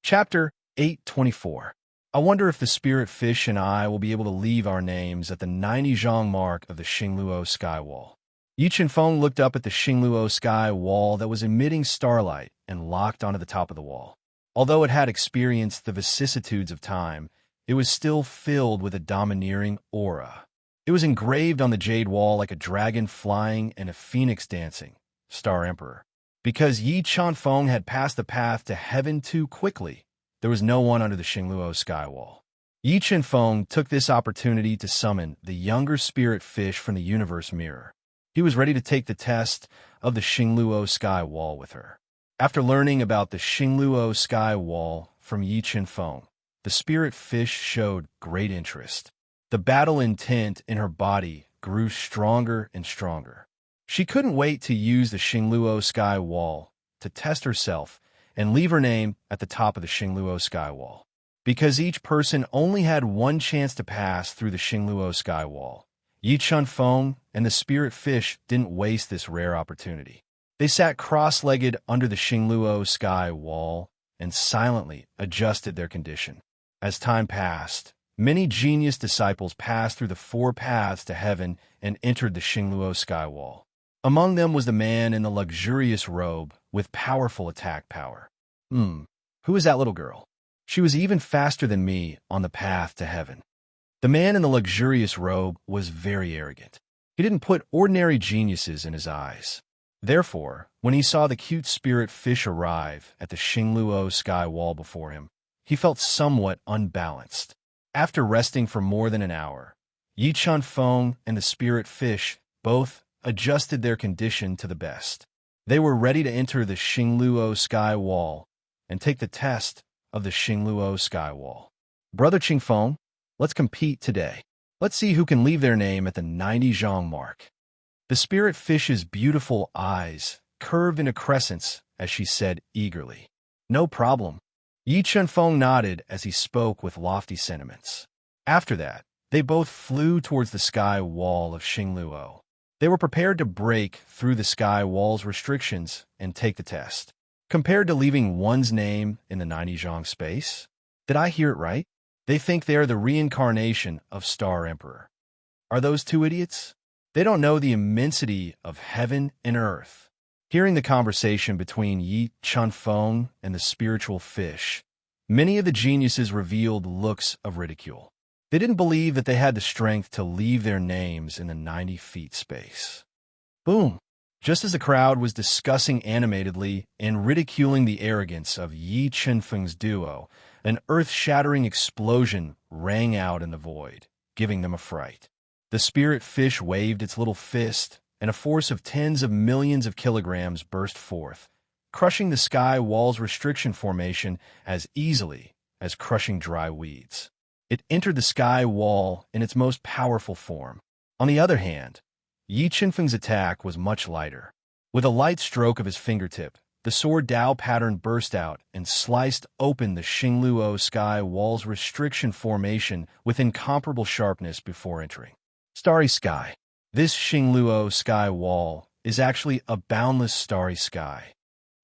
Chapter 824. I wonder if the spirit fish and I will be able to leave our names at the 90 zhang mark of the Xingluo sky wall. Yi Chenfeng looked up at the Xingluo sky wall that was emitting starlight and locked onto the top of the wall. Although it had experienced the vicissitudes of time, it was still filled with a domineering aura. It was engraved on the jade wall like a dragon flying and a phoenix dancing, Star Emperor. Because Yi Chenfeng had passed the path to heaven too quickly, there was no one under the Xingluo sky wall. Yi Chenfeng took this opportunity to summon the younger spirit fish from the universe mirror. He was ready to take the test of the Xingluo sky wall with her. After learning about the Xingluo sky wall from Yi Chenfeng, the spirit fish showed great interest. The battle intent in her body grew stronger and stronger. She couldn't wait to use the Xingluo sky wall to test herself and leave her name at the top of the Xingluo sky wall. Because each person only had one chance to pass through the Xingluo sky wall, Yi Chenfeng and the spirit fish didn't waste this rare opportunity. They sat cross-legged under the Xingluo sky wall and silently adjusted their condition. As time passed, many genius disciples passed through the 4 paths to heaven and entered the Xingluo sky wall. Among them was the man in the luxurious robe with powerful attack power. Who is that little girl? She was even faster than me on the path to heaven. The man in the luxurious robe was very arrogant. He didn't put ordinary geniuses in his eyes. Therefore, when he saw the cute spirit fish arrive at the Xingluo sky wall before him, he felt somewhat unbalanced. After resting for more than an hour, Yi Chenfeng and the spirit fish both adjusted their condition to the best. They were ready to enter the Xingluo sky wall and take the test of the Xingluo sky wall. Brother Qingfeng, let's compete today. Let's see who can leave their name at the 90 zhang mark. The spirit fish's beautiful eyes curved into crescents as she said eagerly. No problem. Yi Chenfeng nodded as he spoke with lofty sentiments. After that, they both flew towards the sky wall of Xingluo. They were prepared to break through the sky wall's restrictions and take the test. Compared to leaving one's name in the 90 zhang space? Did I hear it right? They think they are the reincarnation of Star Emperor. Are those two idiots? They don't know the immensity of heaven and earth. Hearing the conversation between Yi Chenfeng and the spiritual fish, many of the geniuses revealed looks of ridicule. They didn't believe that they had the strength to leave their names in the 90 feet space. Boom! Just as the crowd was discussing animatedly and ridiculing the arrogance of Yi Chenfeng's duo, an earth-shattering explosion rang out in the void, giving them a fright. The spirit fish waved its little fist, and a force of tens of millions of kilograms burst forth, crushing the sky wall's restriction formation as easily as crushing dry weeds. It entered the sky wall in its most powerful form. On the other hand, Yi Chenfeng's attack was much lighter. With a light stroke of his fingertip, the sword Dao pattern burst out and sliced open the Xingluo sky wall's restriction formation with incomparable sharpness before entering. Starry sky. This Xingluo sky wall is actually a boundless starry sky.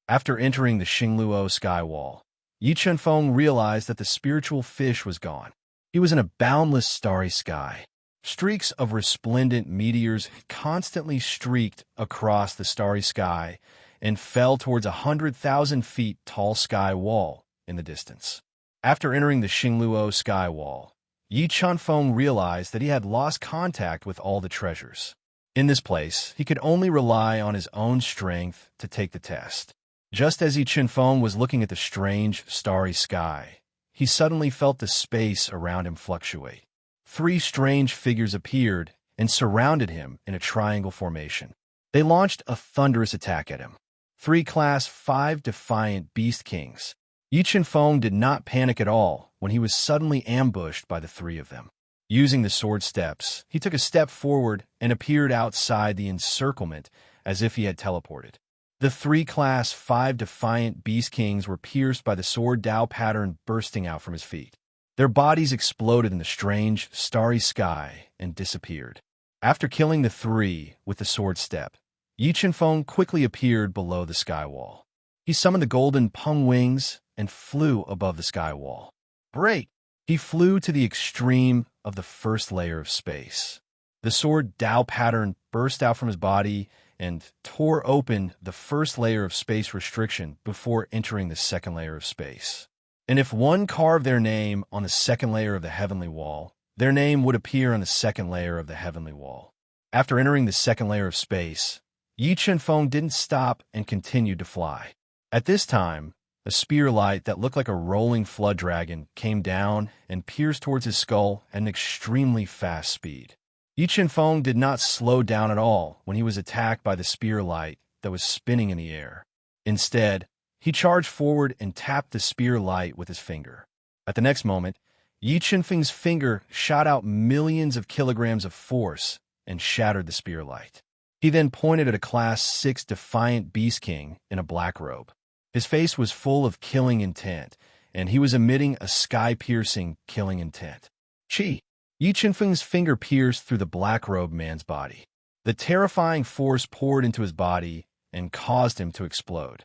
After entering the Xingluo sky wall, Yi Chenfeng realized that the spiritual fish was gone. He was in a boundless starry sky. Streaks of resplendent meteors constantly streaked across the starry sky and fell towards 100,000 feet tall sky wall in the distance. After entering the Xingluo sky wall, Yi Chenfeng realized that he had lost contact with all the treasures. In this place, he could only rely on his own strength to take the test. Just as Yi Chenfeng was looking at the strange, starry sky, he suddenly felt the space around him fluctuate. 3 strange figures appeared and surrounded him in a triangle formation. They launched a thunderous attack at him. 3 Class 5 defiant Beast Kings. Yi Chenfeng did not panic at all when he was suddenly ambushed by the 3 of them. Using the sword steps, he took a step forward and appeared outside the encirclement as if he had teleported. The 3 Class 5 defiant Beast Kings were pierced by the sword Dao pattern bursting out from his feet. Their bodies exploded in the strange, starry sky and disappeared. After killing the 3 with the sword step, Yi Chenfeng quickly appeared below the sky wall. He summoned the golden Peng Wings and flew above the sky wall. Break! He flew to the extreme of the first layer of space. The sword Tao pattern burst out from his body and tore open the first layer of space restriction before entering the second layer of space. And if one carved their name on the second layer of the heavenly wall, their name would appear on the second layer of the heavenly wall. After entering the second layer of space, Yi Chenfeng didn't stop and continued to fly. At this time, a spear light that looked like a rolling flood dragon came down and pierced towards his skull at an extremely fast speed. Yi Chenfeng did not slow down at all when he was attacked by the spear light that was spinning in the air. Instead, he charged forward and tapped the spear light with his finger. At the next moment, Yi Chenfeng's finger shot out millions of kilograms of force and shattered the spear light. He then pointed at a Class 6 Defiant Beast King in a black robe. His face was full of killing intent, and he was emitting a sky-piercing killing intent. Chi! Yi Chenfeng's finger pierced through the black-robed man's body. The terrifying force poured into his body and caused him to explode.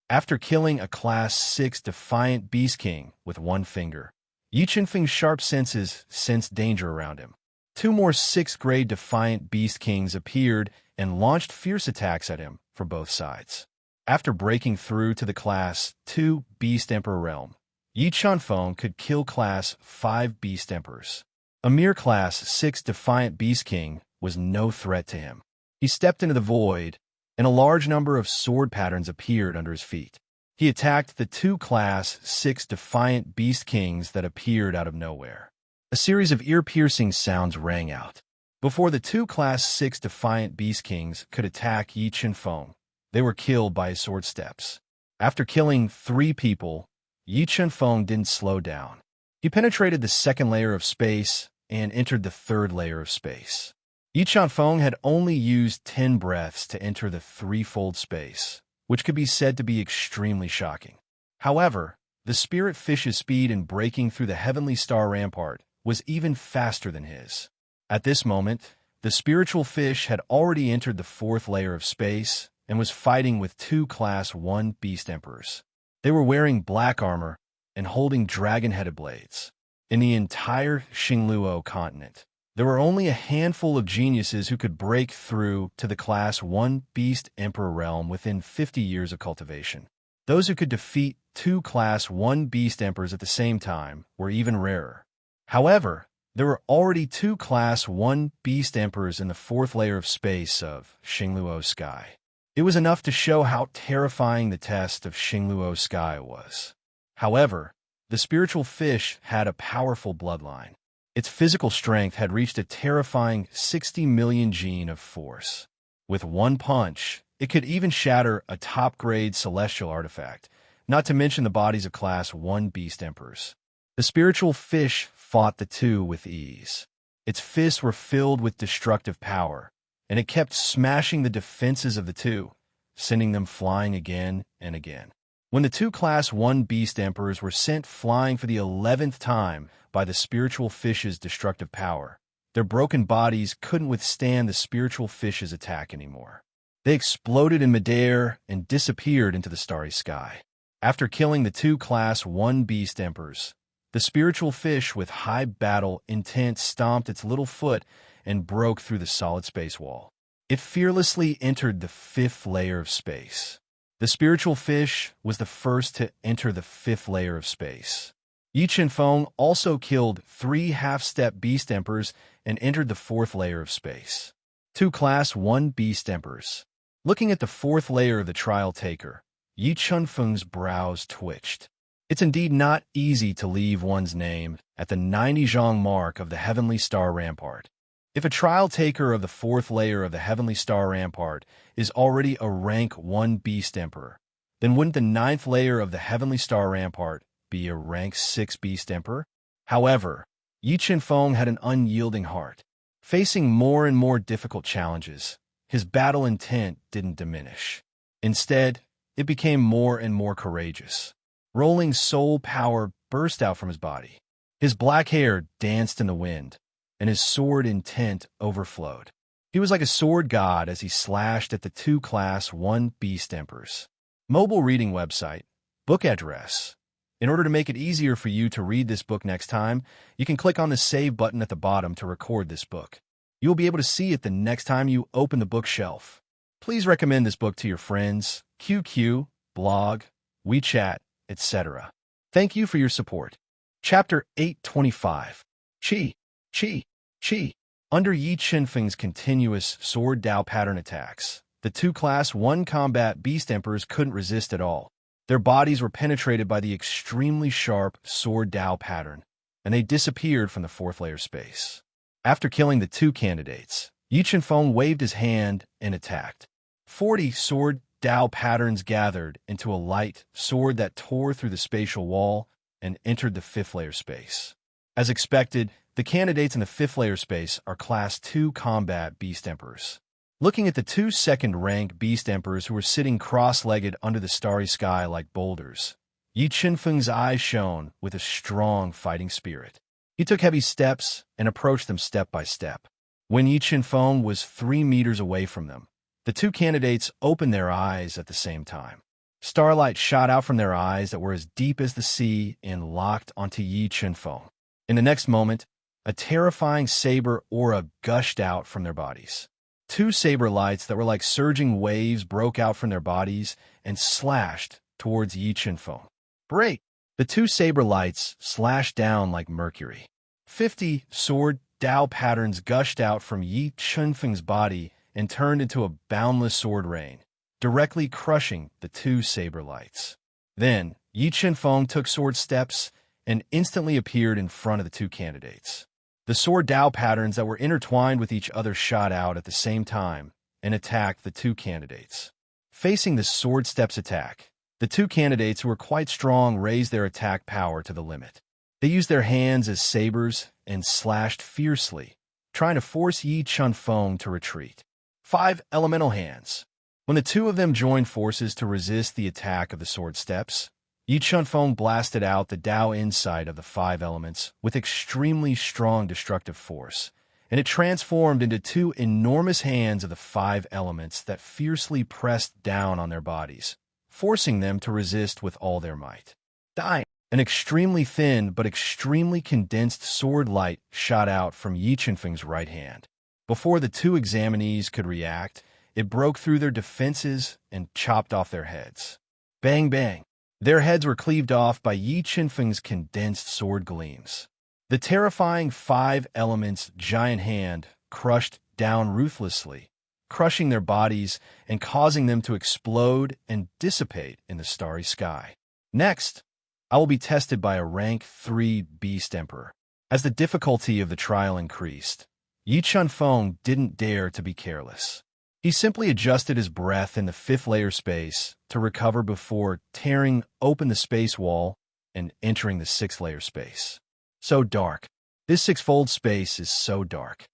After killing a Class 6 Defiant Beast King with one finger, Yi Chenfeng's sharp senses sensed danger around him. Two more 6th-grade Defiant Beast Kings appeared and launched fierce attacks at him from both sides. After breaking through to the Class 2 Beast Emperor realm, Yi Chenfeng could kill Class 5 Beast Emperors. A mere Class 6 Defiant Beast King was no threat to him. He stepped into the void, and a large number of sword patterns appeared under his feet. He attacked the two Class 6 Defiant Beast Kings that appeared out of nowhere. A series of ear-piercing sounds rang out. Before the two Class 6 Defiant Beast Kings could attack Yi Chenfeng, they were killed by his sword steps. After killing 3 people, Yi Chenfeng didn't slow down. He penetrated the second layer of space and entered the third layer of space. Yi Chenfeng had only used 10 breaths to enter the threefold space, which could be said to be extremely shocking. However, the spirit fish's speed in breaking through the heavenly star rampart was even faster than his. At this moment, the spiritual fish had already entered the fourth layer of space and was fighting with 2 Class 1 Beast Emperors. They were wearing black armor and holding dragon-headed blades. In the entire Xingluo continent, there were only a handful of geniuses who could break through to the Class 1 Beast Emperor realm within 50 years of cultivation. Those who could defeat 2 Class 1 Beast Emperors at the same time were even rarer. However, there were already 2 Class 1 Beast Emperors in the fourth layer of space of Xingluo Sky. It was enough to show how terrifying the test of Xingluo Sky was. However, the spiritual fish had a powerful bloodline. Its physical strength had reached a terrifying 60 million gene of force. With one punch, it could even shatter a top-grade celestial artifact, not to mention the bodies of Class 1 Beast Emperors. The spiritual fish fought the two with ease. Its fists were filled with destructive power, and it kept smashing the defenses of the two, sending them flying again and again. When the 2 Class 1 Beast Emperors were sent flying for the 11th time by the spiritual fish's destructive power, their broken bodies couldn't withstand the spiritual fish's attack anymore. They exploded in midair and disappeared into the starry sky. After killing the 2 Class 1 Beast Emperors, the spiritual fish with high battle intent stomped its little foot and broke through the solid space wall. It fearlessly entered the 5th layer of space. The spiritual fish was the first to enter the 5th layer of space. Yi Chenfeng also killed 3 half-step Beast Emperors and entered the 4th layer of space. 2 Class 1 Beast Emperors. Looking at the 4th layer of the Trial Taker, Yi Chenfeng's brows twitched. It's indeed not easy to leave one's name at the 90 zhang mark of the Heavenly Star Rampart. If a trial taker of the 4th layer of the Heavenly Star Rampart is already a rank 1 Beast Emperor, then wouldn't the 9th layer of the Heavenly Star Rampart be a rank 6 Beast Emperor? However, Yi Chenfeng had an unyielding heart. Facing more and more difficult challenges, his battle intent didn't diminish. Instead, it became more and more courageous. Rolling soul power burst out from his body. His black hair danced in the wind, and his sword intent overflowed. He was like a sword god as he slashed at the 2 Class 1 Beast Emperors. Mobile reading website, book address, In order to make it easier for you to read this book next time, you can click on the Save button at the bottom to record this book. You will be able to see it the next time you open the bookshelf. Please recommend this book to your friends, QQ, blog, WeChat, etc. Thank you for your support. Chapter 825. Qi, Qi, Qi. Under Yi Qinfeng's continuous sword Dao pattern attacks, the two Class 1 combat beast emperors couldn't resist at all. Their bodies were penetrated by the extremely sharp sword Dao pattern, and they disappeared from the fourth layer space. After killing the two candidates, Yi Qinfeng waved his hand and attacked. 40 sword Dao patterns gathered into a light sword that tore through the spatial wall and entered the fifth layer space. As expected, the candidates in the fifth layer space are Class 2 combat beast emperors. Looking at the two second-rank beast emperors who were sitting cross-legged under the starry sky like boulders, Yi Qinfeng's eyes shone with a strong fighting spirit. He took heavy steps and approached them step by step. When Yi Qinfeng was 3 meters away from them, the two candidates opened their eyes at the same time. Starlight shot out from their eyes that were as deep as the sea and locked onto Yi Qinfeng. In the next moment, a terrifying saber aura gushed out from their bodies. 2 saber lights that were like surging waves broke out from their bodies and slashed towards Yi Qinfeng. Break! The 2 saber lights slashed down like mercury. 50 sword Dao patterns gushed out from Yi Qinfeng's body and turned into a boundless sword rain, directly crushing the 2 saber lights. Then, Yi Qinfeng took sword steps and instantly appeared in front of the 2 candidates. The sword Dao patterns that were intertwined with each other shot out at the same time and attacked the 2 candidates. Facing the sword steps attack, the 2 candidates who were quite strong raised their attack power to the limit. They used their hands as sabers and slashed fiercely, trying to force Yi Qinfeng to retreat. 5 elemental hands. When the 2 of them joined forces to resist the attack of the sword steps, Yi Qinfeng blasted out the Dao inside of the 5 elements with extremely strong destructive force, and it transformed into 2 enormous hands of the 5 elements that fiercely pressed down on their bodies, forcing them to resist with all their might. Dying. An extremely thin but extremely condensed sword light shot out from Yi Qinfeng's right hand. Before the 2 examinees could react, it broke through their defenses and chopped off their heads. Bang bang! Their heads were cleaved off by Yi Qinfeng's condensed sword gleams. The terrifying 5 elements' giant hand crushed down ruthlessly, crushing their bodies and causing them to explode and dissipate in the starry sky. Next, I will be tested by a rank 3 beast emperor. As the difficulty of the trial increased, Yi Qinfeng didn't dare to be careless. He simply adjusted his breath in the 5th layer space to recover before tearing open the space wall and entering the 6th layer space. So dark. This 6-fold space is so dark.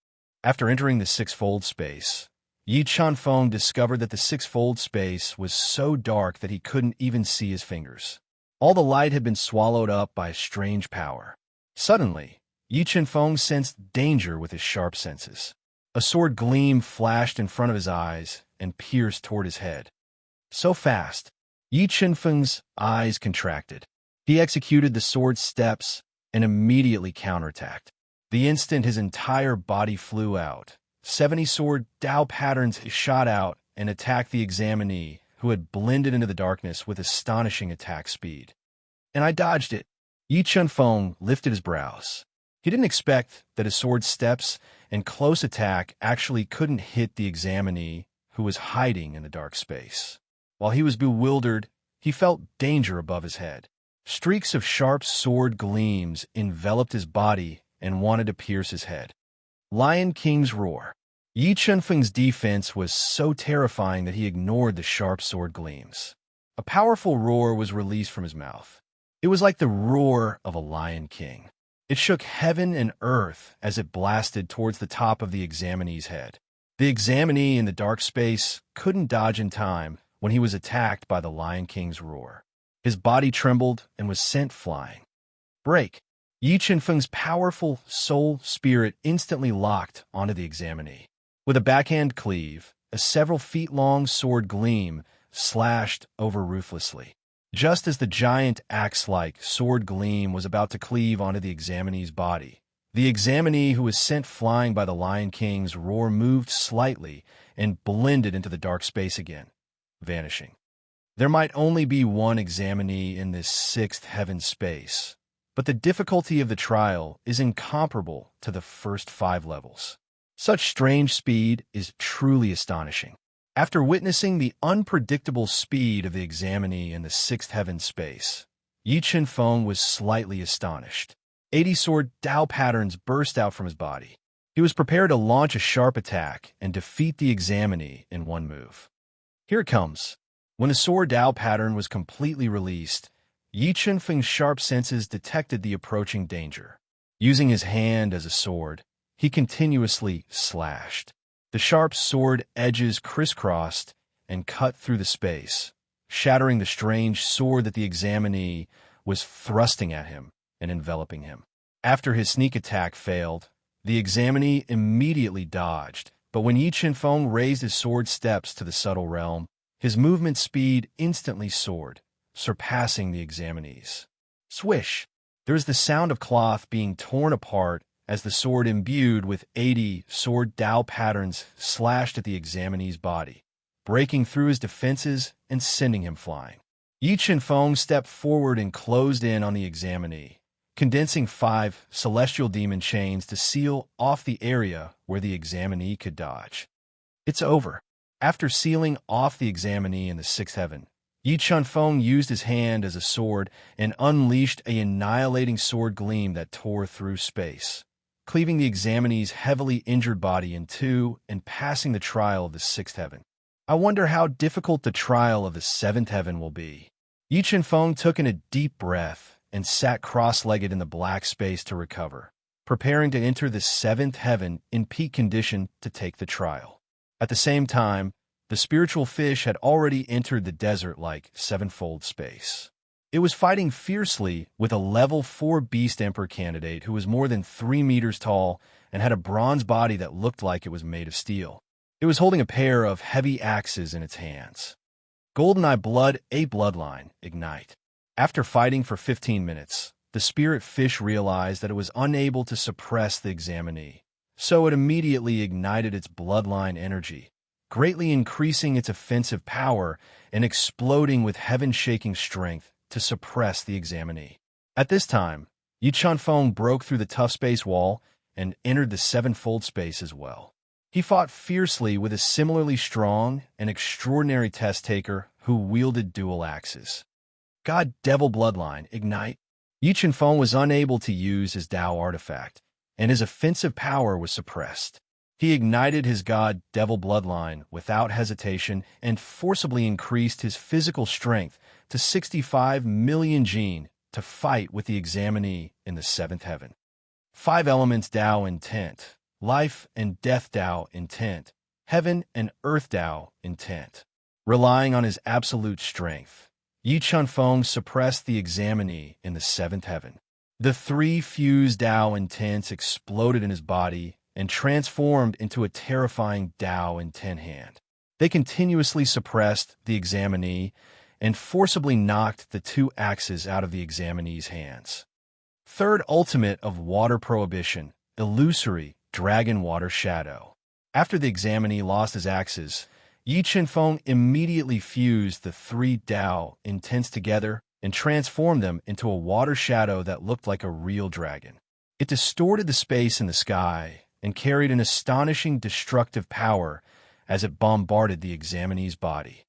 After entering the 6-fold space, Yi Qinfeng discovered that the 6-fold space was so dark that he couldn't even see his fingers. All the light had been swallowed up by a strange power. Suddenly, Yi Qinfeng sensed danger with his sharp senses. A sword gleam flashed in front of his eyes and pierced toward his head. So fast, Yi Qinfeng's eyes contracted. He executed the sword steps and immediately counterattacked. The instant his entire body flew out, 70 sword Dao patterns shot out and attacked the examinee, who had blended into the darkness with astonishing attack speed. And I dodged it. Yi Qinfeng lifted his brows. He didn't expect that his sword steps and close attack actually couldn't hit the examinee, who was hiding in the dark space. While he was bewildered, he felt danger above his head. Streaks of sharp sword gleams enveloped his body and wanted to pierce his head. Lion King's roar. Yi Qinfeng's defense was so terrifying that he ignored the sharp sword gleams. A powerful roar was released from his mouth. It was like the roar of a lion king. It shook heaven and earth as it blasted towards the top of the examinee's head. The examinee in the dark space couldn't dodge in time when he was attacked by the Lion King's roar. His body trembled and was sent flying. Break! Yi Qinfeng's powerful soul spirit instantly locked onto the examinee. With a backhand cleave, a several feet-long sword gleam slashed over ruthlessly. Just as the giant axe-like sword gleam was about to cleave onto the examinee's body, the examinee who was sent flying by the Lion King's roar moved slightly and blended into the dark space again, vanishing. There might only be one examinee in this sixth heaven space, but the difficulty of the trial is incomparable to the first 5 levels. Such strange speed is truly astonishing. After witnessing the unpredictable speed of the examinee in the sixth heaven space, Yi Chen Feng was slightly astonished. 80 sword Dao patterns burst out from his body. He was prepared to launch a sharp attack and defeat the examinee in one move. Here it comes. When the sword Dao pattern was completely released, Yi Chen Feng's sharp senses detected the approaching danger. Using his hand as a sword, he continuously slashed. The sharp sword edges crisscrossed and cut through the space, shattering the strange sword that the examinee was thrusting at him and enveloping him. After his sneak attack failed, the examinee immediately dodged, but when Yi Chen Feng raised his sword steps to the subtle realm, his movement speed instantly soared, surpassing the examinee's. Swish! There is the sound of cloth being torn apart as the sword imbued with 80 sword Dao patterns slashed at the examinee's body, breaking through his defenses and sending him flying. Yi Chen Feng stepped forward and closed in on the examinee, condensing 5 celestial demon chains to seal off the area where the examinee could dodge. It's over. After sealing off the examinee in the sixth heaven, Yi Chen Feng used his hand as a sword and unleashed an annihilating sword gleam that tore through space, cleaving the examinee's heavily injured body in 2 and passing the trial of the sixth heaven. I wonder how difficult the trial of the seventh heaven will be. Yi Chen Feng took in a deep breath and sat cross-legged in the black space to recover, preparing to enter the seventh heaven in peak condition to take the trial. At the same time, the spiritual fish had already entered the desert-like sevenfold space. It was fighting fiercely with a level 4 Beast Emperor candidate who was more than 3 meters tall and had a bronze body that looked like it was made of steel. It was holding a pair of heavy axes in its hands. Goldeneye Blood, a bloodline, ignite. After fighting for 15 minutes, the spirit fish realized that it was unable to suppress the examinee, so it immediately ignited its bloodline energy, greatly increasing its offensive power and exploding with heaven-shaking strength to suppress the examinee. At this time, Yi Chen Feng broke through the tough space wall and entered the sevenfold space as well. He fought fiercely with a similarly strong and extraordinary test-taker who wielded dual axes. God Devil Bloodline, ignite. Yi Chen Feng was unable to use his Dao artifact, and his offensive power was suppressed. He ignited his God Devil Bloodline without hesitation and forcibly increased his physical strength to 65 million Jin to fight with the examinee in the seventh heaven. 5 elements Dao intent, life and death Dao intent, heaven and earth Dao intent. Relying on his absolute strength, Yi Chen Feng suppressed the examinee in the seventh heaven. The 3 fused Dao intents exploded in his body and transformed into a terrifying Dao intent hand. They continuously suppressed the examinee and forcibly knocked the 2 axes out of the examinee's hands. Third ultimate of water prohibition, illusory dragon water shadow. After the examinee lost his axes, Yi Chen Feng immediately fused the 3 Dao intents together and transformed them into a water shadow that looked like a real dragon. It distorted the space in the sky and carried an astonishing destructive power as it bombarded the examinee's body.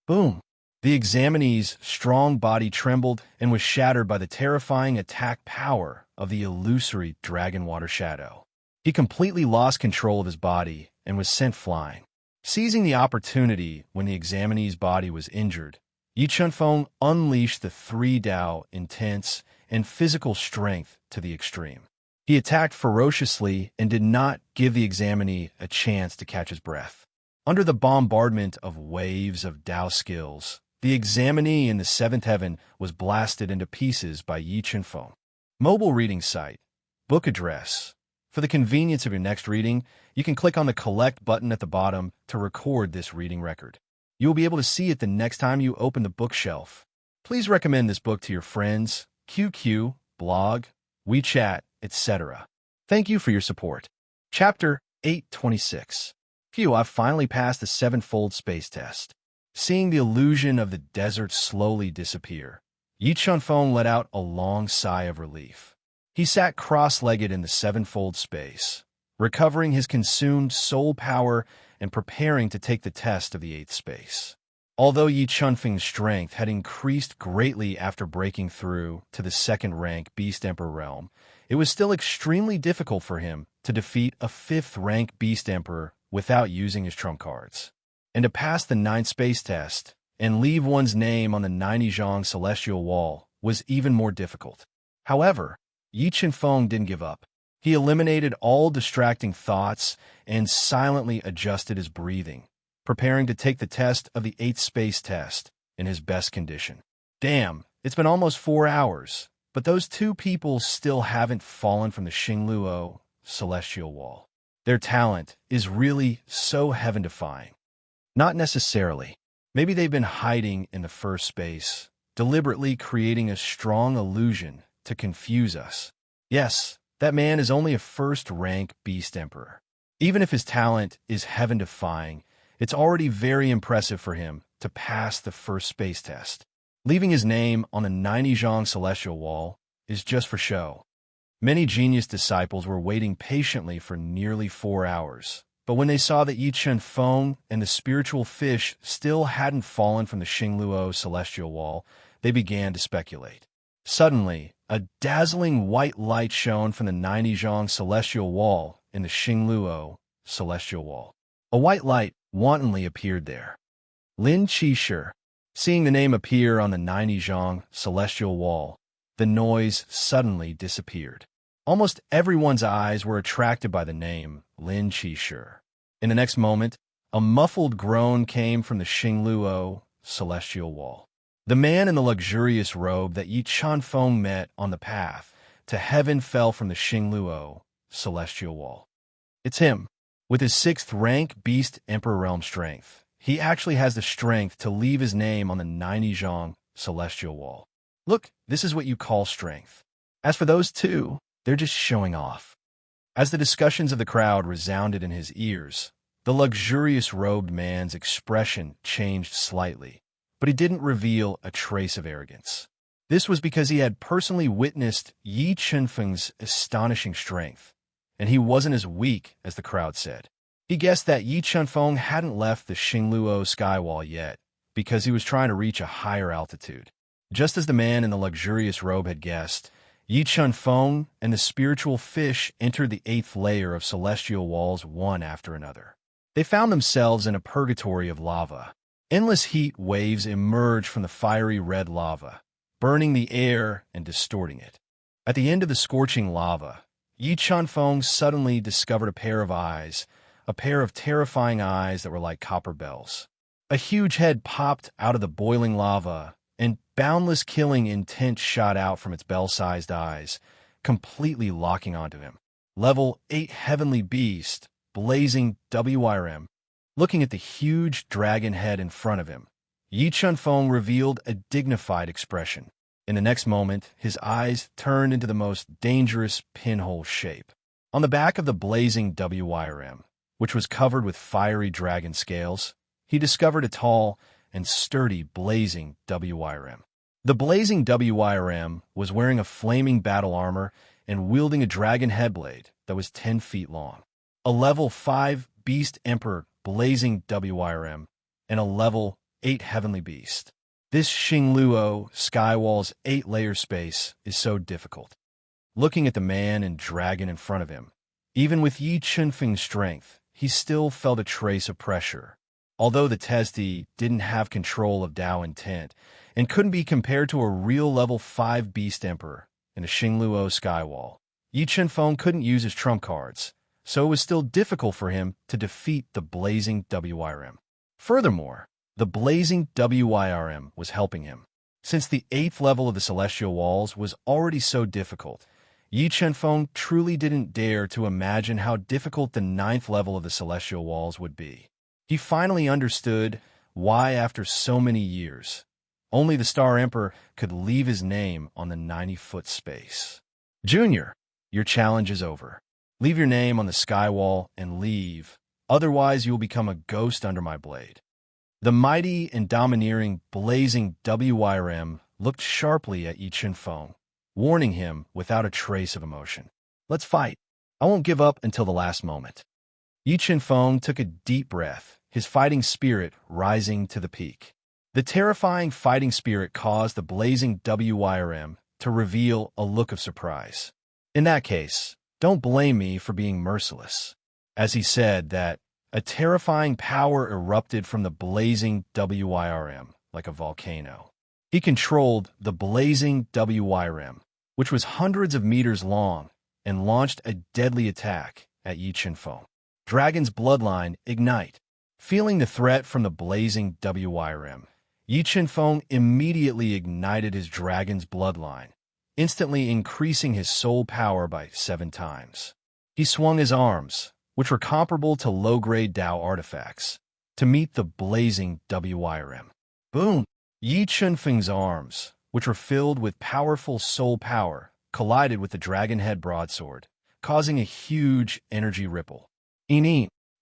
Boom! The examinee's strong body trembled and was shattered by the terrifying attack power of the illusory dragon water shadow. He completely lost control of his body and was sent flying. Seizing the opportunity when the examinee's body was injured, Yi Chen Feng unleashed the 3 Dao intense and physical strength to the extreme. He attacked ferociously and did not give the examinee a chance to catch his breath. Under the bombardment of waves of Dao skills, the examinee in the seventh heaven was blasted into pieces by Yi Chen Feng. Mobile reading site. Book address. For the convenience of your next reading, you can click on the Collect button at the bottom to record this reading record. You will be able to see it the next time you open the bookshelf. Please recommend this book to your friends, QQ, blog, WeChat, etc. Thank you for your support. Chapter 826. Phew, I've finally passed the sevenfold space test. Seeing the illusion of the desert slowly disappear, Yi Chunfeng let out a long sigh of relief. He sat cross-legged in the sevenfold space, recovering his consumed soul power and preparing to take the test of the eighth space. Although Yi Chunfeng's strength had increased greatly after breaking through to the second-rank Beast Emperor realm, it was still extremely difficult for him to defeat a fifth-rank Beast Emperor without using his trump cards. And to pass the ninth space test and leave one's name on the 90 Zhang celestial wall was even more difficult. However, Yi Chunfeng didn't give up. He eliminated all distracting thoughts and silently adjusted his breathing, preparing to take the test of the eighth space test in his best condition. Damn, it's been almost 4 hours, but those two people still haven't fallen from the Xingluo celestial wall. Their talent is really so heaven-defying. Not necessarily. Maybe they've been hiding in the first space, deliberately creating a strong illusion to confuse us. Yes, that man is only a first-rank Beast Emperor. Even if his talent is heaven-defying, it's already very impressive for him to pass the first space test. Leaving his name on the 90 Zhang celestial wall is just for show. Many genius disciples were waiting patiently for nearly 4 hours, but when they saw that Yi Chunfeng and the spiritual fish still hadn't fallen from the Xingluo celestial wall, they began to speculate. Suddenly, a dazzling white light shone from the 90 Zhang celestial wall in the Xingluo celestial wall. A white light wantonly appeared there. Lin Qi. Seeing the name appear on the 90 Zhang celestial wall, the noise suddenly disappeared. Almost everyone's eyes were attracted by the name Lin Qi. In the next moment, a muffled groan came from the Xingluo celestial wall. The man in the luxurious robe that Yi Chunfeng met on the path to heaven fell from the Xingluo celestial wall. It's him. With his 6th rank Beast Emperor realm strength, he actually has the strength to leave his name on the 90 Zhang celestial wall. Look, this is what you call strength. As for those two, they're just showing off. As the discussions of the crowd resounded in his ears, the luxurious robed man's expression changed slightly, but he didn't reveal a trace of arrogance. This was because he had personally witnessed Yi Chunfeng's astonishing strength, and he wasn't as weak as the crowd said. He guessed that Yi Chunfeng hadn't left the Xingluo skywall yet because he was trying to reach a higher altitude. Just as the man in the luxurious robe had guessed, Yi Chunfeng and the spiritual fish entered the 8th layer of celestial walls one after another. They found themselves in a purgatory of lava. Endless heat waves emerged from the fiery red lava, burning the air and distorting it. At the end of the scorching lava, Yi Chunfeng suddenly discovered a pair of eyes, a pair of terrifying eyes that were like copper bells. A huge head popped out of the boiling lava, and boundless killing intent shot out from its bell-sized eyes, completely locking onto him. Level 8 Heavenly Beast, blazing WRM. Looking at the huge dragon head in front of him, Yi Chunfeng revealed a dignified expression. In the next moment, his eyes turned into the most dangerous pinhole shape. On the back of the blazing WRM, which was covered with fiery dragon scales, he discovered a tall and sturdy blazing WRM. The blazing WRM was wearing a flaming battle armor and wielding a dragon headblade that was 10 feet long. A level 5 Beast Emperor blazing WRM and a level 8 Heavenly Beast. This Xingluo skywall's 8-layer space is so difficult. Looking at the man and dragon in front of him, even with Yi Chunfeng's strength, he still felt a trace of pressure. Although the Testy didn't have control of Dao intent and couldn't be compared to a real level 5 Beast Emperor in the Xingluo skywall, Yi Chunfeng couldn't use his trump cards, so it was still difficult for him to defeat the blazing WRM. Furthermore, the blazing WRM was helping him. Since the 8th level of the celestial walls was already so difficult, Yi Chunfeng truly didn't dare to imagine how difficult the 9th level of the celestial walls would be. He finally understood why, after so many years, Only the Star Emperor could leave his name on the 90-foot space. Junior, your challenge is over. Leave your name on the skywall and leave, otherwise you will become a ghost under my blade. The mighty and domineering blazing WYRM looked sharply at Yi Chen-feng, warning him without a trace of emotion. Let's fight. I won't give up until the last moment. Yi Chen-feng took a deep breath, his fighting spirit rising to the peak. The terrifying fighting spirit caused the blazing WYRM to reveal a look of surprise. In that case, don't blame me for being merciless. As he said that, a terrifying power erupted from the blazing WYRM like a volcano. He controlled the blazing WYRM, which was hundreds of meters long, and launched a deadly attack at Yi Chen-feng. Dragon's bloodline ignite. Feeling the threat from the blazing WYRM, Yi Chen-feng immediately ignited his dragon's bloodline, instantly increasing his soul power by 7 times. He swung his arms, which were comparable to low-grade Dao artifacts, to meet the blazing WYRM. Boom! Yi Chen-feng's arms, which were filled with powerful soul power, collided with the dragon head broadsword, causing a huge energy ripple.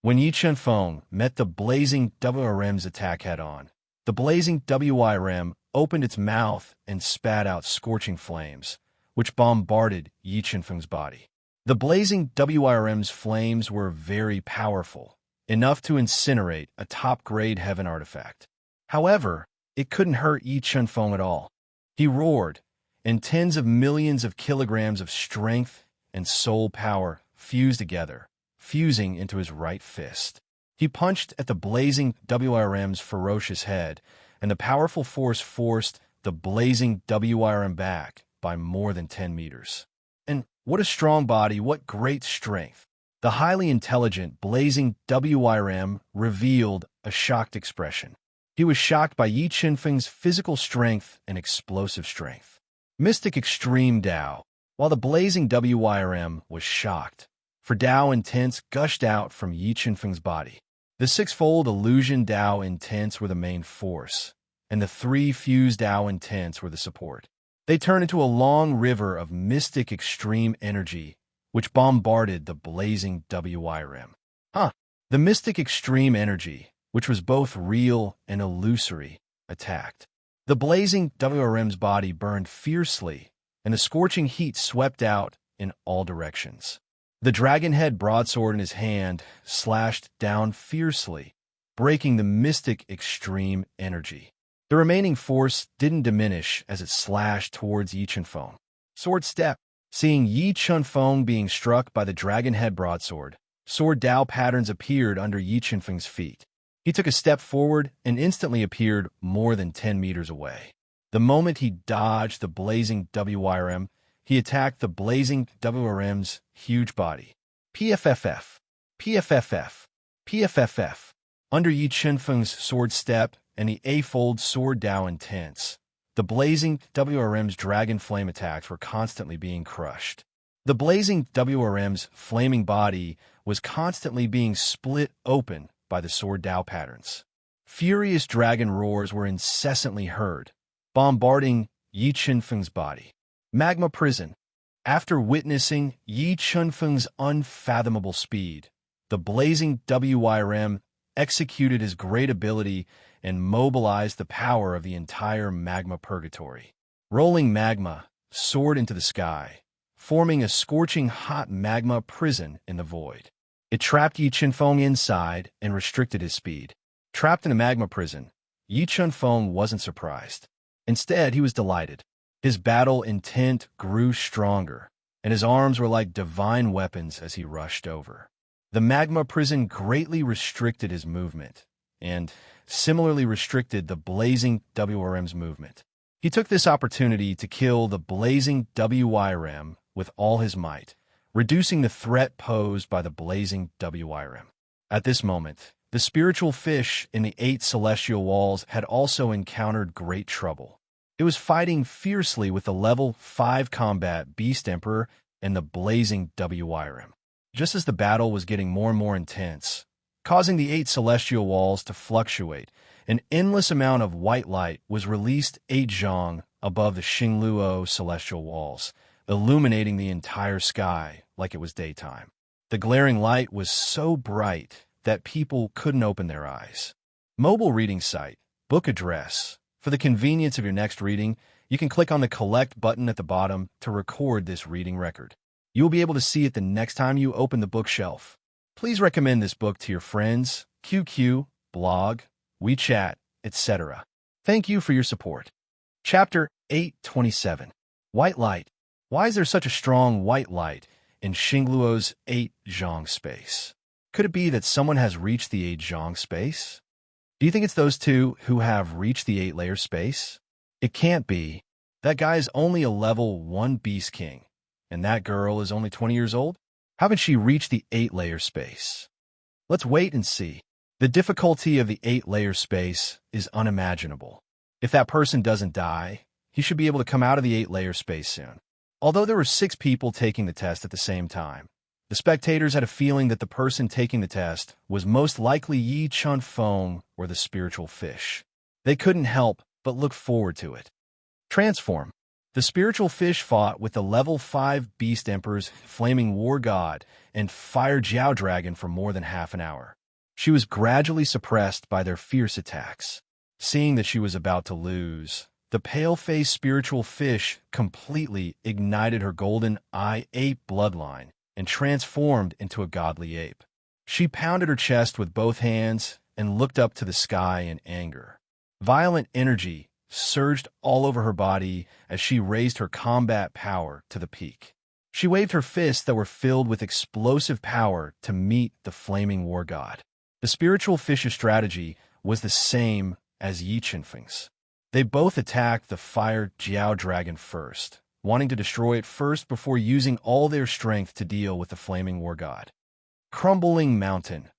When Yi Chen-feng met the blazing WYRM's attack head-on, the blazing WYRM opened its mouth and spat out scorching flames, which bombarded Yi Chen-feng's body. The blazing WYRM's flames were very powerful, enough to incinerate a top-grade heaven artifact. However, it couldn't hurt Yi Chen-feng at all. He roared, and tens of millions of kilograms of strength and soul power fused together, fusing into his right fist. He punched at the blazing WYRM's ferocious head, and the powerful force forced the blazing WYRM back by more than 10 meters. And what a strong body, what great strength. The highly intelligent blazing WYRM revealed a shocked expression. He was shocked by Yi Chen-feng's physical strength and explosive strength. Mystic Extreme Dao. While the blazing WYRM was shocked, for Dao Intense gushed out from Yi Chen-feng's body. The six-fold Illusion Dao Intense were the main force, and the 3 fused Dao Intense were the support. They turned into a long river of mystic extreme energy, which bombarded the blazing WYRM. The mystic extreme energy, which was both real and illusory, attacked. The blazing WYRM's body burned fiercely, and the scorching heat swept out in all directions. The dragon head broadsword in his hand slashed down fiercely, breaking the mystic extreme energy. The remaining force didn't diminish as it slashed towards Yi Chen-feng. Sword step. Seeing Yi Chen-feng being struck by the dragon head broadsword, sword Dao patterns appeared under Yi Chen-feng's feet. He took a step forward and instantly appeared more than 10 meters away. The moment he dodged the blazing WYRM, he attacked the blazing WYRM's huge body. PFFF, PFFF, PFFF. Under Yi Chen-feng's sword step and the A-fold sword Dao Intense, the blazing WYRM's dragon flame attacks were constantly being crushed. The blazing WYRM's flaming body was constantly being split open by the sword Dao patterns. Furious dragon roars were incessantly heard, bombarding Yi Chen-feng's body. Magma Prison. After witnessing Yi Chen-feng's unfathomable speed, the blazing WYRM executed his great ability and mobilized the power of the entire magma purgatory. Rolling magma soared into the sky, forming a scorching hot magma prison in the void. It trapped Yi Chen-feng inside and restricted his speed. Trapped in a magma prison, Yi Chen-feng wasn't surprised. Instead, he was delighted. His battle intent grew stronger, and his arms were like divine weapons as he rushed over. The magma prison greatly restricted his movement, and similarly restricted the blazing WYRM's movement. He took this opportunity to kill the blazing WYRM with all his might, reducing the threat posed by the blazing WYRM. At this moment, the spiritual fish in the 8 celestial walls had also encountered great trouble. It was fighting fiercely with the level 5 combat Beast Emperor and the blazing WYRM. Just as the battle was getting more and more intense, causing the 8 celestial walls to fluctuate An endless amount of white light was released 8 zhang above the Xingluo celestial walls, illuminating the entire sky like it was daytime. The glaring light was so bright that people couldn't open their eyes. Mobile reading site, book address. For the convenience of your next reading, you can click on the Collect button at the bottom to record this reading record. You'll be able to see it the next time you open the bookshelf. Please recommend this book to your friends, QQ, blog, WeChat, etc. Thank you for your support. Chapter 827. White Light. Why is there such a strong white light in Xingluo's 8 zhang space? Could it be that someone has reached the 8 zhang space? Do you think it's those two who have reached the 8-layer space? It can't be. That guy is only a level 1 Beast King, and that girl is only 20 years old? How can she reach the 8-layer space? Let's wait and see. The difficulty of the 8-layer space is unimaginable. If that person doesn't die, he should be able to come out of the 8-layer space soon. Although there were 6 people taking the test at the same time, the spectators had a feeling that the person taking the test was most likely Yi Chun Feng or the spiritual fish. They couldn't help but look forward to it. Transform. The spiritual fish fought with the level 5 Beast Emperor's Flaming War God and Fire Jiao Dragon for more than half an hour. She was gradually suppressed by their fierce attacks. Seeing that she was about to lose, the pale-faced spiritual fish completely ignited her golden eye ape bloodline and transformed into a godly ape. She pounded her chest with both hands and looked up to the sky in anger. Violent energy surged all over her body as she raised her combat power to the peak. She waved her fists that were filled with explosive power to meet the flaming war god. The spiritual fish's strategy was the same as Yi Qinfeng's. They both attacked the Fire Jiao Dragon first, wanting to destroy it first before using all their strength to deal with the flaming war god. Crumbling mountain.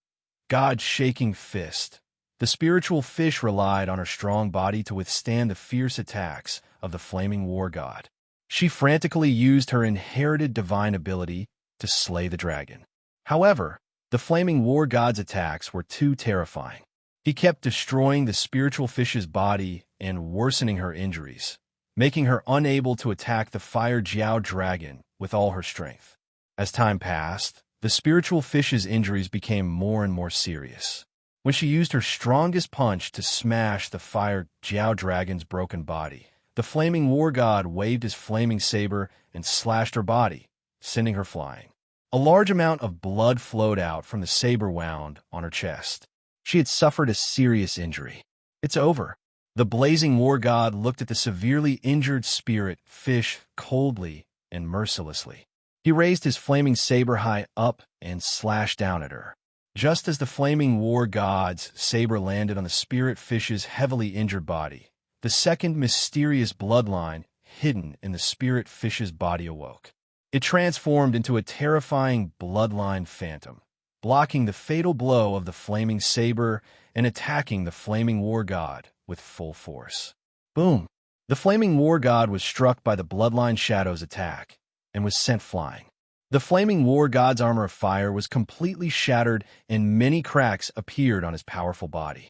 God-shaking fist. The spiritual fish relied on her strong body to withstand the fierce attacks of the flaming war god. She frantically used her inherited divine ability to slay the dragon. However, the flaming war god's attacks were too terrifying. He kept destroying the spiritual fish's body and worsening her injuries, making her unable to attack the Fire Jiao Dragon with all her strength. As time passed, the spiritual fish's injuries became more and more serious. When she used her strongest punch to smash the Fire Jiao Dragon's broken body, the flaming war god waved his flaming saber and slashed her body, sending her flying. A large amount of blood flowed out from the saber wound on her chest. She had suffered a serious injury. It's over. The blazing war god looked at the severely injured spirit fish coldly and mercilessly. He raised his flaming saber high up and slashed down at her. Just as the flaming war god's saber landed on the spirit fish's heavily injured body, the second mysterious bloodline hidden in the spirit fish's body awoke. It transformed into a terrifying bloodline phantom, blocking the fatal blow of the flaming saber and attacking the flaming war god with full force. Boom! The flaming war god was struck by the bloodline shadow's attack and was sent flying. The flaming war god's armor of fire was completely shattered and many cracks appeared on his powerful body.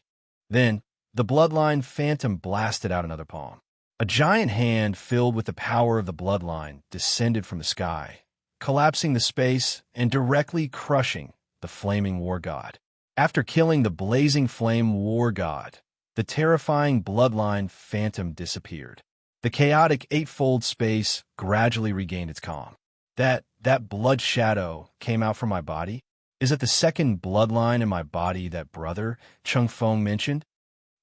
Then, the bloodline phantom blasted out another palm. A giant hand filled with the power of the bloodline descended from the sky, collapsing the space and directly crushing the flaming war god. After killing the blazing flame war god, the terrifying bloodline phantom disappeared. The chaotic eightfold space gradually regained its calm. That blood shadow came out from my body? Is it the second bloodline in my body that brother Chung Feng mentioned?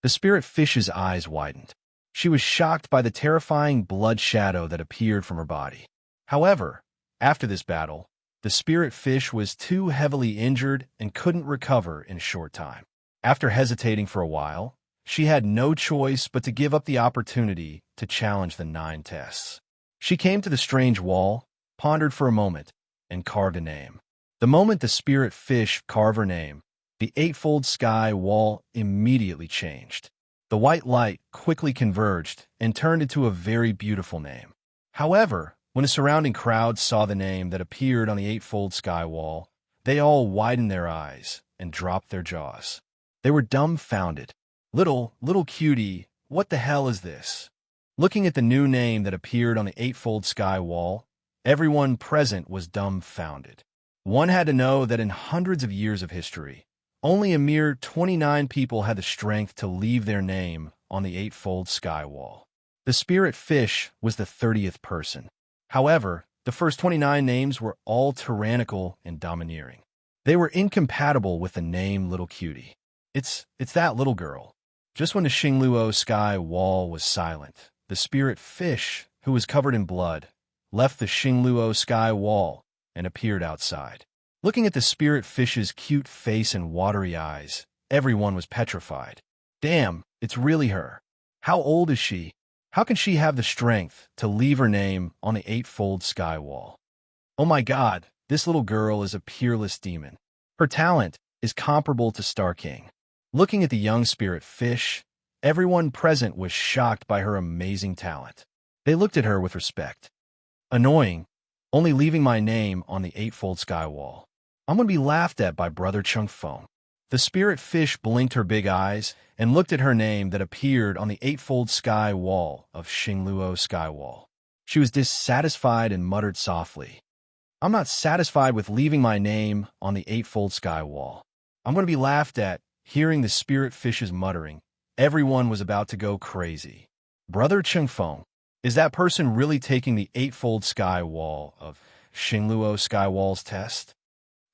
The spirit fish's eyes widened. She was shocked by the terrifying blood shadow that appeared from her body. However, after this battle, the spirit fish was too heavily injured and couldn't recover in a short time. After hesitating for a while, she had no choice but to give up the opportunity to challenge the 9 tests. She came to the strange wall, pondered for a moment, and carved a name. The moment the spirit fish carved her name, the eightfold sky wall immediately changed. The white light quickly converged and turned into a very beautiful name. However, when a surrounding crowd saw the name that appeared on the eightfold sky wall, they all widened their eyes and dropped their jaws. They were dumbfounded. Little cutie, what the hell is this? Looking at the new name that appeared on the eightfold sky wall, everyone present was dumbfounded. One had to know that in hundreds of years of history, only a mere 29 people had the strength to leave their name on the eightfold sky wall. The spirit fish was the 30th person. However, the first 29 names were all tyrannical and domineering. They were incompatible with the name Little Cutie. It's that little girl. Just when the Xingluo sky wall was silent, the spirit fish, who was covered in blood, left the Xingluo sky wall and appeared outside. Looking at the spirit fish's cute face and watery eyes, everyone was petrified. Damn, it's really her. How old is she? How can she have the strength to leave her name on the eightfold sky wall? Oh my God, this little girl is a peerless demon. Her talent is comparable to Star King. Looking at the young spirit fish, everyone present was shocked by her amazing talent. They looked at her with respect. Annoying, only leaving my name on the eightfold sky wall. I'm going to be laughed at by Brother Chung Feng. The spirit fish blinked her big eyes and looked at her name that appeared on the eightfold sky wall of Xingluo sky wall. She was dissatisfied and muttered softly, I'm not satisfied with leaving my name on the eightfold sky wall. I'm going to be laughed at. Hearing the spirit fish's muttering, everyone was about to go crazy. Brother Chung Feng, is that person really taking the eightfold sky wall of Xingluo sky wall's test?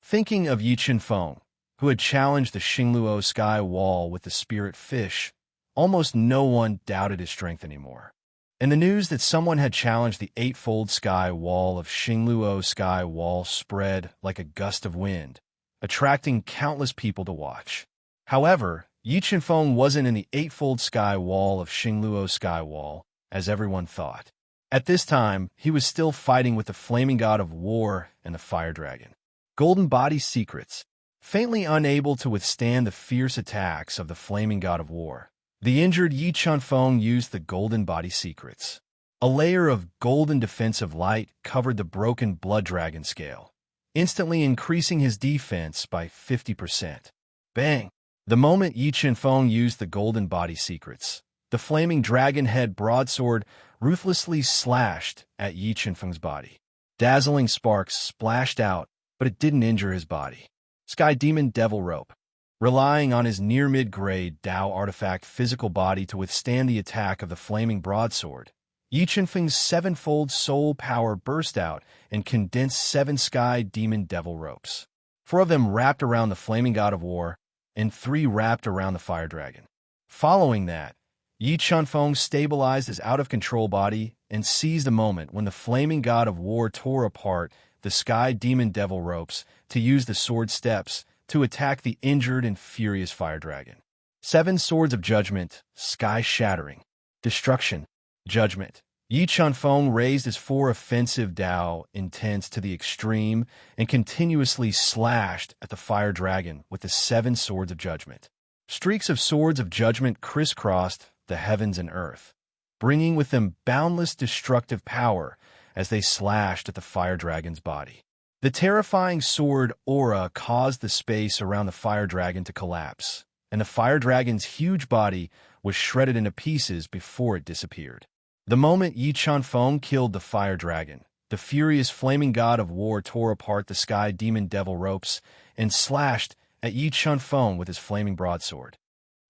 Thinking of Yi Feng, who had challenged the Xingluo sky wall with the spirit fish, almost no one doubted his strength anymore. And the news that someone had challenged the eightfold sky wall of Xingluo sky wall spread like a gust of wind, attracting countless people to watch. However, Yi Feng wasn't in the eightfold sky wall of Xingluo sky wall, as everyone thought. At this time, he was still fighting with the flaming god of war and the fire dragon. Golden body secrets. Faintly unable to withstand the fierce attacks of the flaming god of war, the injured Yi Feng used the golden body secrets. A layer of golden defensive light covered the broken blood dragon scale, instantly increasing his defense by 50%. Bang! The moment Yi Feng used the golden body secrets, the flaming dragon head broadsword ruthlessly slashed at Yi Feng's body. Dazzling sparks splashed out, but it didn't injure his body. Sky Demon Devil Rope. Relying on his near-mid-grade Dao artifact physical body to withstand the attack of the flaming broadsword, Yi Feng's sevenfold soul power burst out and condensed 7 Sky Demon Devil Ropes. 4 of them wrapped around the flaming god of war, and 3 wrapped around the fire dragon. Following that, Yi Feng stabilized his out-of-control body and seized the moment when the flaming god of war tore apart the Sky Demon Devil Ropes to use the sword steps to attack the injured and furious fire dragon. 7 Swords of Judgment, Sky Shattering, Destruction, Judgment. Yi Feng raised his 4 offensive Dao intents to the extreme and continuously slashed at the fire dragon with the 7 Swords of Judgment. Streaks of Swords of Judgment crisscrossed the heavens and earth, bringing with them boundless destructive power as they slashed at the fire dragon's body. The terrifying sword aura caused the space around the fire dragon to collapse, and the fire dragon's huge body was shredded into pieces before it disappeared. The moment Yi Feng killed the fire dragon, the furious flaming god of war tore apart the Sky Demon Devil Ropes and slashed at Yi Feng with his flaming broadsword.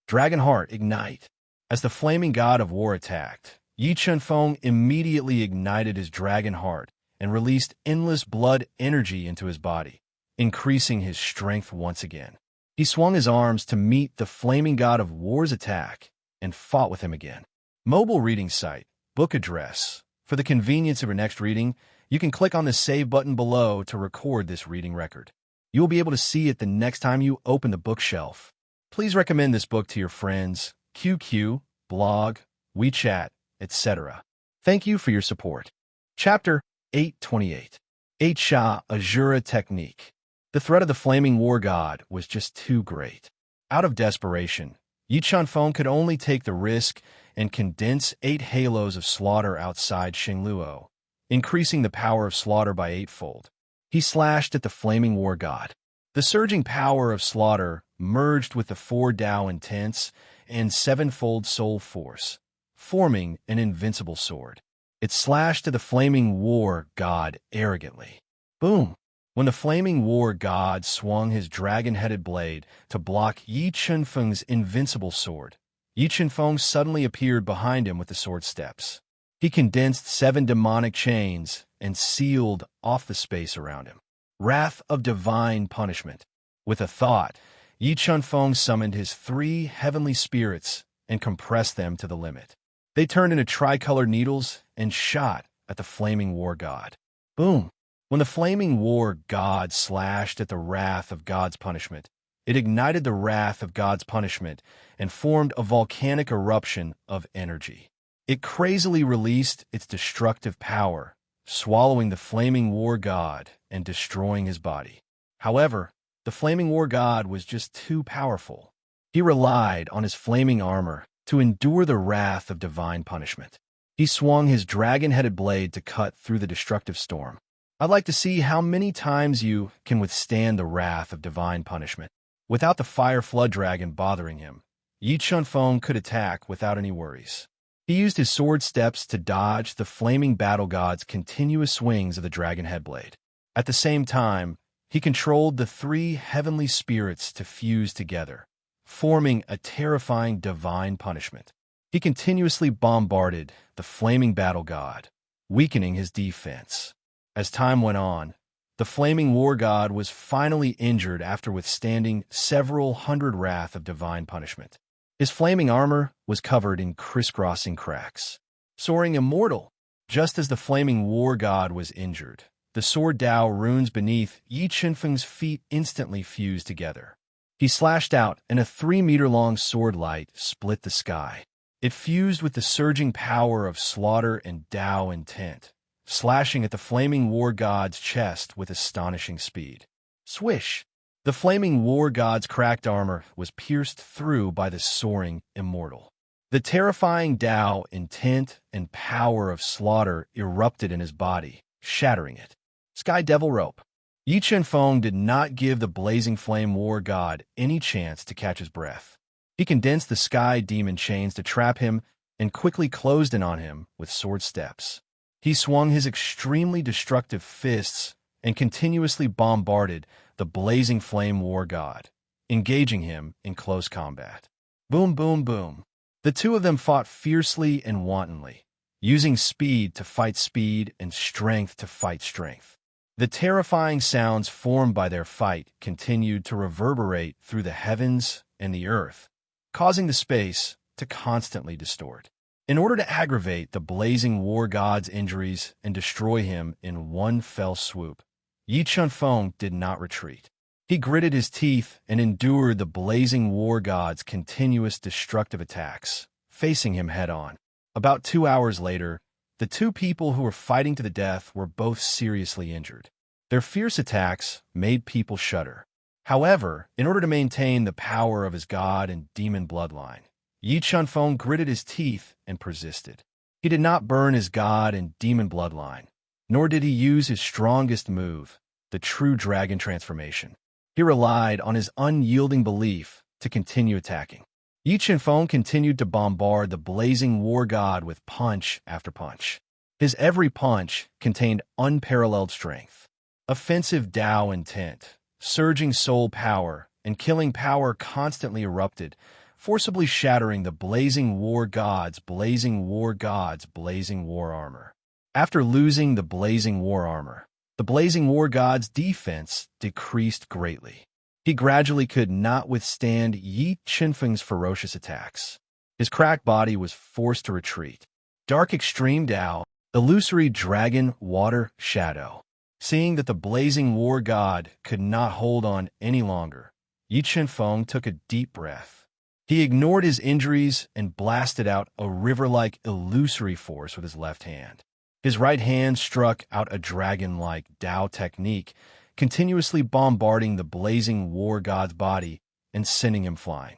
Dragon Heart Ignite. As the flaming god of war attacked, Yi Feng immediately ignited his dragon heart and released endless blood energy into his body, increasing his strength once again. He swung his arms to meet the flaming god of war's attack and fought with him again. Mobile reading site. Book address. For the convenience of your next reading, you can click on the save button below to record this reading record. You will be able to see it the next time you open the bookshelf. Please recommend this book to your friends, QQ, blog, WeChat, etc. Thank you for your support. Chapter 828. 8 Sha Azura Technique. The threat of the flaming war god was just too great. Out of desperation, Yi Feng could only take the risk and condense 8 halos of slaughter outside Xingluo, increasing the power of slaughter by 8-fold. He slashed at the flaming war god. The surging power of slaughter merged with the 4 Dao intents and sevenfold soul force, forming an invincible sword. It slashed at the flaming war god arrogantly. Boom! When the flaming war god swung his dragon-headed blade to block Yi Chunfeng's invincible sword, Yi Chunfeng suddenly appeared behind him with the sword steps. He condensed 7 demonic chains and sealed off the space around him. Wrath of divine punishment. With a thought, Yi Chunfeng summoned his 3 heavenly spirits and compressed them to the limit. They turned into tricolored needles and shot at the flaming war god. Boom! When the flaming war god slashed at the wrath of God's punishment, it ignited the wrath of God's punishment and formed a volcanic eruption of energy. It crazily released its destructive power, swallowing the flaming war god and destroying his body. However, the flaming war god was just too powerful. He relied on his flaming armor to endure the wrath of divine punishment. He swung his dragon-headed blade to cut through the destructive storm. I'd like to see how many times you can withstand the wrath of divine punishment. Without the fire flood dragon bothering him, Yi Chunfeng could attack without any worries. He used his sword steps to dodge the flaming battle god's continuous swings of the dragon head blade. At the same time, he controlled the 3 heavenly spirits to fuse together, forming a terrifying divine punishment. He continuously bombarded the flaming battle god, weakening his defense. As time went on, the flaming war god was finally injured after withstanding several hundred wrath of divine punishment. His flaming armor was covered in crisscrossing cracks. Soaring immortal, just as the flaming war god was injured, the sword Dao runes beneath Yi Chunfeng's feet instantly fused together. He slashed out, and a 3-meter-long sword light split the sky. It fused with the surging power of slaughter and Dao intent, slashing at the flaming war god's chest with astonishing speed. Swish! The flaming war god's cracked armor was pierced through by the soaring immortal. The terrifying Dao intent and power of slaughter erupted in his body, shattering it. Sky Devil Rope. Yi Chunfeng did not give the blazing flame war god any chance to catch his breath. He condensed the sky demon chains to trap him and quickly closed in on him with sword steps. He swung his extremely destructive fists and continuously bombarded the blazing flame war god, engaging him in close combat. Boom, boom, boom. The two of them fought fiercely and wantonly, using speed to fight speed and strength to fight strength. The terrifying sounds formed by their fight continued to reverberate through the heavens and the earth, causing the space to constantly distort. In order to aggravate the blazing war god's injuries and destroy him in one fell swoop, Yi Chunfeng did not retreat. He gritted his teeth and endured the blazing war god's continuous destructive attacks, facing him head-on. About 2 hours later, the 2 people who were fighting to the death were both seriously injured. Their fierce attacks made people shudder. However, in order to maintain the power of his god and demon bloodline, Yi Chunfeng gritted his teeth and persisted. He did not burn his god and demon bloodline, nor did he use his strongest move, the true dragon transformation. He relied on his unyielding belief to continue attacking. Yi Chunfeng continued to bombard the blazing war god with punch after punch. His every punch contained unparalleled strength, offensive Dao intent, surging soul power, and killing power constantly erupted, forcibly shattering the blazing war god's blazing war armor. After losing the blazing war armor, the blazing war god's defense decreased greatly. He gradually could not withstand Yi Chunfeng's ferocious attacks. His cracked body was forced to retreat. Dark extreme Dao, illusory dragon water shadow. Seeing that the blazing war god could not hold on any longer, Yi Chunfeng took a deep breath. He ignored his injuries and blasted out a river-like illusory force with his left hand. His right hand struck out a dragon-like Dao technique, continuously bombarding the blazing war god's body and sending him flying.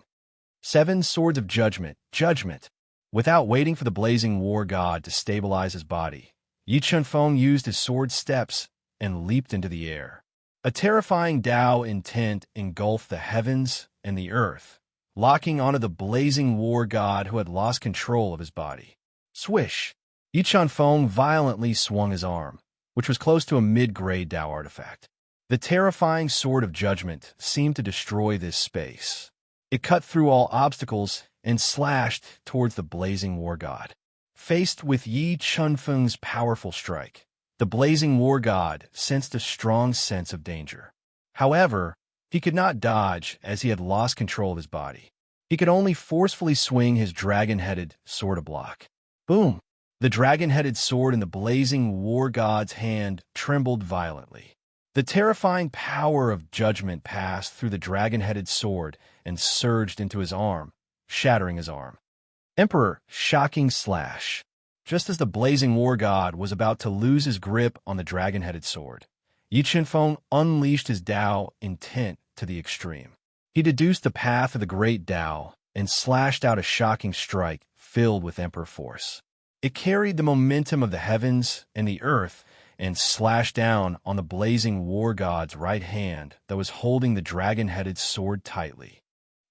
7 swords of judgment. Without waiting for the blazing war god to stabilize his body, Yi Chunfeng used his sword steps and leaped into the air. A terrifying Dao intent engulfed the heavens and the earth, locking onto the blazing war god who had lost control of his body. Swish! Yi Chunfeng violently swung his arm, which was close to a mid-grade Dao artifact. The terrifying sword of judgment seemed to destroy this space. It cut through all obstacles and slashed towards the blazing war god. Faced with Yi Chunfeng's powerful strike, the blazing war god sensed a strong sense of danger. However, he could not dodge as he had lost control of his body. He could only forcefully swing his dragon-headed sword to block. Boom! The dragon-headed sword in the blazing war god's hand trembled violently. The terrifying power of judgment passed through the dragon-headed sword and surged into his arm, shattering his arm. Emperor, shocking slash. Just as the blazing war god was about to lose his grip on the dragon-headed sword, Yi Chunfeng unleashed his Dao intent to the extreme. He deduced the path of the great Dao and slashed out a shocking strike filled with emperor force. It carried the momentum of the heavens and the earth and slashed down on the blazing war god's right hand that was holding the dragon-headed sword tightly.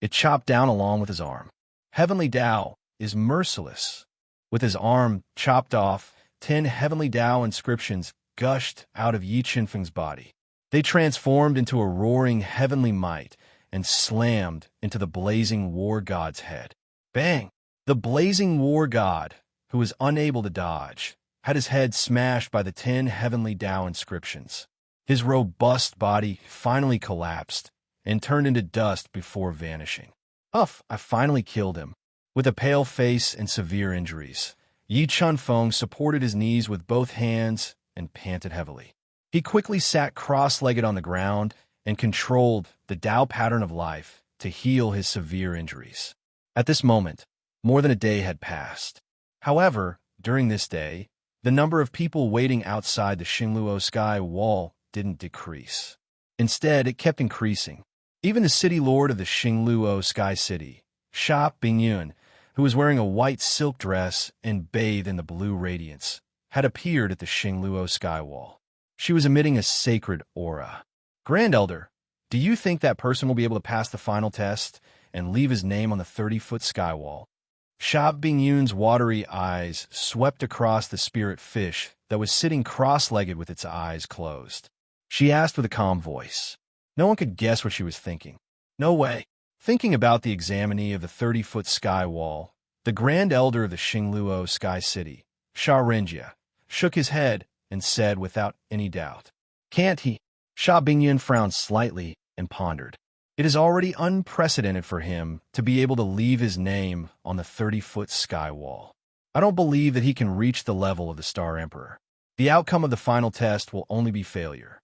It chopped down along with his arm. Heavenly Dao is merciless. With his arm chopped off, 10 heavenly Dao inscriptions gushed out of Yi Chunfeng's body. They transformed into a roaring heavenly might and slammed into the blazing war god's head. Bang! The blazing war god, who was unable to dodge, had his head smashed by the 10 heavenly Dao inscriptions. His robust body finally collapsed and turned into dust before vanishing. I finally killed him. With a pale face and severe injuries, Yi Chunfeng supported his knees with both hands and panted heavily. He quickly sat cross-legged on the ground and controlled the Dao pattern of life to heal his severe injuries. At this moment, more than a day had passed. However, during this day, the number of people waiting outside the Xingluo Sky Wall didn't decrease. Instead, it kept increasing. Even the city lord of the Xingluo Sky City, Sha Bingyun, who was wearing a white silk dress and bathed in the blue radiance, had appeared at the Xingluo Sky Wall. She was emitting a sacred aura. Grand Elder, do you think that person will be able to pass the final test and leave his name on the 30-foot sky wall? Sha Bingyun's watery eyes swept across the spirit fish that was sitting cross-legged with its eyes closed. She asked with a calm voice. No one could guess what she was thinking. No way. Thinking about the examinee of the 30-foot sky wall, the Grand Elder of the Xingluo Sky City, Sha Renjia, shook his head and said without any doubt, Can't he? Sha Bingyun frowned slightly and pondered. It is already unprecedented for him to be able to leave his name on the 30-foot sky wall. I don't believe that he can reach the level of the Star Emperor. The outcome of the final test will only be failure.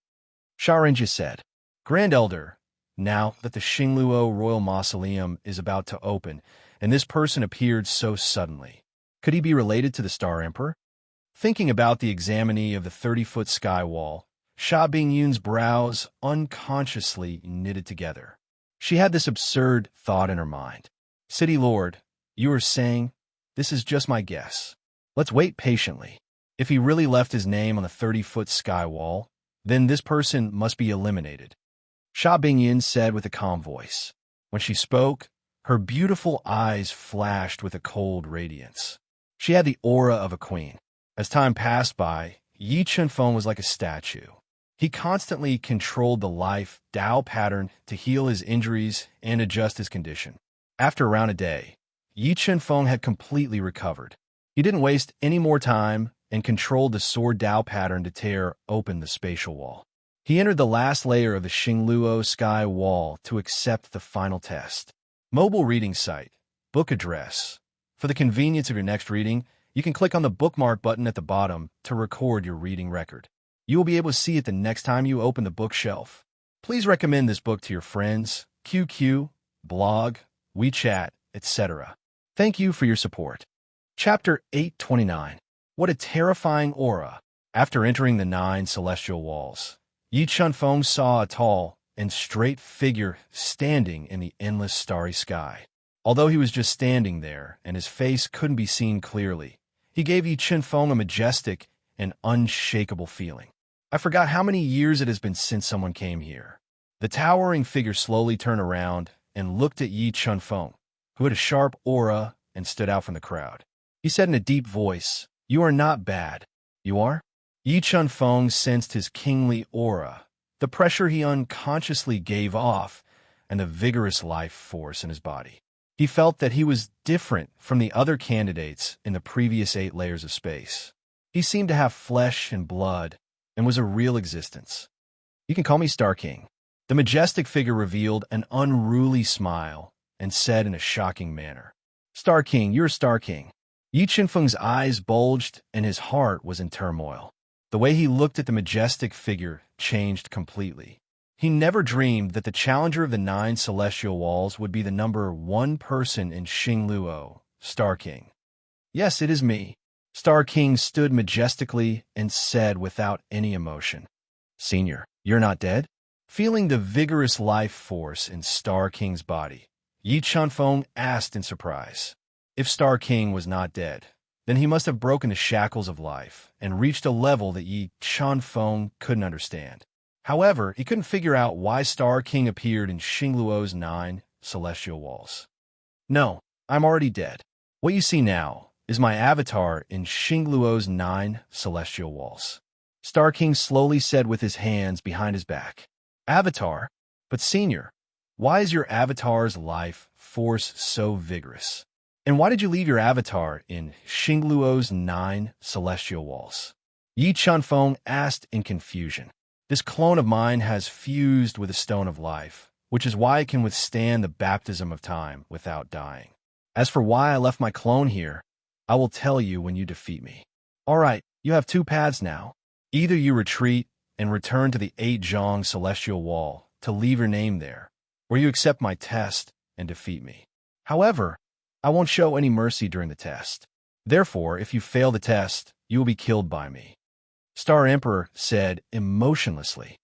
Sha Renjia said, Grand Elder, now that the Xingluo Royal Mausoleum is about to open, and this person appeared so suddenly, could he be related to the Star Emperor? Thinking about the examinee of the 30-foot sky wall, Sha Bingyun's brows unconsciously knitted together. She had this absurd thought in her mind. City Lord, you are saying, this is just my guess. Let's wait patiently. If he really left his name on the 30-foot sky wall, then this person must be eliminated. Sha Bingyun said with a calm voice. When she spoke, her beautiful eyes flashed with a cold radiance. She had the aura of a queen. As time passed by, Yi Chunfeng was like a statue. He constantly controlled the life Dao pattern to heal his injuries and adjust his condition. After around a day, Yi Chunfeng had completely recovered. He didn't waste any more time and controlled the sword Dao pattern to tear open the spatial wall. He entered the last layer of the Xingluo Sky Wall to accept the final test. Mobile reading site, book address. For the convenience of your next reading, you can click on the bookmark button at the bottom to record your reading record. You will be able to see it the next time you open the bookshelf. Please recommend this book to your friends, QQ, blog, WeChat, etc. Thank you for your support. Chapter 829. What a terrifying aura. After entering the 9 celestial walls, Yi Chunfeng saw a tall and straight figure standing in the endless starry sky. Although he was just standing there and his face couldn't be seen clearly, he gave Yi Chunfeng a majestic and unshakable feeling. I forgot how many years it has been since someone came here. The towering figure slowly turned around and looked at Yi Chunfeng, who had a sharp aura and stood out from the crowd. He said in a deep voice, "You are not bad. You are?" Yi Chunfeng sensed his kingly aura, the pressure he unconsciously gave off, and the vigorous life force in his body. He felt that he was different from the other candidates in the previous 8 layers of space. He seemed to have flesh and blood and was a real existence. "You can call me Star King." The majestic figure revealed an unruly smile and said in a shocking manner, "Star King, you're Star King." Yi Chunfeng's eyes bulged and his heart was in turmoil. The way he looked at the majestic figure changed completely. He never dreamed that the challenger of the 9 celestial walls would be the number 1 person in Xingluo, Star King. "Yes, it is me." Star King stood majestically and said without any emotion, "Senior, you're not dead?" Feeling the vigorous life force in Star King's body, Yi Chunfeng asked in surprise. If Star King was not dead, then he must have broken the shackles of life and reached a level that Yi Chunfeng couldn't understand. However, he couldn't figure out why Star King appeared in Xingluo's 9 celestial walls. "No, I'm already dead. What you see now is my avatar in Xingluo's 9 celestial walls," Star King slowly said with his hands behind his back. "Avatar? But Senior, why is your avatar's life force so vigorous? And why did you leave your avatar in Xingluo's 9 celestial walls?" Yi Chunfeng asked in confusion. "This clone of mine has fused with the stone of life, which is why it can withstand the baptism of time without dying. As for why I left my clone here, I will tell you when you defeat me. All right, you have 2 paths now. Either you retreat and return to the 8 Zhang celestial wall to leave your name there, or you accept my test and defeat me. However, I won't show any mercy during the test. Therefore, if you fail the test, you will be killed by me," Star Emperor said emotionlessly.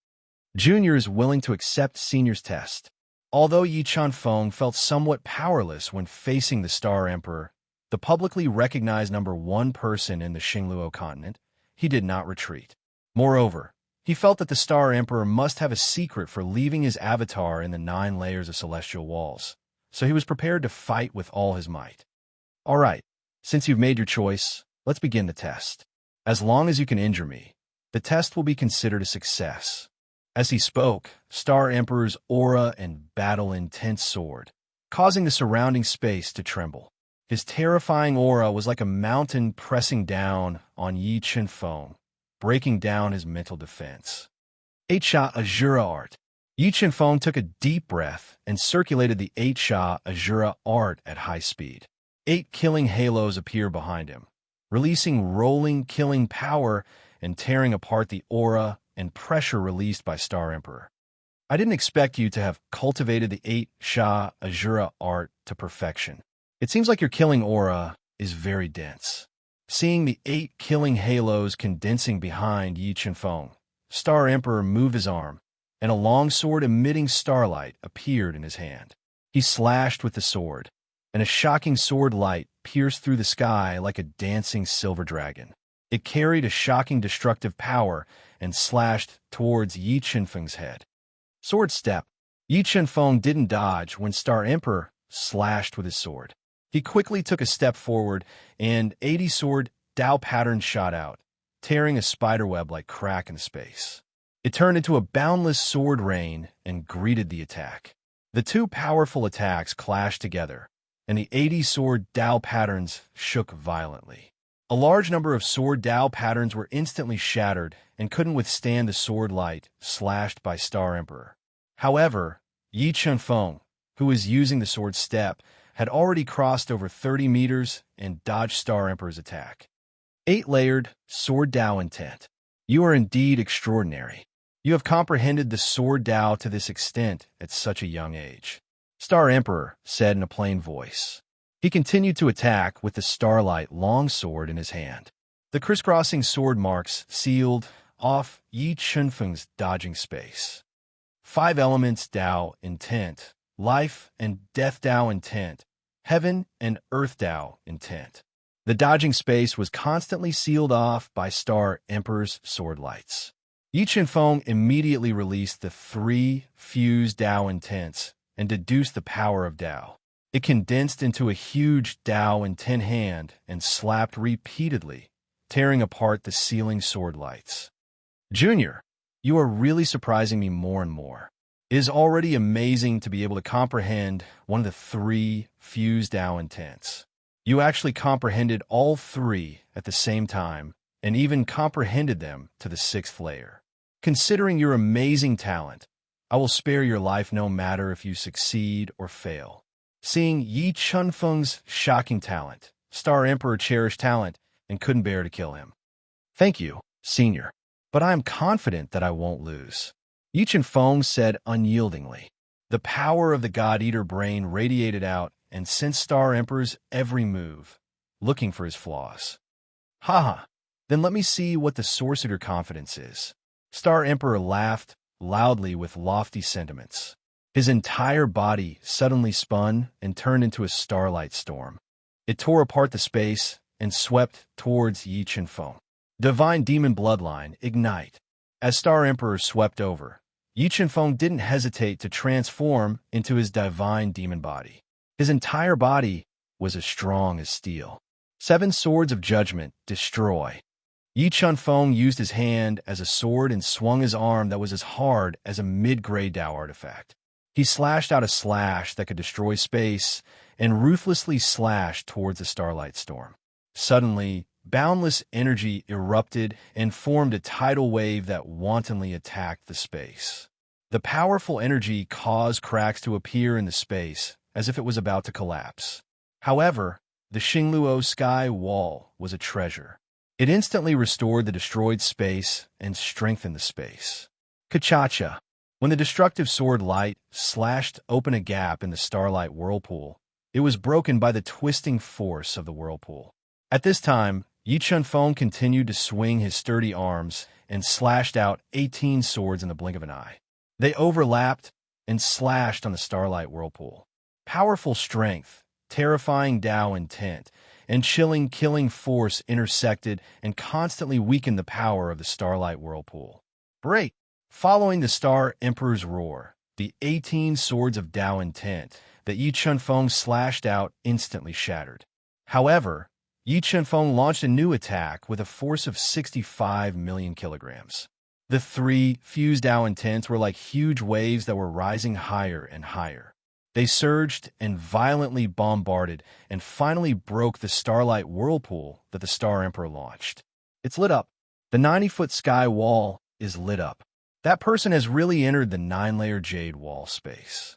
Junior is willing to accept Senior's test. Although Yi Chunfeng felt somewhat powerless when facing the Star Emperor, the publicly recognized number 1 person in the Xingluo continent, he did not retreat. Moreover, he felt that the Star Emperor must have a secret for leaving his avatar in the 9 layers of celestial walls, so he was prepared to fight with all his might. "All right, since you've made your choice, let's begin the test. As long as you can injure me, the test will be considered a success." As he spoke, Star Emperor's aura and battle-intense sword, causing the surrounding space to tremble. His terrifying aura was like a mountain pressing down on Yi Chunfeng, breaking down his mental defense. 8-Sha Azura Art. Yi Chunfeng took a deep breath and circulated the 8-Sha Azura Art at high speed. 8 killing halos appear behind him, releasing rolling killing power and tearing apart the aura and pressure released by Star Emperor. "I didn't expect you to have cultivated the 8-Sha Azura Art to perfection. It seems like your killing aura is very dense." Seeing the 8 killing halos condensing behind Yi Chunfeng, Star Emperor moved his arm, and a long sword emitting starlight appeared in his hand. He slashed with the sword, and a shocking sword light pierced through the sky like a dancing silver dragon. It carried a shocking destructive power and slashed towards Yi Chunfeng's head. Sword step. Yi Chunfeng didn't dodge when Star Emperor slashed with his sword. He quickly took a step forward, and 80 sword Dao pattern shot out, tearing a spiderweb like crack in space. It turned into a boundless sword rain and greeted the attack. The 2 powerful attacks clashed together, and the 80 sword Dao patterns shook violently. A large number of sword Dao patterns were instantly shattered and couldn't withstand the sword light slashed by Star Emperor. However, Yi Chunfeng, who was using the sword step, had already crossed over 30 meters and dodged Star Emperor's attack. 8-layered sword Dao intent. You are indeed extraordinary. You have comprehended the sword Dao to this extent at such a young age, Star Emperor said in a plain voice. He continued to attack with the starlight longsword in his hand. The crisscrossing sword marks sealed off Yi Chunfeng's dodging space. 5 elements Dao intent, life and death Dao intent, heaven and earth Dao intent. The dodging space was constantly sealed off by Star Emperor's sword lights. Yi Chunfeng immediately released the 3 fused Dao intents and deduced the power of Tao. It condensed into a huge Tao in 10 hand and slapped repeatedly, tearing apart the ceiling sword lights. Junior, you are really surprising me more and more. It is already amazing to be able to comprehend one of the 3 fused Tao intents. You actually comprehended all 3 at the same time, and even comprehended them to the 6th layer. Considering your amazing talent, I will spare your life no matter if you succeed or fail. Seeing Yi Chunfeng's shocking talent, Star Emperor cherished talent and couldn't bear to kill him. Thank you, Senior, but I am confident that I won't lose. Yi Chunfeng said unyieldingly. The power of the God-Eater brain radiated out and sensed Star Emperor's every move, looking for his flaws. Haha, then let me see what the source of your confidence is. Star Emperor laughed loudly with lofty sentiments. His entire body suddenly spun and turned into a starlight storm. It tore apart the space and swept towards Yi Chunfeng. Divine Demon Bloodline, ignite. As Star Emperor swept over, Yi Chunfeng didn't hesitate to transform into his divine demon body. His entire body was as strong as steel. 7 swords of judgment, destroy. Yi Chunfeng used his hand as a sword and swung his arm that was as hard as a mid-grade Tao artifact. He slashed out a slash that could destroy space and ruthlessly slashed towards the starlight storm. Suddenly, boundless energy erupted and formed a tidal wave that wantonly attacked the space. The powerful energy caused cracks to appear in the space as if it was about to collapse. However, the Xingluo sky wall was a treasure. It instantly restored the destroyed space and strengthened the space. Kachacha. When the destructive sword light slashed open a gap in the starlight whirlpool, it was broken by the twisting force of the whirlpool. At this time, Yi Chunfeng continued to swing his sturdy arms and slashed out 18 swords in the blink of an eye. They overlapped and slashed on the starlight whirlpool. Powerful strength, terrifying Tao intent, and chilling killing force intersected and constantly weakened the power of the starlight whirlpool. Break! Following the Star Emperor's roar, the 18 swords of Tao intent that Yi Chunfeng slashed out instantly shattered. However, Yi Chunfeng launched a new attack with a force of 65 million kilograms. The 3 fused Tao intents were like huge waves that were rising higher and higher. They surged and violently bombarded and finally broke the starlight whirlpool that the Star Emperor launched. It's lit up. The 90-foot sky wall is lit up. That person has really entered the 9-layer jade wall space.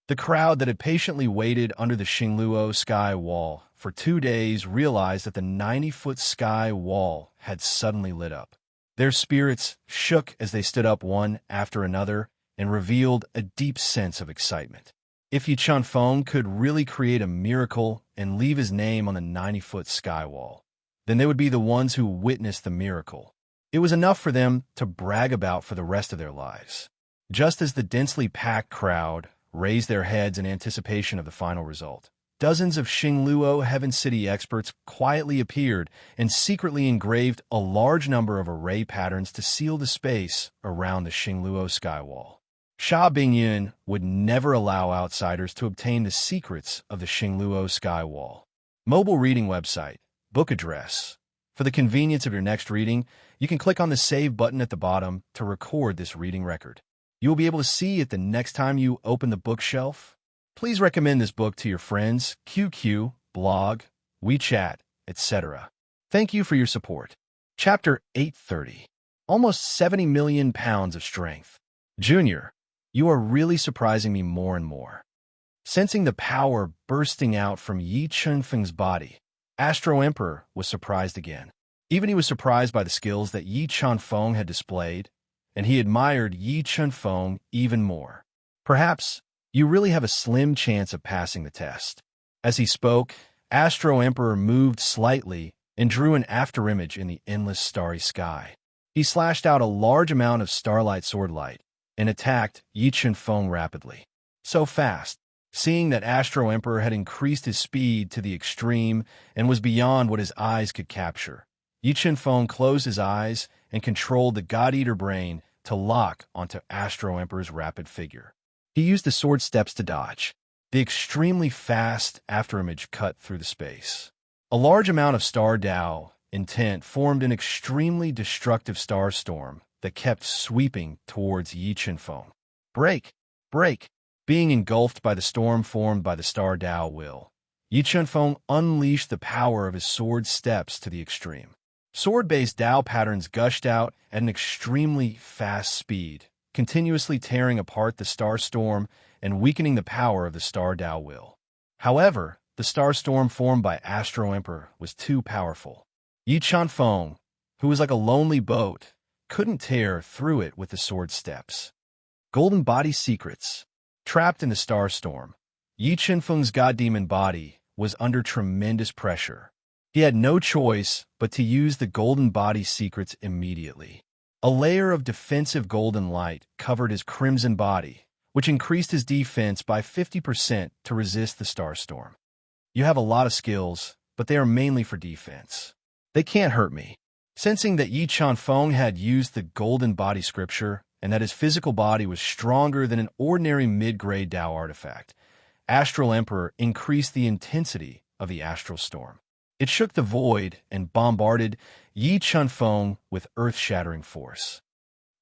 The crowd that had patiently waited under the Xingluo sky wall for 2 days realized that the 90-foot sky wall had suddenly lit up. Their spirits shook as they stood up one after another and revealed a deep sense of excitement. If Yi Chunfeng could really create a miracle and leave his name on the 90-foot sky wall, then they would be the ones who witnessed the miracle. It was enough for them to brag about for the rest of their lives. Just as the densely packed crowd raised their heads in anticipation of the final result, dozens of Xingluo Heaven City experts quietly appeared and secretly engraved a large number of array patterns to seal the space around the Xingluo skywall. Sha Bingyan would never allow outsiders to obtain the secrets of the Xingluo skywall. Mobile reading website, book address. For the convenience of your next reading, you can click on the Save button at the bottom to record this reading record. You will be able to see it the next time you open the bookshelf. Please recommend this book to your friends, QQ, blog, WeChat, etc. Thank you for your support. Chapter 830. Almost 70 million pounds of strength. Junior, you are really surprising me more and more. Sensing the power bursting out from Yi Chunfeng's body, Astro Emperor was surprised again. Even he was surprised by the skills that Yi Chunfeng had displayed, and he admired Yi Chunfeng even more. Perhaps you really have a slim chance of passing the test. As he spoke, Astro Emperor moved slightly and drew an afterimage in the endless starry sky. He slashed out a large amount of starlight sword light and attacked Yi Chunfeng rapidly. So fast, seeing that Astro Emperor had increased his speed to the extreme and was beyond what his eyes could capture, Yi Chunfeng closed his eyes and controlled the God-Eater brain to lock onto Astro Emperor's rapid figure. He used the sword steps to dodge. The extremely fast afterimage cut through the space. A large amount of star Tao intent formed an extremely destructive star storm that kept sweeping towards Yi Chenfeng. Break! Break! Being engulfed by the storm formed by the star Tao will, Yi Chenfeng unleashed the power of his sword steps to the extreme. Sword-based Tao patterns gushed out at an extremely fast speed, continuously tearing apart the star storm and weakening the power of the star Tao will. However, the star storm formed by Astro Emperor was too powerful. Yi Chenfeng, who was like a lonely boat, couldn't tear through it with the sword steps. Golden Body Secrets. Trapped in the star storm, Yi Chenfeng's god demon body was under tremendous pressure. He had no choice but to use the golden body secrets immediately. A layer of defensive golden light covered his crimson body, which increased his defense by 50% to resist the star storm. You have a lot of skills, but they are mainly for defense. They can't hurt me. Sensing that Yi Chenfeng had used the golden body scripture and that his physical body was stronger than an ordinary mid-grade Tao artifact, Astral Emperor increased the intensity of the astral storm. It shook the void and bombarded Yi Chenfeng with earth-shattering force.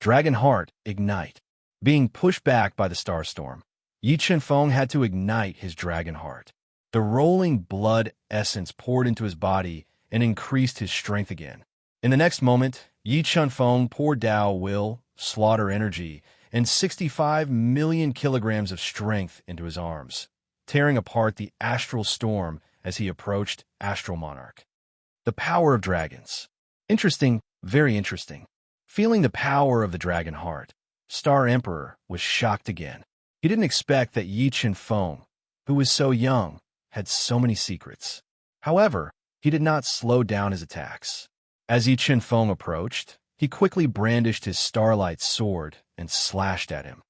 Dragon Heart, Ignite. Being pushed back by the star storm, Yi Chenfeng had to ignite his Dragon Heart. The rolling blood essence poured into his body and increased his strength again. In the next moment, Yi Chenfeng poured Tao will, slaughter energy, and 65 million kilograms of strength into his arms, tearing apart the astral storm as he approached Astral Monarch. The power of dragons. Interesting, very interesting. Feeling the power of the Dragon Heart, Star Emperor was shocked again. He didn't expect that Yi Chenfeng, who was so young, had so many secrets. However, he did not slow down his attacks. As Yi Chenfeng approached, he quickly brandished his Starlight sword and slashed at him.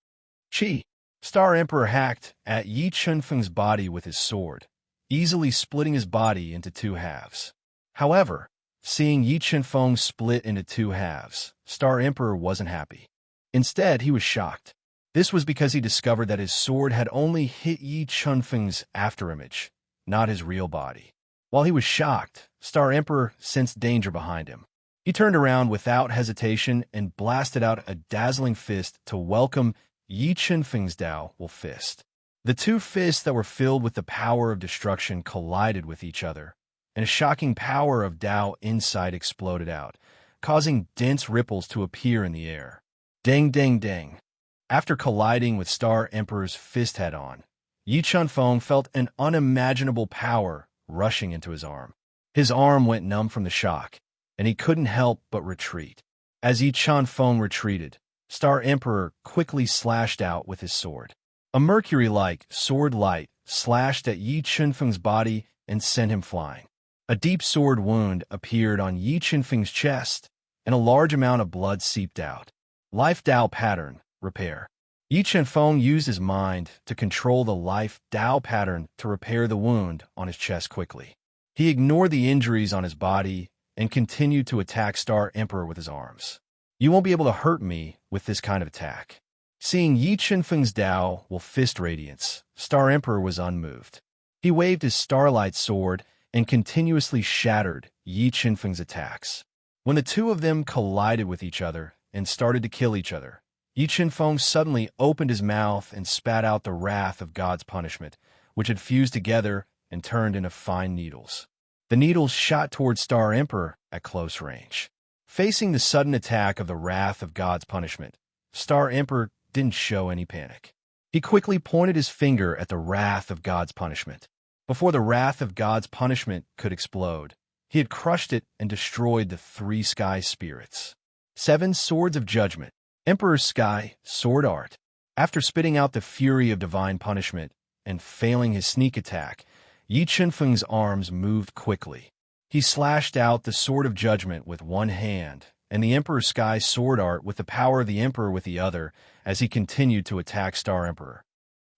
Chi! Star Emperor hacked at Yi Chenfeng's body with his sword, easily splitting his body into two halves. However, seeing Yi Chenfeng split into two halves, Star Emperor wasn't happy. Instead, he was shocked. This was because he discovered that his sword had only hit Yi Chenfeng's afterimage, not his real body. While he was shocked, Star Emperor sensed danger behind him. He turned around without hesitation and blasted out a dazzling fist to welcome Yi Chenfeng's Tao will fist. The two fists that were filled with the power of destruction collided with each other, and a shocking power of Tao inside exploded out, causing dense ripples to appear in the air. Dang, dang, dang. After colliding with Star Emperor's fist head-on, Yi Chenfeng felt an unimaginable power rushing into his arm. His arm went numb from the shock, and he couldn't help but retreat. As Yi Chenfeng retreated, Star Emperor quickly slashed out with his sword. A mercury-like sword light slashed at Yi Chenfeng's body and sent him flying. A deep sword wound appeared on Yi Chenfeng's chest, and a large amount of blood seeped out. Life Tao pattern, repair. Yi Chenfeng used his mind to control the life Tao pattern to repair the wound on his chest quickly. He ignored the injuries on his body and continued to attack Star Emperor with his arms. You won't be able to hurt me with this kind of attack. Seeing Yi Chenfeng's Tao will fist radiance, Star Emperor was unmoved. He waved his Starlight sword and continuously shattered Yi Chenfeng's attacks. When the two of them collided with each other and started to kill each other, Yi Chenfeng suddenly opened his mouth and spat out the wrath of God's punishment, which had fused together and turned into fine needles. The needles shot towards Star Emperor at close range. Facing the sudden attack of the wrath of God's punishment, Star Emperor didn't show any panic. He quickly pointed his finger at the wrath of God's punishment. Before the wrath of God's punishment could explode, he had crushed it and destroyed the three sky spirits. 7 Swords of Judgment. Emperor's Sky Sword Art. After spitting out the fury of divine punishment and failing his sneak attack, Yi Chenfeng's arms moved quickly. He slashed out the Sword of Judgment with one hand and the Emperor's Sky Sword Art with the power of the Emperor with the other as he continued to attack Star Emperor.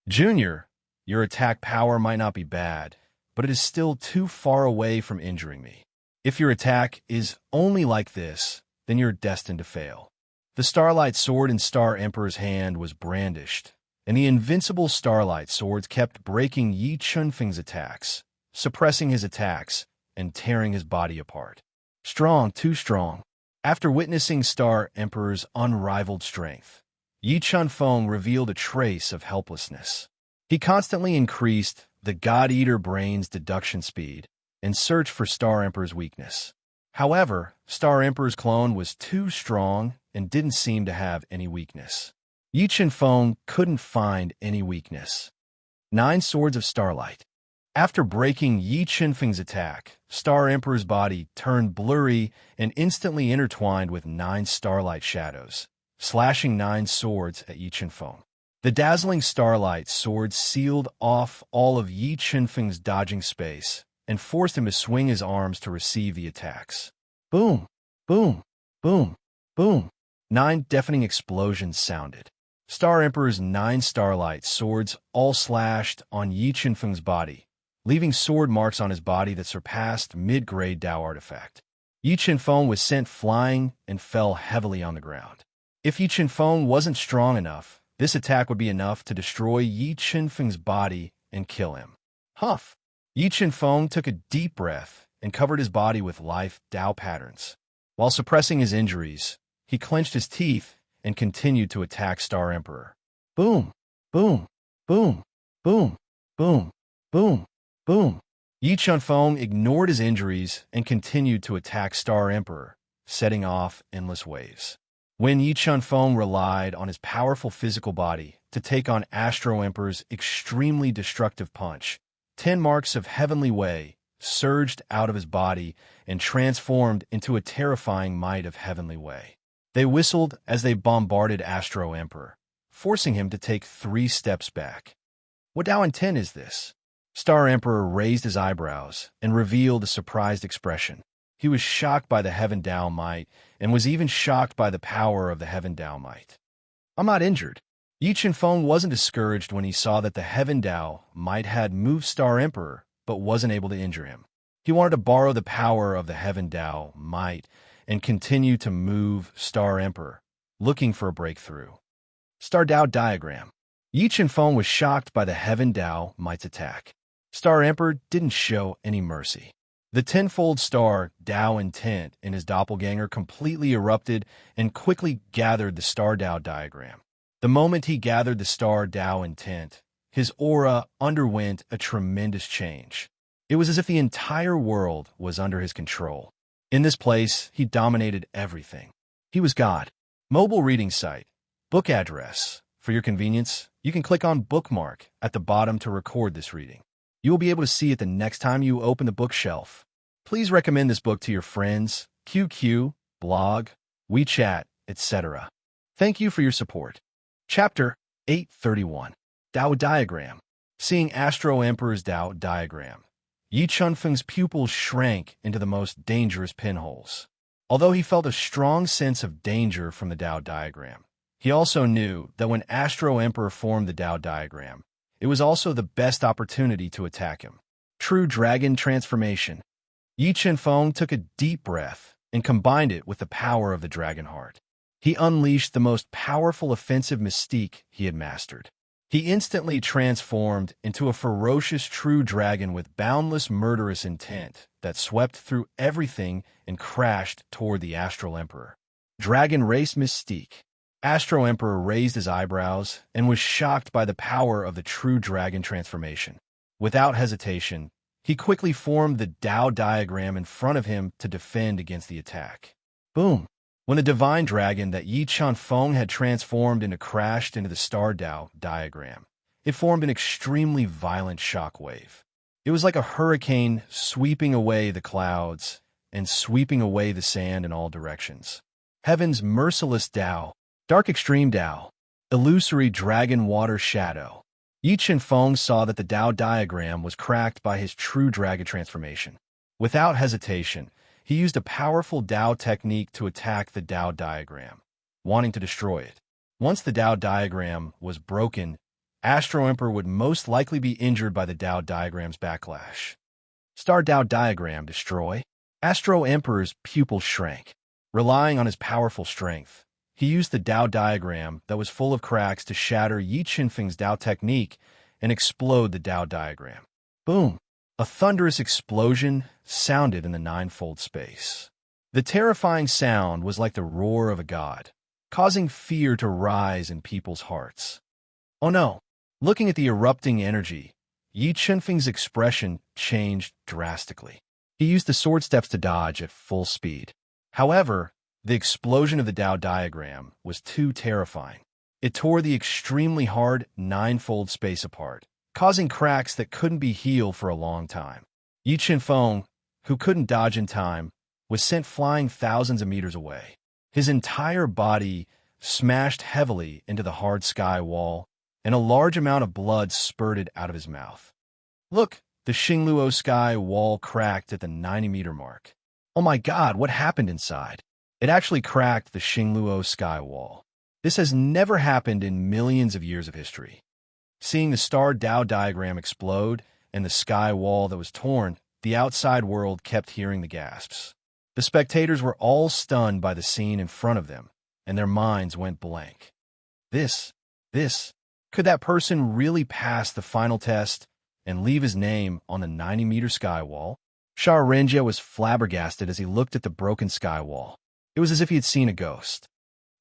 Junior, your attack power might not be bad, but it is still too far away from injuring me. If your attack is only like this, then you're destined to fail. The Starlight sword in Star Emperor's hand was brandished, and the invincible starlight swords kept breaking Yi Chunfeng's attacks, suppressing his attacks, and tearing his body apart. Strong, too strong. After witnessing Star Emperor's unrivaled strength, Yi Chunfeng revealed a trace of helplessness. He constantly increased the God-Eater brain's deduction speed and searched for Star Emperor's weakness. However, Star Emperor's clone was too strong and didn't seem to have any weakness. Yi Chunfeng couldn't find any weakness. 9 Swords of Starlight. After breaking Yi Chunfeng's attack, Star Emperor's body turned blurry and instantly intertwined with 9 starlight shadows, slashing 9 swords at Yi Chunfeng. The dazzling starlight sword sealed off all of Yi Chunfeng's dodging space and forced him to swing his arms to receive the attacks. Boom, boom, boom, boom. 9 deafening explosions sounded. Star Emperor's 9 starlight swords all slashed on Yi Chunfeng's body, leaving sword marks on his body that surpassed mid-grade Dao artifact. Yi Chunfeng was sent flying and fell heavily on the ground. If Yi Chunfeng wasn't strong enough, this attack would be enough to destroy Yi Chunfeng's body and kill him. Huff! Yi Chunfeng took a deep breath and covered his body with life Dao patterns. While suppressing his injuries, he clenched his teeth and continued to attack Star Emperor. Boom! Boom! Boom! Boom! Boom! Boom! Boom! Yi Chunfeng ignored his injuries and continued to attack Star Emperor, setting off endless waves. When Yi Chunfeng relied on his powerful physical body to take on Astro Emperor's extremely destructive punch, 10 marks of Heavenly Way surged out of his body and transformed into a terrifying might of Heavenly Way. They whistled as they bombarded Astro Emperor, forcing him to take 3 steps back. What Dao intent is this? Star Emperor raised his eyebrows and revealed a surprised expression. He was shocked by the Heaven Dao might and was even shocked by the power of the Heaven Dao might. I'm not injured. Yi Chunfeng wasn't discouraged when he saw that the Heaven Dao might had moved Star Emperor but wasn't able to injure him. He wanted to borrow the power of the Heaven Dao might and continue to move Star Emperor, looking for a breakthrough. Star Dao diagram. Yi Chunfeng was shocked by the Heaven Dao might's attack. Star Emperor didn't show any mercy. The tenfold Star Dao intent in his doppelganger completely erupted and quickly gathered the Star Dao diagram. The moment he gathered the Star Dao intent, his aura underwent a tremendous change. It was as if the entire world was under his control. In this place, he dominated everything. He was God. Mobile reading site. Book address. For your convenience, you can click on bookmark at the bottom to record this reading. You will be able to see it the next time you open the bookshelf. Please recommend this book to your friends, QQ, blog, WeChat, etc. Thank you for your support. Chapter 831. Dao Diagram. Seeing Astro Emperor's Dao Diagram, Yi Chunfeng's pupils shrank into the most dangerous pinholes. Although he felt a strong sense of danger from the Dao Diagram, he also knew that when Astro Emperor formed the Dao Diagram, it was also the best opportunity to attack him. True Dragon Transformation. Yi Chunfeng took a deep breath and combined it with the power of the Dragon Heart. He unleashed the most powerful offensive mystique he had mastered. He instantly transformed into a ferocious true dragon with boundless murderous intent that swept through everything and crashed toward the Astral Emperor. Dragon Race Mystique. Astro Emperor raised his eyebrows and was shocked by the power of the true dragon transformation. Without hesitation, he quickly formed the Dao diagram in front of him to defend against the attack. Boom! When the divine dragon that Yi Chunfeng had transformed into crashed into the Star Dao diagram, it formed an extremely violent shockwave. It was like a hurricane sweeping away the clouds and sweeping away the sand in all directions. Heaven's merciless Dao, Dark Extreme Dao, Illusory Dragon Water Shadow. Yi Chunfeng saw that the Dao diagram was cracked by his true dragon transformation. Without hesitation, he used a powerful Dao technique to attack the Dao diagram, wanting to destroy it. Once the Dao diagram was broken, Astro Emperor would most likely be injured by the Dao diagram's backlash. Star Dao diagram destroy. Astro Emperor's pupils shrank. Relying on his powerful strength, He used the Tao diagram that was full of cracks to shatter Yi Qinfeng's Tao technique and explode the Tao diagram. Boom! A thunderous explosion sounded in the ninefold space. The terrifying sound was like the roar of a god, causing fear to rise in people's hearts. Oh no! Looking at the erupting energy, Yi Qinfeng's expression changed drastically. He used the sword steps to dodge at full speed. However, the explosion of the Tao diagram was too terrifying. It tore the extremely hard ninefold space apart, causing cracks that couldn't be healed for a long time. Yi Qinfeng, who couldn't dodge in time, was sent flying thousands of meters away. His entire body smashed heavily into the hard sky wall, and a large amount of blood spurted out of his mouth. Look, the Xingluo sky wall cracked at the 90-meter mark. Oh my god, what happened inside? It actually cracked the Xingluo sky wall. This has never happened in millions of years of history. Seeing the star Tao diagram explode and the sky wall that was torn, the outside world kept hearing the gasps. The spectators were all stunned by the scene in front of them, and their minds went blank. Could that person really pass the final test and leave his name on the 90-meter sky wall? Sha Renjie was flabbergasted as he looked at the broken sky wall. It was as if he had seen a ghost.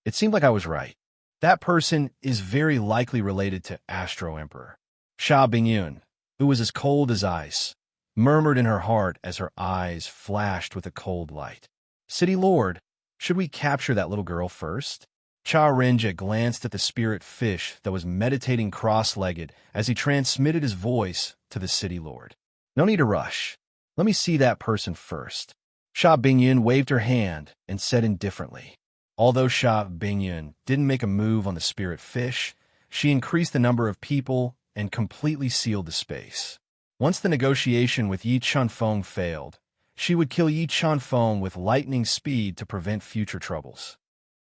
It seemed like I was right. That person is very likely related to Astro Emperor. Sha Bingyun, who was as cold as ice, murmured in her heart as her eyes flashed with a cold light. City Lord, should we capture that little girl first? Cha Renjie glanced at the spirit fish that was meditating cross-legged as he transmitted his voice to the City Lord. No need to rush. Let me see that person first. Sha Bingyun waved her hand and said indifferently. Although Sha Bingyun didn't make a move on the spirit fish, she increased the number of people and completely sealed the space. Once the negotiation with Yi Qinfeng failed, she would kill Yi Qinfeng with lightning speed to prevent future troubles.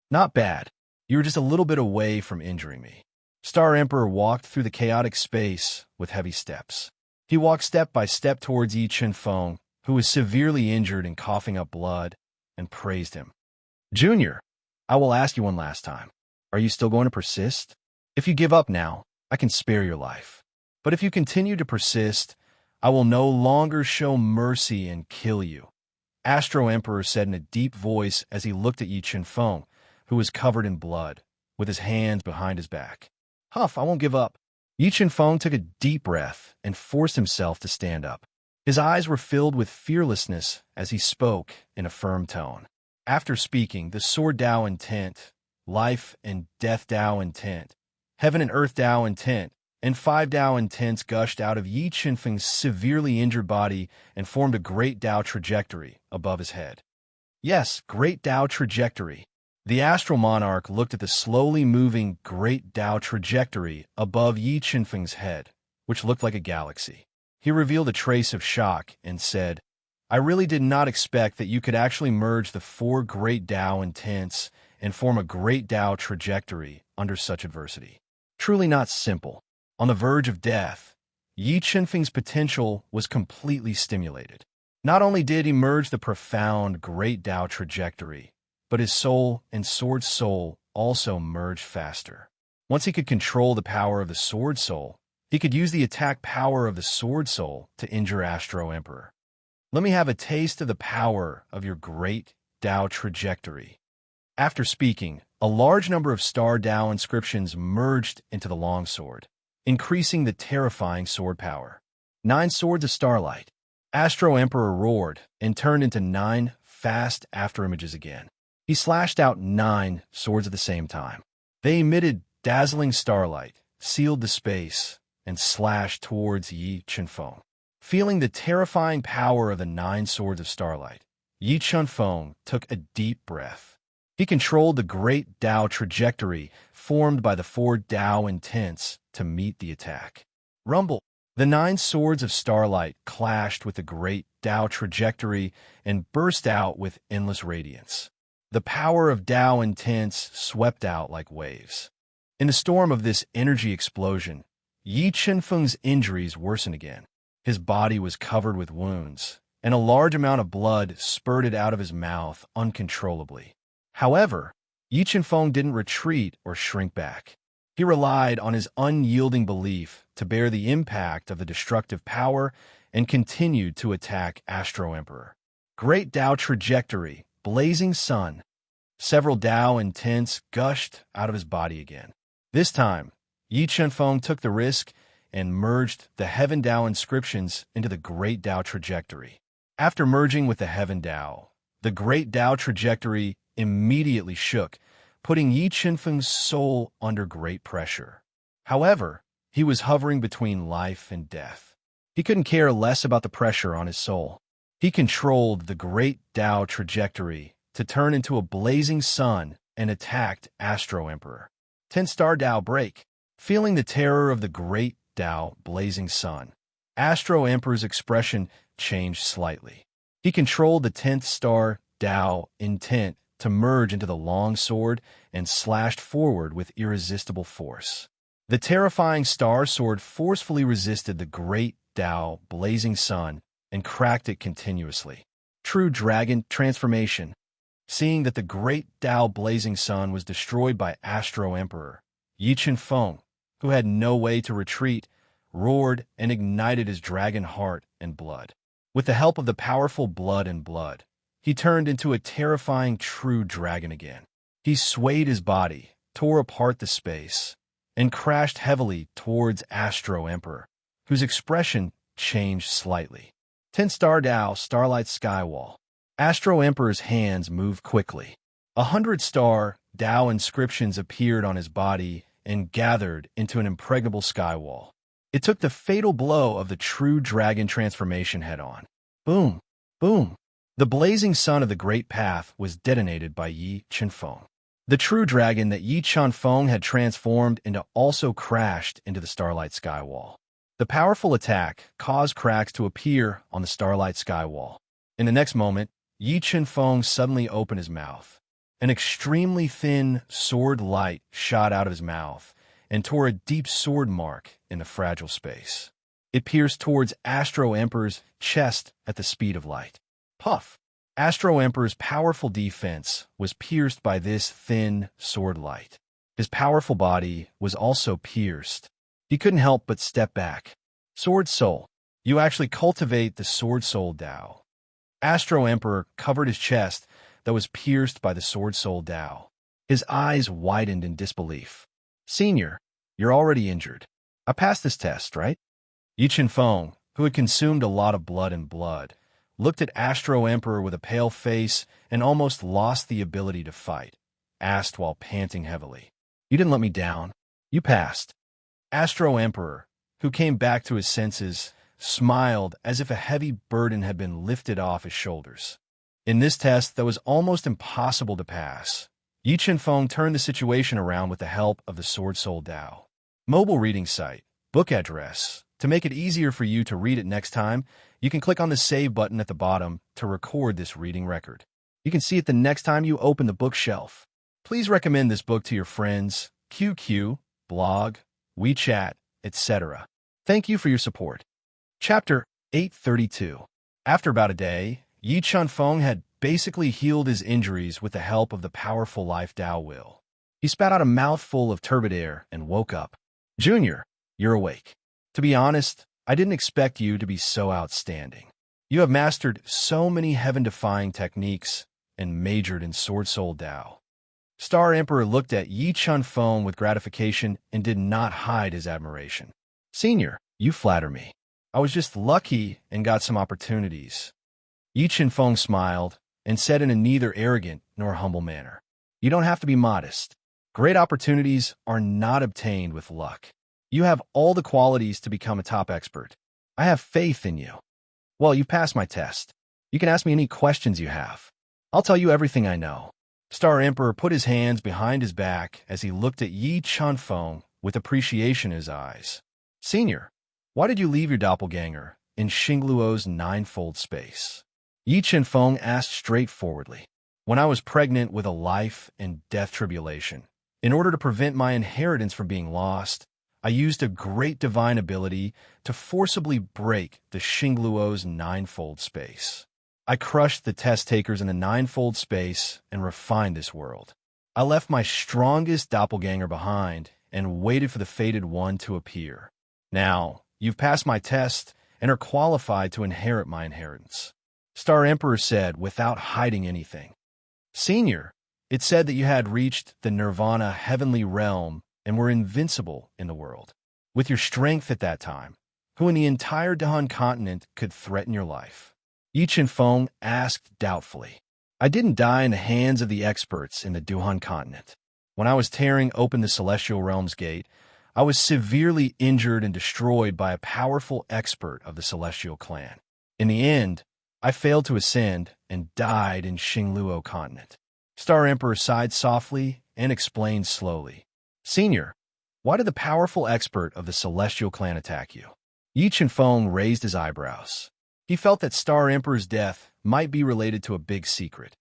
Not bad. You were just a little bit away from injuring me. Star Emperor walked through the chaotic space with heavy steps. He walked step by step towards Yi Qinfeng, who was severely injured and coughing up blood, and praised him. Junior, I will ask you one last time. Are you still going to persist? If you give up now, I can spare your life. But if you continue to persist, I will no longer show mercy and kill you. Astro Emperor said in a deep voice as he looked at Yi Qinfeng, who was covered in blood, with his hands behind his back. Huff, I won't give up. Yi Qinfeng took a deep breath and forced himself to stand up. His eyes were filled with fearlessness as he spoke in a firm tone. After speaking, the Sword Tao intent, Life and Death Tao intent, Heaven and Earth Tao intent, and 5 Tao intents gushed out of Yi Qinfeng's severely injured body and formed a great Tao trajectory above his head. Yes, great Tao trajectory. The astral monarch looked at the slowly moving great Tao trajectory above Yi Qinfeng's head, which looked like a galaxy. He revealed a trace of shock and said, I really did not expect that you could actually merge the 4 great Tao intents and form a great Tao trajectory under such adversity. Truly not simple. On the verge of death, Yi Qinfeng's potential was completely stimulated. Not only did he merge the profound great Tao trajectory, but his soul and sword soul also merged faster. Once he could control the power of the sword soul, he could use the attack power of the sword soul to injure Astro Emperor. Let me have a taste of the power of your great Tao trajectory. After speaking, a large number of star Tao inscriptions merged into the longsword, increasing the terrifying sword power. 9 swords of starlight. Astro Emperor roared and turned into 9 fast afterimages again. He slashed out 9 swords at the same time. They emitted dazzling starlight, sealed the space, and slashed towards Yi Qinfeng. Feeling the terrifying power of the 9 swords of starlight, Yi Qinfeng took a deep breath. He controlled the great Tao trajectory formed by the 4 Tao intents to meet the attack. Rumble! The 9 swords of starlight clashed with the great Tao trajectory and burst out with endless radiance. The power of Tao intents swept out like waves. In the storm of this energy explosion, Yi Qinfeng's injuries worsened again. His body was covered with wounds, and a large amount of blood spurted out of his mouth uncontrollably. However, Yi Qianfeng didn't retreat or shrink back. He relied on his unyielding belief to bear the impact of the destructive power and continued to attack Astro Emperor. Great Tao trajectory, blazing sun. Several Tao intents gushed out of his body again. This time, Yi Qianfeng took the risk and merged the Heaven Tao inscriptions into the Great Tao trajectory. After merging with the Heaven Tao, the Great Tao trajectory immediately shook, putting Yi Qianfeng's soul under great pressure. However, he was hovering between life and death. He couldn't care less about the pressure on his soul. He controlled the Great Tao trajectory to turn into a blazing sun and attacked Astro Emperor. 10-star Tao break. Feeling the terror of the Great Tao blazing sun, Astro Emperor's expression changed slightly. He controlled the 10th star Tao intent to merge into the long sword and slashed forward with irresistible force. The terrifying star sword forcefully resisted the Great Tao blazing sun and cracked it continuously. True dragon transformation. Seeing that the Great Tao blazing sun was destroyed by Astro Emperor, Yi Qianfeng, who had no way to retreat, roared and ignited his dragon heart and blood. With the help of the powerful blood and blood, he turned into a terrifying true dragon again. He swayed his body, tore apart the space, and crashed heavily towards Astro Emperor, whose expression changed slightly. 10-star Tao Starlight Skywall. Astro Emperor's hands moved quickly. 100-star Tao inscriptions appeared on his body and gathered into an impregnable skywall. It took the fatal blow of the true dragon transformation head-on. Boom! Boom! The blazing sun of the Great Path was detonated by Yi Qianfeng. The true dragon that Yi Qianfeng had transformed into also crashed into the Starlight Skywall. The powerful attack caused cracks to appear on the Starlight Skywall. In the next moment, Yi Qianfeng suddenly opened his mouth. An extremely thin sword light shot out of his mouth and tore a deep sword mark in the fragile space. It pierced towards Astro Emperor's chest at the speed of light. Puff! Astro Emperor's powerful defense was pierced by this thin sword light. His powerful body was also pierced. He couldn't help but step back. Sword Soul. You actually cultivate the Sword Soul Tao. Astro Emperor covered his chest that was pierced by the Sword Soul Tao. His eyes widened in disbelief. Senior, you're already injured. I passed this test, right? Yi Qianfeng, who had consumed a lot of blood and blood, looked at Astro Emperor with a pale face and almost lost the ability to fight, asked while panting heavily. You didn't let me down. You passed. Astro Emperor, who came back to his senses, smiled as if a heavy burden had been lifted off his shoulders. In this test that was almost impossible to pass, Yi Qianfeng turned the situation around with the help of the Sword Soul Tao. Mobile reading site, book address. To make it easier for you to read it next time, you can click on the Save button at the bottom to record this reading record. You can see it the next time you open the bookshelf. Please recommend this book to your friends, QQ, blog, WeChat, etc. Thank you for your support. Chapter 832. After about a day, Yi Qianfeng had basically healed his injuries with the help of the powerful Life Tao will. He spat out a mouthful of turbid air and woke up. Junior, you're awake. To be honest, I didn't expect you to be so outstanding. You have mastered so many heaven-defying techniques and majored in Sword Soul Tao. Star Emperor looked at Yi Qianfeng with gratification and did not hide his admiration. Senior, you flatter me. I was just lucky and got some opportunities. Yi Qianfeng smiled and said in a neither arrogant nor humble manner, You don't have to be modest. Great opportunities are not obtained with luck. You have all the qualities to become a top expert. I have faith in you. Well, you passed my test. You can ask me any questions you have. I'll tell you everything I know. Star Emperor put his hands behind his back as he looked at Yi Qianfeng with appreciation in his eyes. Senior, why did you leave your doppelganger in Xingluo's ninefold space? Yi Qianfeng asked straightforwardly. When I was pregnant with a life and death tribulation, in order to prevent my inheritance from being lost, I used a great divine ability to forcibly break the Xingluo's ninefold space. I crushed the test takers in the ninefold space and refined this world. I left my strongest doppelganger behind and waited for the fated one to appear. Now, you've passed my test and are qualified to inherit my inheritance. Star Emperor said without hiding anything. Senior, it said that you had reached the nirvana heavenly realm and were invincible in the world. With your strength at that time, who in the entire Dahan continent could threaten your life? Yi Feng asked doubtfully. I didn't die in the hands of the experts in the Duhan continent. When I was tearing open the Celestial Realm's gate, I was severely injured and destroyed by a powerful expert of the Celestial clan. In the end, I failed to ascend and died in Xingluo continent. Star Emperor sighed softly and explained slowly. Senior, why did the powerful expert of the Celestial clan attack you? Yi Feng raised his eyebrows. He felt that Star Emperor's death might be related to a big secret.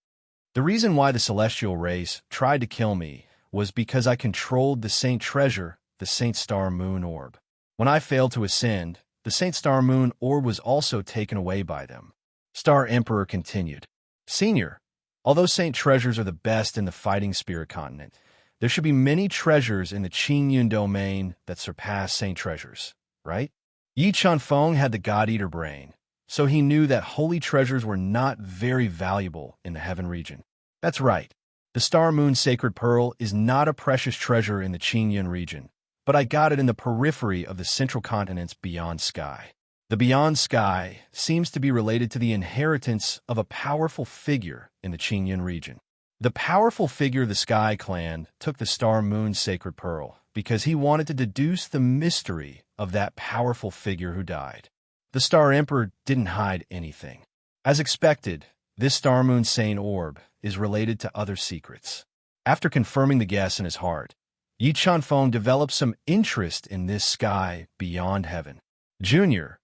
The reason why the Celestial race tried to kill me was because I controlled the Saint Treasure, the Saint Star Moon Orb. When I failed to ascend, the Saint Star Moon Orb was also taken away by them. Star Emperor continued. Senior, although Saint Treasures are the best in the Fighting Spirit continent, there should be many treasures in the Qingyun domain that surpass Saint Treasures, right? Yi Feng had the God-Eater brain, so he knew that holy treasures were not very valuable in the Heaven region. That's right. The Star Moon Sacred Pearl is not a precious treasure in the Qingyun region, but I got it in the periphery of the central continent's Beyond Sky. The Beyond Sky seems to be related to the inheritance of a powerful figure in the Qingyun region. The powerful figure of the Sky Clan took the Star Moon Sacred Pearl because he wanted to deduce the mystery of that powerful figure who died. The Star Emperor didn't hide anything. As expected, this Star Moon Saint Orb is related to other secrets. After confirming the guess in his heart, Yi Feng developed some interest in this sky beyond heaven. Junior,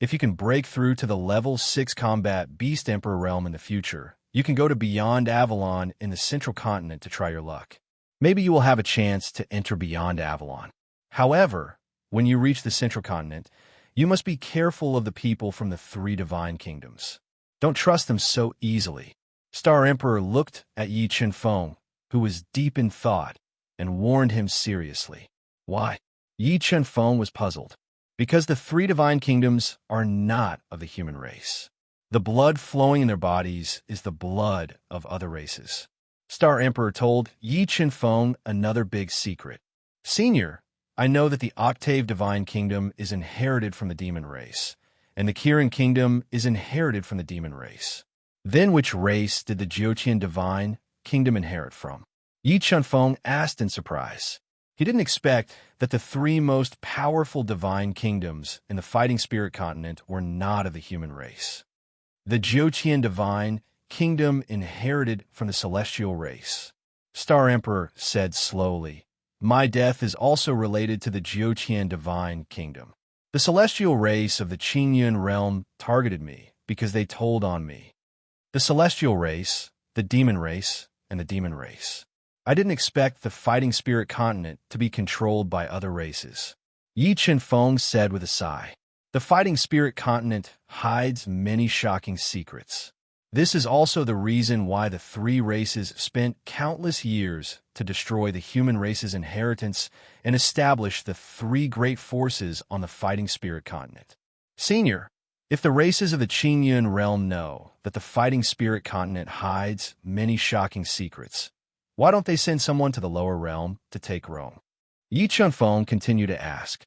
if you can break through to the level 6 combat Beast Emperor realm in the future, you can go to Beyond Avalon in the central continent to try your luck. Maybe you will have a chance to enter Beyond Avalon. However, when you reach the central continent, you must be careful of the people from the 3 divine kingdoms. Don't trust them so easily. Star Emperor looked at Yi Feng, who was deep in thought, and warned him seriously. Why? Yi Feng was puzzled. Because the 3 divine kingdoms are not of the human race. The blood flowing in their bodies is the blood of other races. Star Emperor told Yi Feng another big secret. Senior, I know that the Octave Divine Kingdom is inherited from the demon race, and the Kirin Kingdom is inherited from the demon race. Then which race did the Jiuqian Divine Kingdom inherit from? Yi Feng asked in surprise. He didn't expect that the 3 most powerful divine kingdoms in the Fighting Spirit continent were not of the human race. The Jiuqian Divine Kingdom inherited from the celestial race. Star Emperor said slowly, my death is also related to the Jiuqian Divine Kingdom. The celestial race of the Qingyun realm targeted me because they told on me. The celestial race, the demon race, and the demon race. I didn't expect the Fighting Spirit continent to be controlled by other races. Yi Feng said with a sigh. The Fighting Spirit continent hides many shocking secrets. This is also the reason why the 3 races spent countless years to destroy the human race's inheritance and establish the 3 great forces on the Fighting Spirit continent. Senior, if the races of the Qingyun realm know that the Fighting Spirit continent hides many shocking secrets, why don't they send someone to the lower realm to take Rome? Yi Feng continued to ask.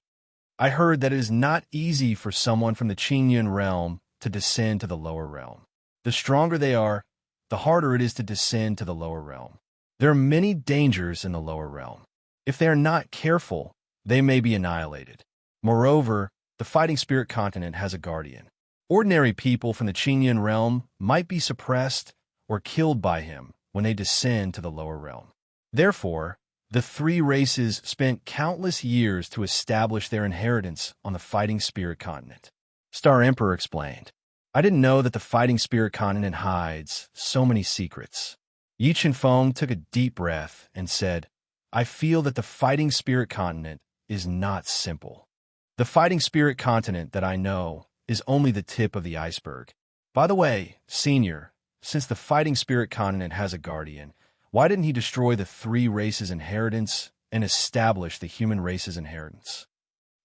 I heard that it is not easy for someone from the Qingyun realm to descend to the lower realm. The stronger they are, the harder it is to descend to the lower realm. There are many dangers in the lower realm. If they are not careful, they may be annihilated. Moreover, the Fighting Spirit continent has a guardian. Ordinary people from the Qingyun realm might be suppressed or killed by him when they descend to the lower realm. Therefore, the 3 races spent countless years to establish their inheritance on the Fighting Spirit continent. Star Emperor explained. I didn't know that the Fighting Spirit continent hides so many secrets. Yi Feng took a deep breath and said, I feel that the Fighting Spirit continent is not simple. The Fighting Spirit continent that I know is only the tip of the iceberg. By the way, Senior, since the Fighting Spirit continent has a guardian, Why didn't he destroy the three races' inheritance and establish the human race's inheritance?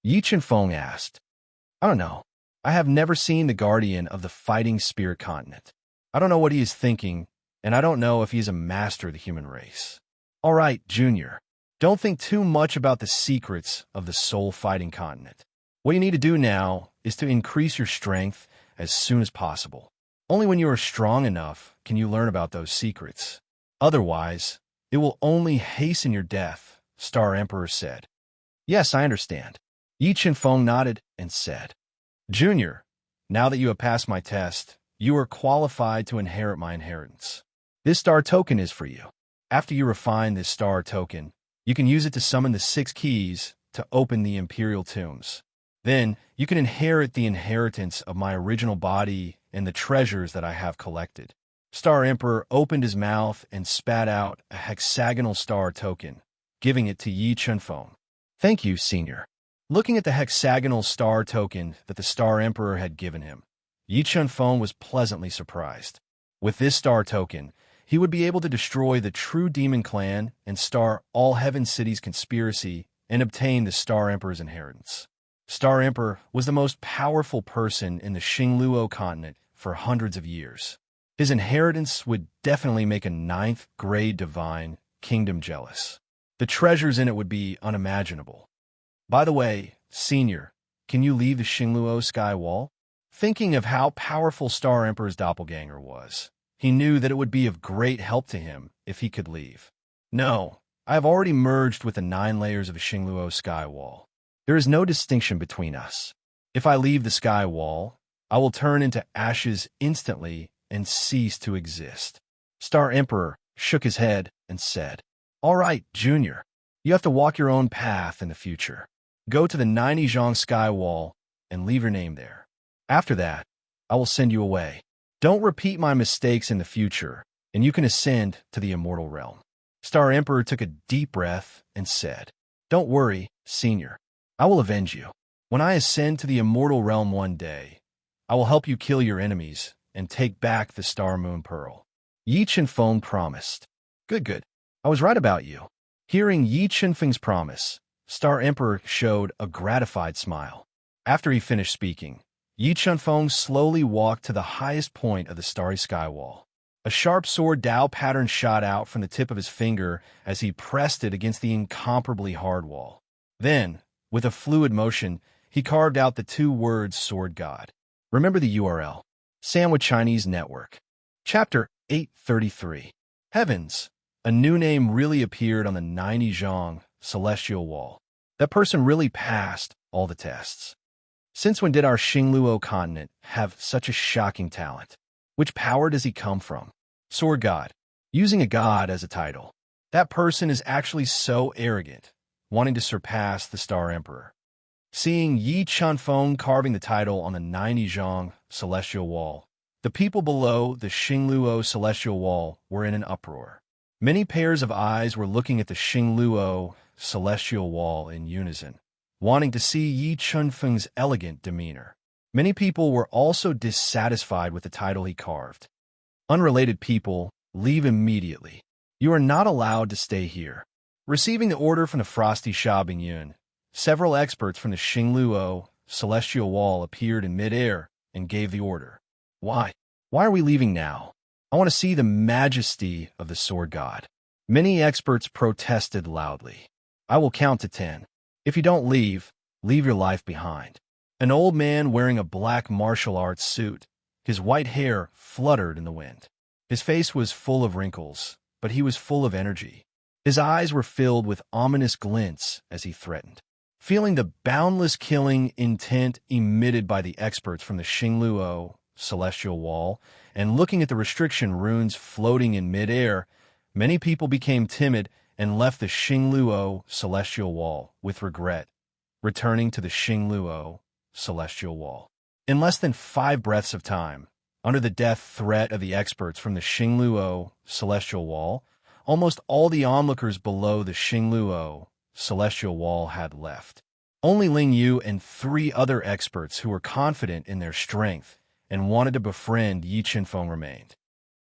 Yi Chenfeng asked. I don't know. I have never seen the guardian of the fighting spirit continent. I don't know what he is thinking, and I don't know if he is a master of the human race. All right, Junior. Don't think too much about the secrets of the soul fighting continent. What you need to do now is to increase your strength as soon as possible. Only when you are strong enough can you learn about those secrets. Otherwise, it will only hasten your death, Star Emperor said. Yes, I understand. Yi Chenfeng nodded and said, Junior, now that you have passed my test, you are qualified to inherit my inheritance. This star token is for you. After you refine this star token, you can use it to summon the 6 keys to open the Imperial Tombs. Then, you can inherit the inheritance of my original body and the treasures that I have collected. Star Emperor opened his mouth and spat out a hexagonal star token, giving it to Yi Chenfeng. Thank you, Senior. Looking at the hexagonal star token that the Star Emperor had given him, Yi Chenfeng was pleasantly surprised. With this star token, he would be able to destroy the true demon clan and star all Heaven City's conspiracy and obtain the Star Emperor's inheritance. Star Emperor was the most powerful person in the Xingluo continent for hundreds of years. His inheritance would definitely make a 9th grade divine kingdom jealous. The treasures in it would be unimaginable. By the way, Senior, can you leave the Xingluo sky wall? Thinking of how powerful Star Emperor's doppelganger was, he knew that it would be of great help to him if he could leave. No, I have already merged with the 9 layers of a Xingluo sky wall. There is no distinction between us. If I leave the sky wall, I will turn into ashes instantly and cease to exist. Star Emperor shook his head and said, All right, Junior, you have to walk your own path in the future. Go to the 90 Zhang sky wall and leave your name there. After that, I will send you away. Don't repeat my mistakes in the future, and you can ascend to the immortal realm. Star Emperor took a deep breath and said, Don't worry, Senior. I will avenge you. When I ascend to the immortal realm one day, I will help you kill your enemies and take back the Star Moon Pearl. Yi Chenfeng promised. Good. I was right about you. Hearing Yi Chenfeng's promise, Star Emperor showed a gratified smile. After he finished speaking, Yi Chenfeng slowly walked to the highest point of the starry sky wall. A sharp sword Dao pattern shot out from the tip of his finger as he pressed it against the incomparably hard wall. Then, with a fluid motion, he carved out the 2 words Sword God. Remember the URL. Sandwich Chinese Network. Chapter 833. Heavens. A new name really appeared on the 90 Zhang celestial wall. That person really passed all the tests. Since when did our Xingluo continent have such a shocking talent? Which power does he come from? Sword God. Using a god as a title. That person is actually so arrogant, wanting to surpass the Star Emperor. Seeing Yi Chenfeng carving the title on the 90 Zhang celestial wall, the people below the Xingluo celestial wall were in an uproar. Many pairs of eyes were looking at the Xingluo celestial wall in unison, wanting to see Yi Chenfeng's elegant demeanor. Many people were also dissatisfied with the title he carved. Unrelated people, leave immediately. You are not allowed to stay here. Receiving the order from the frosty Sha Bingyun, several experts from the Xingluo celestial wall appeared in midair and gave the order. Why? Why are we leaving now? I want to see the majesty of the Sword God. Many experts protested loudly. I will count to 10. If you don't leave, leave your life behind. An old man wearing a black martial arts suit, his white hair fluttered in the wind. His face was full of wrinkles, but he was full of energy. His eyes were filled with ominous glints as he threatened. Feeling the boundless killing intent emitted by the experts from the Xingluo celestial wall, and looking at the restriction runes floating in midair, many people became timid and left the Xingluo celestial wall with regret, returning to the Xingluo celestial wall. In less than 5 breaths of time, under the death threat of the experts from the Xingluo celestial wall, almost all the onlookers below the Xingluo celestial wall had left. Only Ling Yu and 3 other experts who were confident in their strength and wanted to befriend Yi Chenfeng remained.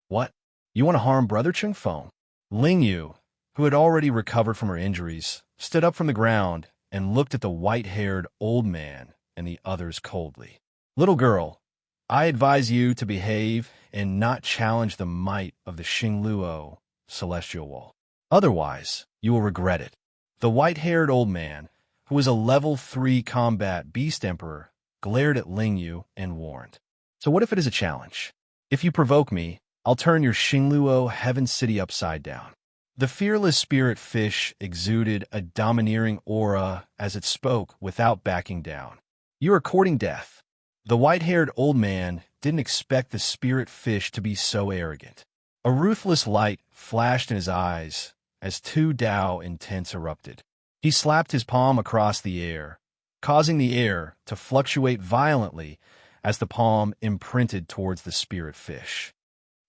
What? You want to harm Brother Chenfeng? Ling Yu, who had already recovered from her injuries, stood up from the ground and looked at the white-haired old man and the others coldly. Little girl, I advise you to behave and not challenge the might of the Xingluo celestial wall. Otherwise, you will regret it. The white-haired old man, who was a level 3 combat beast emperor, glared at Ling Yu and warned. So what if it is a challenge? If you provoke me, I'll turn your Xingluo heaven city upside down. The fearless spirit fish exuded a domineering aura as it spoke without backing down. You are courting death. The white-haired old man didn't expect the spirit fish to be so arrogant. A ruthless light flashed in his eyes as two Dao intents erupted. He slapped his palm across the air, causing the air to fluctuate violently as the palm imprinted towards the spirit fish.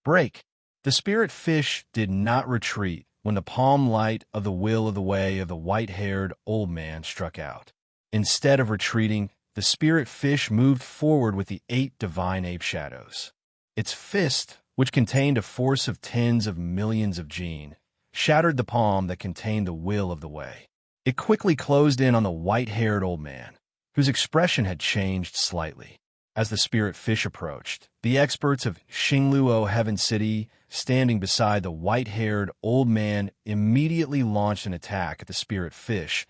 Break! The spirit fish did not retreat when the palm light of the will of the way of the white-haired old man struck out. Instead of retreating, the spirit fish moved forward with the 8 divine ape shadows. Its fist, which contained a force of tens of millions of Jin, shattered the palm that contained the will of the way. It quickly closed in on the white-haired old man, whose expression had changed slightly. As the spirit fish approached, the experts of Xingluo Heaven City, standing beside the white-haired old man, immediately launched an attack at the spirit fish,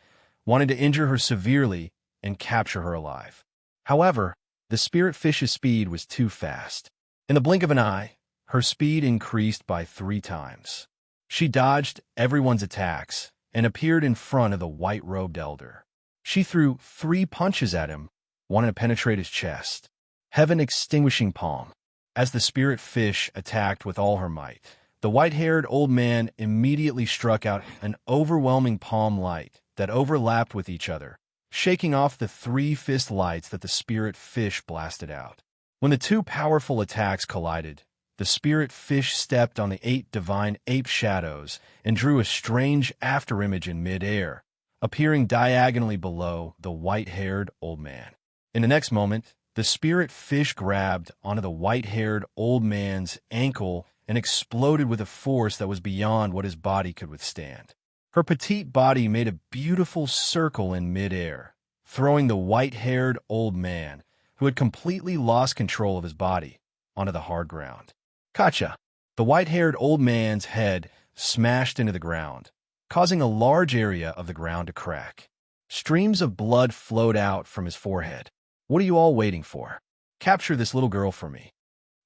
wanting to injure her severely and capture her alive. However, the spirit fish's speed was too fast. In the blink of an eye, her speed increased by 3 times. She dodged everyone's attacks and appeared in front of the white-robed elder. She threw 3 punches at him, wanting to penetrate his chest. Heaven extinguishing palm. As the spirit fish attacked with all her might, the white-haired old man immediately struck out an overwhelming palm light that overlapped with each other, shaking off the 3 fist lights that the spirit fish blasted out. When the 2 powerful attacks collided, the spirit fish stepped on the 8 divine ape shadows and drew a strange afterimage in mid-air, appearing diagonally below the white-haired old man. In the next moment, the spirit fish grabbed onto the white-haired old man's ankle and exploded with a force that was beyond what his body could withstand. Her petite body made a beautiful circle in mid-air, throwing the white-haired old man, who had completely lost control of his body, onto the hard ground. Gotcha! The white-haired old man's head smashed into the ground, causing a large area of the ground to crack. Streams of blood flowed out from his forehead. What are you all waiting for? Capture this little girl for me.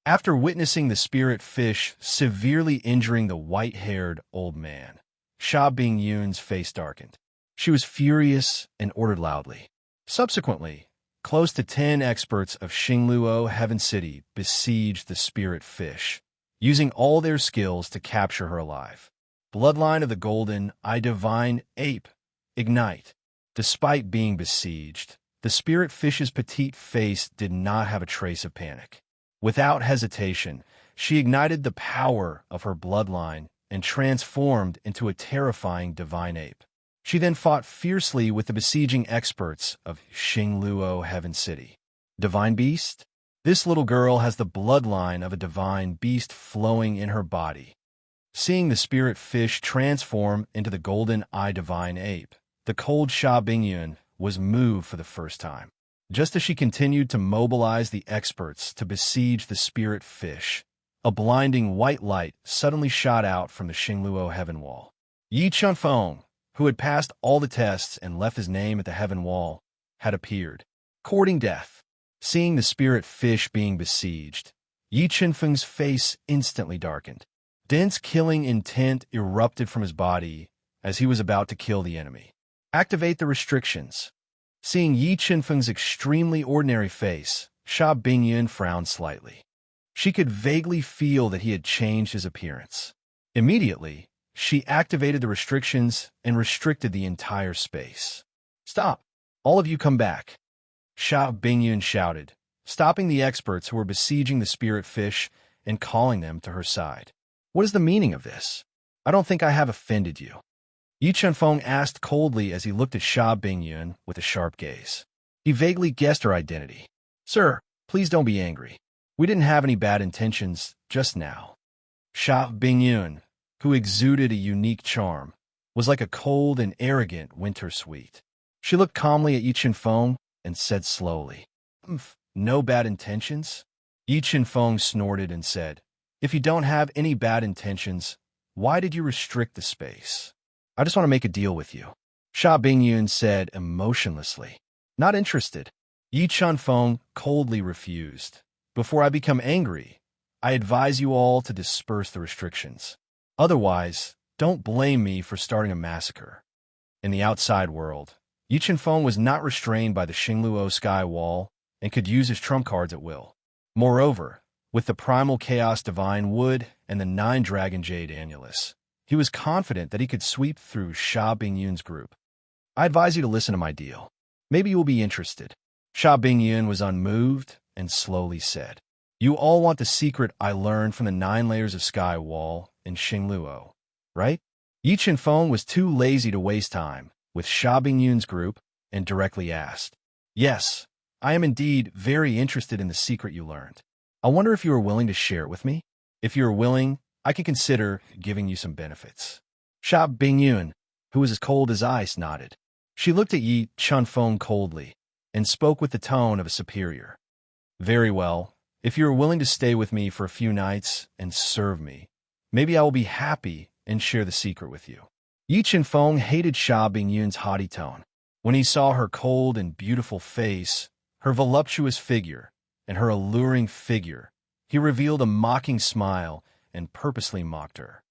After witnessing the spirit fish severely injuring the white-haired old man, Sha Bingyun's face darkened. She was furious and ordered loudly. Subsequently, close to 10 experts of Xingluo Heaven City besieged the spirit fish, using all their skills to capture her alive. Bloodline of the golden eye divine ape, ignite. Despite being besieged, the spirit fish's petite face did not have a trace of panic. Without hesitation, she ignited the power of her bloodline and transformed into a terrifying divine ape. She then fought fiercely with the besieging experts of Xingluo Heaven City. Divine beast? This little girl has the bloodline of a divine beast flowing in her body. Seeing the spirit fish transform into the golden eye divine ape, the cold Sha Bingyun was moved for the first time. Just as she continued to mobilize the experts to besiege the spirit fish, a blinding white light suddenly shot out from the Xingluo heaven wall. Yi Chunfeng, who had passed all the tests and left his name at the heaven wall, had appeared, courting death. Seeing the spirit fish being besieged, Yi Chunfeng's face instantly darkened. Dense killing intent erupted from his body as he was about to kill the enemy. Activate the restrictions. Seeing Yi Chunfeng's extremely ordinary face, Sha Bingyun frowned slightly. She could vaguely feel that he had changed his appearance. Immediately, she activated the restrictions and restricted the entire space. Stop! All of you come back! Sha Bingyun shouted, stopping the experts who were besieging the spirit fish and calling them to her side. What is the meaning of this? I don't think I have offended you. Yi Chunfeng asked coldly as he looked at Sha Bingyun with a sharp gaze. He vaguely guessed her identity. Sir, please don't be angry. We didn't have any bad intentions just now. Sha Bingyun, who exuded a unique charm, was like a cold and arrogant winter sweet. She looked calmly at Yi Chen-feng and said slowly, "No bad intentions?" Yi Chen-feng snorted and said, "If you don't have any bad intentions, why did you restrict the space? I just want to make a deal with you." Sha Bingyun said emotionlessly, "Not interested." Yi Chen-feng coldly refused. "Before I become angry, I advise you all to disperse the restrictions. Otherwise, don't blame me for starting a massacre." In the outside world, Yi Chen-feng was not restrained by the Xingluo sky wall and could use his trump cards at will. Moreover, with the primal chaos divine wood and the 9-dragon jade annulus, he was confident that he could sweep through Sha Bingyun's group. "I advise you to listen to my deal. Maybe you will be interested." Sha Bingyun was unmoved and slowly said, "You all want the secret I learned from the 9 layers of sky wall in Xingluo, right?" Yi Chen-feng was too lazy to waste time with Sha Bingyun's group and directly asked, "Yes, I am indeed very interested in the secret you learned. I wonder if you are willing to share it with me? If you are willing, I can consider giving you some benefits." Sha Bingyun, who was as cold as ice, nodded. She looked at Yi Chen-feng coldly and spoke with the tone of a superior. "Very well. If you are willing to stay with me for a few nights and serve me, maybe I will be happy and share the secret with you." Yi Chen-feng hated Sha Bingyun's haughty tone. When he saw her cold and beautiful face, her voluptuous figure, and her alluring figure, he revealed a mocking smile and purposely mocked her.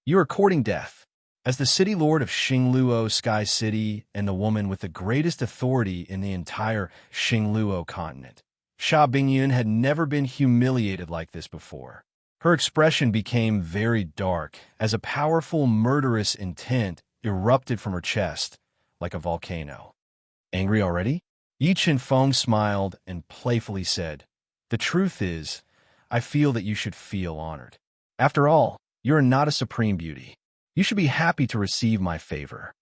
"You are courting death. As the city lord of Xingluo Sky City and the woman with the greatest authority in the entire Xingluo continent, Sha Bingyun had never been humiliated like this before. Her expression became very dark as a powerful murderous intent erupted from her chest like a volcano. "Angry already?" Yi Chen-feng smiled and playfully said, "The truth is, I feel that you should feel honored. After all, you are not a supreme beauty. You should be happy to receive my favor.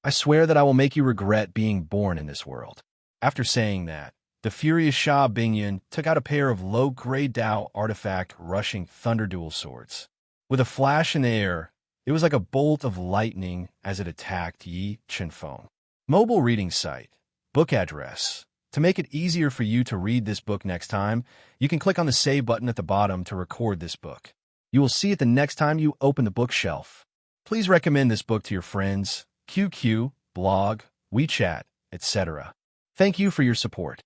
I swear that I will make you regret being born in this world." After saying that, the furious Sha Bingyun took out a pair of low-grade Dao artifact rushing thunder dual swords. With a flash in the air, it was like a bolt of lightning as it attacked Yi Chen-feng. Mobile reading site. Book address. To make it easier for you to read this book next time, you can click on the Save button at the bottom to record this book. You will see it the next time you open the bookshelf. Please recommend this book to your friends, QQ, blog, WeChat, etc. Thank you for your support.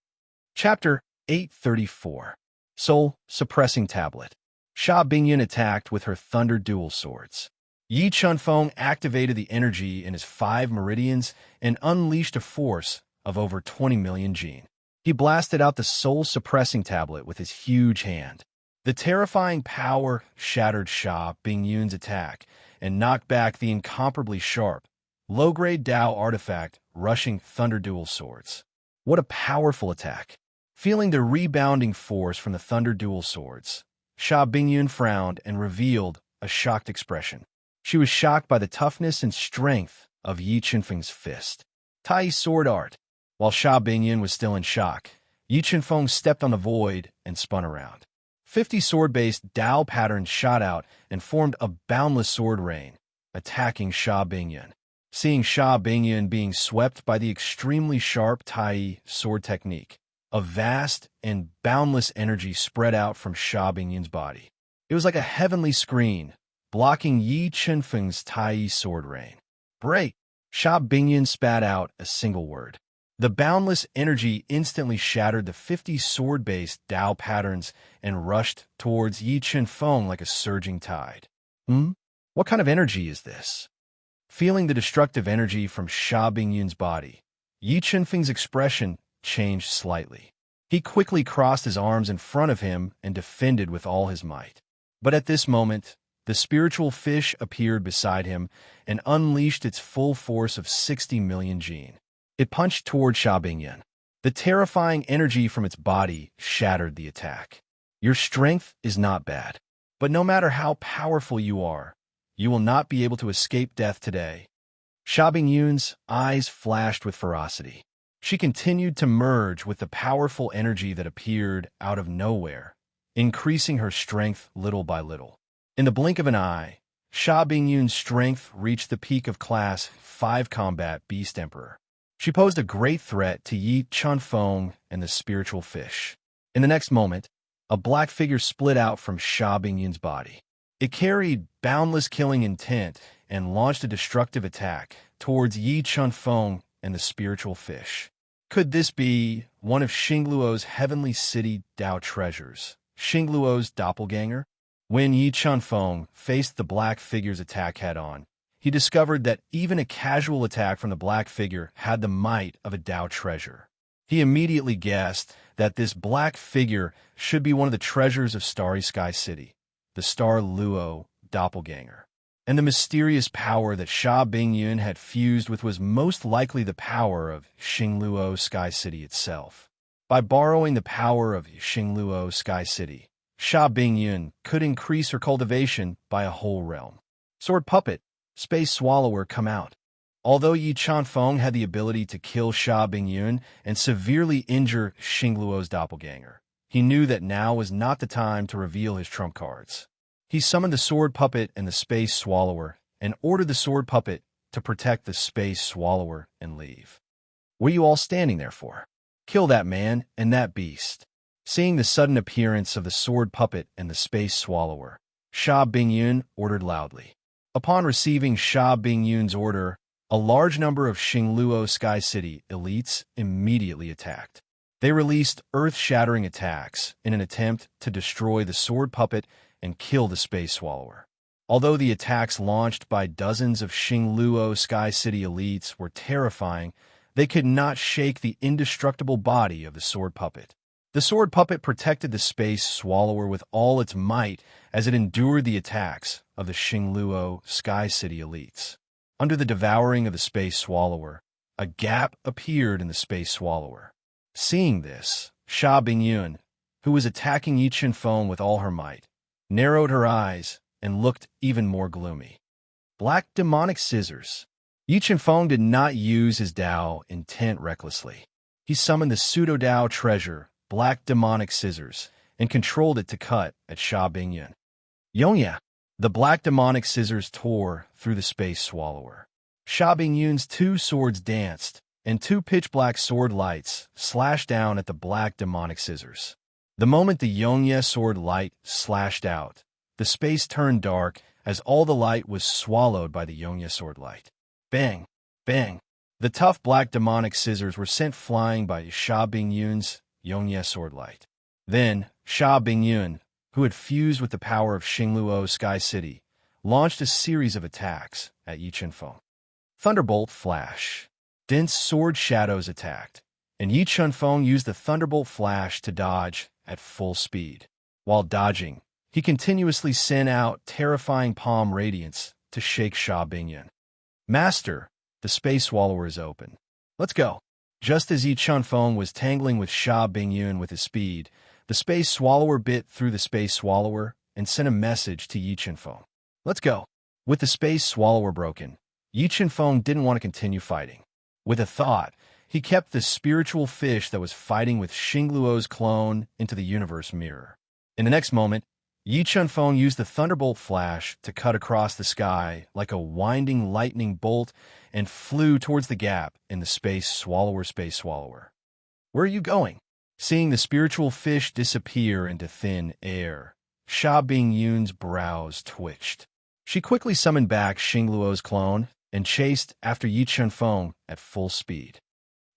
Chapter 834. Soul Suppressing Tablet. Sha Bingyun attacked with her thunder dual swords. Yi Chen-feng activated the energy in his 5 meridians and unleashed a force of over 20 million Jin. He blasted out the soul-suppressing tablet with his huge hand. The terrifying power shattered Sha Bingyun's attack and knocked back the incomparably sharp, low-grade Dao artifact rushing thunder dual swords. What a powerful attack! Feeling the rebounding force from the thunder dual swords, Sha Bingyun frowned and revealed a shocked expression. She was shocked by the toughness and strength of Yi Chen-feng's fist. Tai sword art. While Sha Bingyun was still in shock, Yi Chen-feng stepped on the void and spun around. 50 sword-based Dao patterns shot out and formed a boundless sword rain, attacking Sha Bingyun. Seeing Sha Bingyun being swept by the extremely sharp Tai sword technique, a vast and boundless energy spread out from Sha Bingyun's body. It was like a heavenly screen, blocking Yi Chen-feng's Tai sword rain. "Break!" Sha Bingyun spat out a single word. The boundless energy instantly shattered the 50 sword-based Dao patterns and rushed towards Yi Chen-feng like a surging tide. What kind of energy is this? Feeling the destructive energy from Sha Bingyun's body, Yi Chen-feng's expression changed slightly. He quickly crossed his arms in front of him and defended with all his might. But at this moment, the spiritual fish appeared beside him and unleashed its full force of 60 million Jin. It punched toward Sha Bingyun. The terrifying energy from its body shattered the attack. Your strength is not bad, but no matter how powerful you are, you will not be able to escape death today. Sha Bingyun's eyes flashed with ferocity. She continued to merge with the powerful energy that appeared out of nowhere, increasing her strength little by little. In the blink of an eye, Sha Bingyun's strength reached the peak of Class 5 combat Beast Emperor. She posed a great threat to Yi Chunfeng and the spiritual fish. In the next moment, a black figure split out from Sha Bingyun's body. It carried boundless killing intent and launched a destructive attack towards Yi Chunfeng and the spiritual fish. Could this be one of Xingluo's heavenly city Dao treasures, Xingluo's doppelganger? When Yi Chunfeng faced the black figure's attack head-on, he discovered that even a casual attack from the black figure had the might of a Dao treasure. He immediately guessed that this black figure should be one of the treasures of Starry Sky City, the Star Luo doppelganger. And the mysterious power that Sha Bingyun had fused with was most likely the power of Xingluo Sky City itself. By borrowing the power of Xingluo Sky City, Sha Bingyun could increase her cultivation by a whole realm. Sword Puppet, Space Swallower, come out. Although Yi Chunfeng had the ability to kill Sha Bingyun and severely injure Xingluo's doppelganger, he knew that now was not the time to reveal his trump cards. He summoned the Sword Puppet and the Space Swallower and ordered the Sword Puppet to protect the Space Swallower and leave. What are you all standing there for? Kill that man and that beast. Seeing the sudden appearance of the Sword Puppet and the Space Swallower, Sha Bingyun ordered loudly. Upon receiving Sha Bingyun's order, a large number of Xingluo Sky City elites immediately attacked. They released earth-shattering attacks in an attempt to destroy the Sword Puppet and kill the Space Swallower. Although the attacks launched by dozens of Xingluo Sky City elites were terrifying, they could not shake the indestructible body of the Sword Puppet. The Sword Puppet protected the Space Swallower with all its might as it endured the attacks of the Xingluo Sky City elites. Under the devouring of the Space Swallower, a gap appeared in the Space Swallower. Seeing this, Sha Bingyun, who was attacking Yi Chunfeng with all her might, narrowed her eyes and looked even more gloomy. Black demonic scissors. Yi Chunfeng did not use his Dao intent recklessly. He summoned the pseudo-Dao treasure, Black demonic scissors, and controlled it to cut at Sha Bingyun. Yongya! The black demonic scissors tore through the Space Swallower. Sha Bingyun's two swords danced, and two pitch-black sword lights slashed down at the black demonic scissors. The moment the Yongya sword light slashed out, the space turned dark as all the light was swallowed by the Yongya sword light. Bang! Bang! The tough black demonic scissors were sent flying by Sha Bingyun's Yongya sword light. Then, Sha Bingyun, who had fused with the power of Xingluo Sky City, launched a series of attacks at Yi Chunfeng. Thunderbolt Flash. Dense sword shadows attacked, and Yi Chunfeng used the Thunderbolt Flash to dodge at full speed. While dodging, he continuously sent out terrifying palm radiance to shake Sha Bingyun. Master, the Space Swallower is open. Let's go. Just as Yi Chunfeng was tangling with Sha Bingyun with his speed, the Space Swallower bit through the Space Swallower and sent a message to Yi Chunfeng. Let's go. With the Space Swallower broken, Yi Chunfeng didn't want to continue fighting. With a thought, he kept the spiritual fish that was fighting with Xingluo's clone into the universe mirror. In the next moment, Yi Chunfeng used the Thunderbolt Flash to cut across the sky like a winding lightning bolt and flew towards the gap in the Space Swallower. Where are you going? Seeing the spiritual fish disappear into thin air, Sha Bingyun's brows twitched. She quickly summoned back Xingluo's clone and chased after Yi Chunfeng at full speed.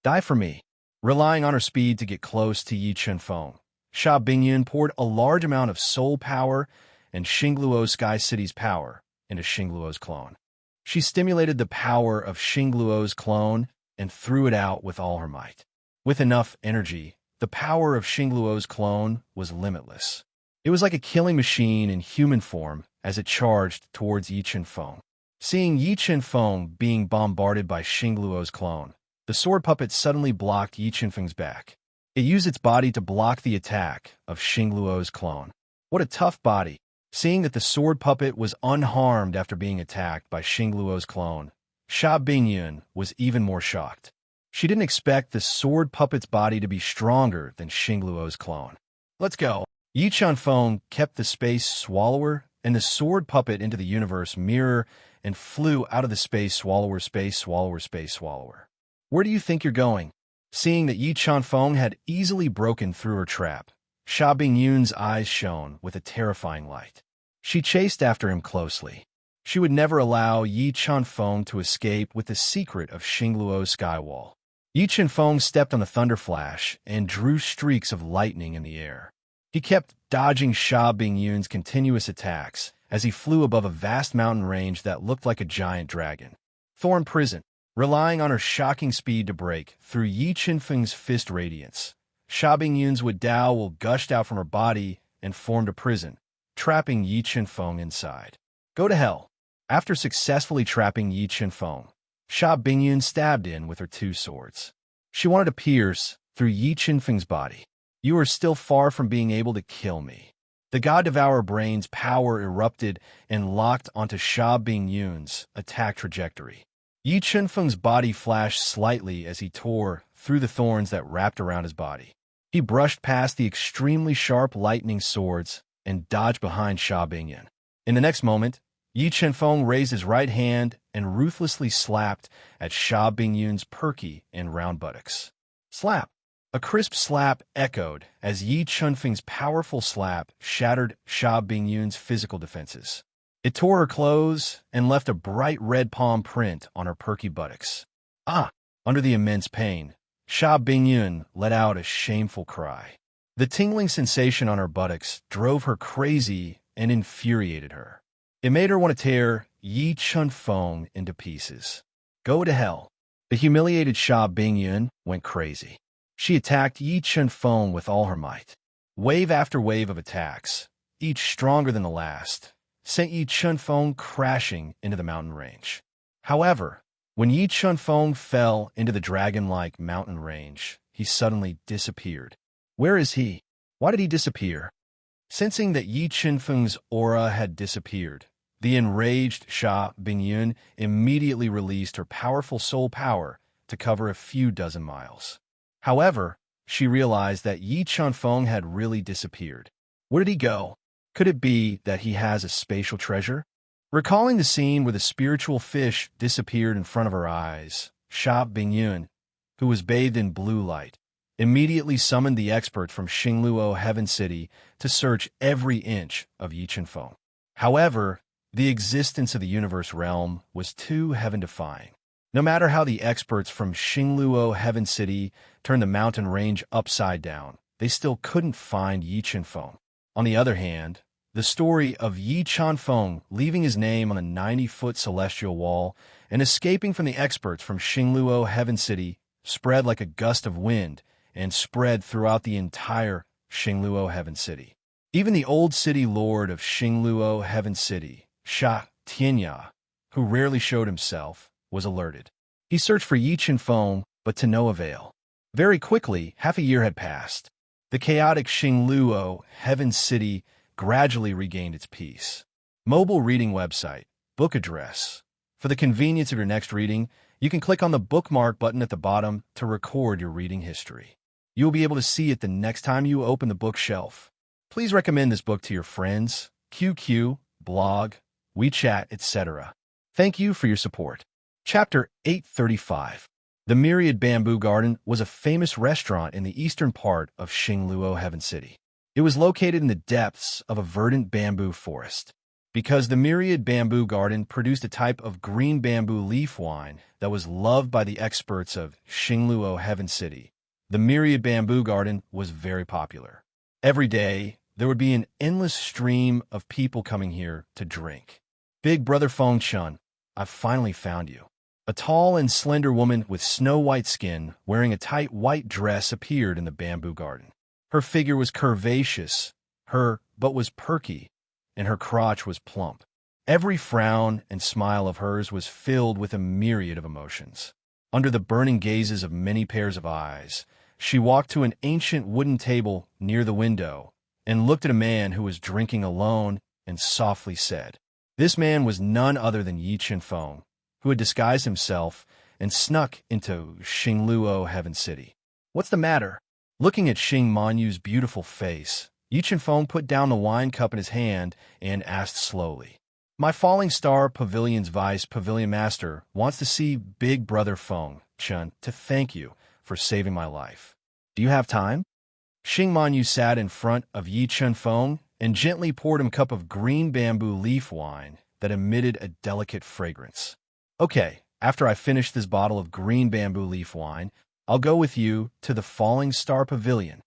Die for me. Relying on her speed to get close to Yi Chunfeng, Sha Bingyun poured a large amount of soul power and Xingluo Sky City's power into Xingluo's clone. She stimulated the power of Xingluo's clone and threw it out with all her might. With enough energy, the power of Xingluo's clone was limitless. It was like a killing machine in human form as it charged towards Yi Chunfeng. Seeing Yi Chunfeng being bombarded by Xingluo's clone, the sword puppet suddenly blocked Yi Chunfeng's back. It used its body to block the attack of Xingluo's clone. What a tough body! Seeing that the sword puppet was unharmed after being attacked by Xingluo's clone, Sha Bingyun was even more shocked. She didn't expect the sword puppet's body to be stronger than Xingluo's clone. Let's go! Yi Chunfeng kept the Space Swallower and the sword puppet into the universe mirror and flew out of the space swallower, space swallower, space swallower. Where do you think you're going? Seeing that Yi Chunfeng had easily broken through her trap, Sha Bingyun's eyes shone with a terrifying light. She chased after him closely. She would never allow Yi Chunfeng to escape with the secret of Xingluo's skywall. Yi Chunfeng stepped on the thunder flash and drew streaks of lightning in the air. He kept dodging Sha Bingyun's continuous attacks as he flew above a vast mountain range that looked like a giant dragon. Thorn Prison. Relying on her shocking speed to break through Yi Chunfeng's fist radiance, Sha Bingyun's will gushed out from her body and formed a prison, trapping Yi Chunfeng inside. Go to hell. After successfully trapping Yi Chunfeng, Sha Bingyun stabbed in with her two swords. She wanted to pierce through Yi Chunfeng's body. You are still far from being able to kill me. The God Devourer Brain's power erupted and locked onto Sha Bingyun's attack trajectory. Yi Chunfeng's body flashed slightly as he tore through the thorns that wrapped around his body. He brushed past the extremely sharp lightning swords and dodged behind Sha Bingyun. In the next moment, Yi Chunfeng raised his right hand and ruthlessly slapped at Sha Bingyun's perky and round buttocks. Slap! A crisp slap echoed as Yi Chunfeng's powerful slap shattered Sha Bingyun's physical defenses. It tore her clothes and left a bright red palm print on her perky buttocks. Ah! Under the immense pain, Sha Bingyun let out a shameful cry. The tingling sensation on her buttocks drove her crazy and infuriated her. It made her want to tear Yi Chunfeng into pieces. Go to hell. The humiliated Sha Bingyun went crazy. She attacked Yi Chunfeng with all her might. Wave after wave of attacks, each stronger than the last, sent Yi Chunfeng crashing into the mountain range. However, when Yi Chunfeng fell into the dragon-like mountain range, he suddenly disappeared. Where is he? Why did he disappear? Sensing that Yi Chunfeng's aura had disappeared, the enraged Sha Bingyun immediately released her powerful soul power to cover a few dozen miles. However, she realized that Yi Chunfeng had really disappeared. Where did he go? Could it be that he has a spatial treasure? Recalling the scene where the spiritual fish disappeared in front of her eyes, Sha Bingyun, who was bathed in blue light, immediately summoned the expert from Xingluo Heaven City to search every inch of Yi Chunfeng. However, the existence of the universe realm was too heaven-defying. No matter how the experts from Xingluo Heaven City turned the mountain range upside down, they still couldn't find Yi Chunfeng. On the other hand, the story of Yi Chunfeng leaving his name on the 90-foot celestial wall and escaping from the experts from Xingluo Heaven City spread like a gust of wind and spread throughout the entire Xingluo Heaven City. Even the old city lord of Xingluo Heaven City, Sha Tianya, who rarely showed himself, was alerted. He searched for Yi Chunfeng, but to no avail. Very quickly, half a year had passed. The chaotic Xingluo Heaven City gradually regained its peace. Mobile reading website, book address. For the convenience of your next reading, you can click on the bookmark button at the bottom to record your reading history. You will be able to see it the next time you open the bookshelf. Please recommend this book to your friends, QQ, blog, WeChat, etc. Thank you for your support. Chapter 835. The Myriad Bamboo Garden was a famous restaurant in the eastern part of Xingluo Heaven City. It was located in the depths of a verdant bamboo forest. Because the Myriad Bamboo Garden produced a type of green bamboo leaf wine that was loved by the experts of Xingluo Heaven City, the Myriad Bamboo Garden was very popular. Every day, there would be an endless stream of people coming here to drink. Big Brother Feng Chun, I've finally found you. A tall and slender woman with snow-white skin wearing a tight white dress appeared in the bamboo garden. Her figure was curvaceous, her butt was perky, and her crotch was plump. Every frown and smile of hers was filled with a myriad of emotions. Under the burning gazes of many pairs of eyes, she walked to an ancient wooden table near the window and looked at a man who was drinking alone and softly said, This man was none other than Yi Chunfeng, who had disguised himself and snuck into Xingluo Heaven City. What's the matter? Looking at Xing Manyu's beautiful face, Yi Feng put down the wine cup in his hand and asked slowly, "My Falling Star Pavilion's Vice Pavilion Master wants to see Big Brother Feng Chun to thank you for saving my life. Do you have time?" Xing Manyu sat in front of Yi Feng and gently poured him a cup of green bamboo leaf wine that emitted a delicate fragrance. "Okay, after I finish this bottle of green bamboo leaf wine, I'll go with you to the Falling Star Pavilion."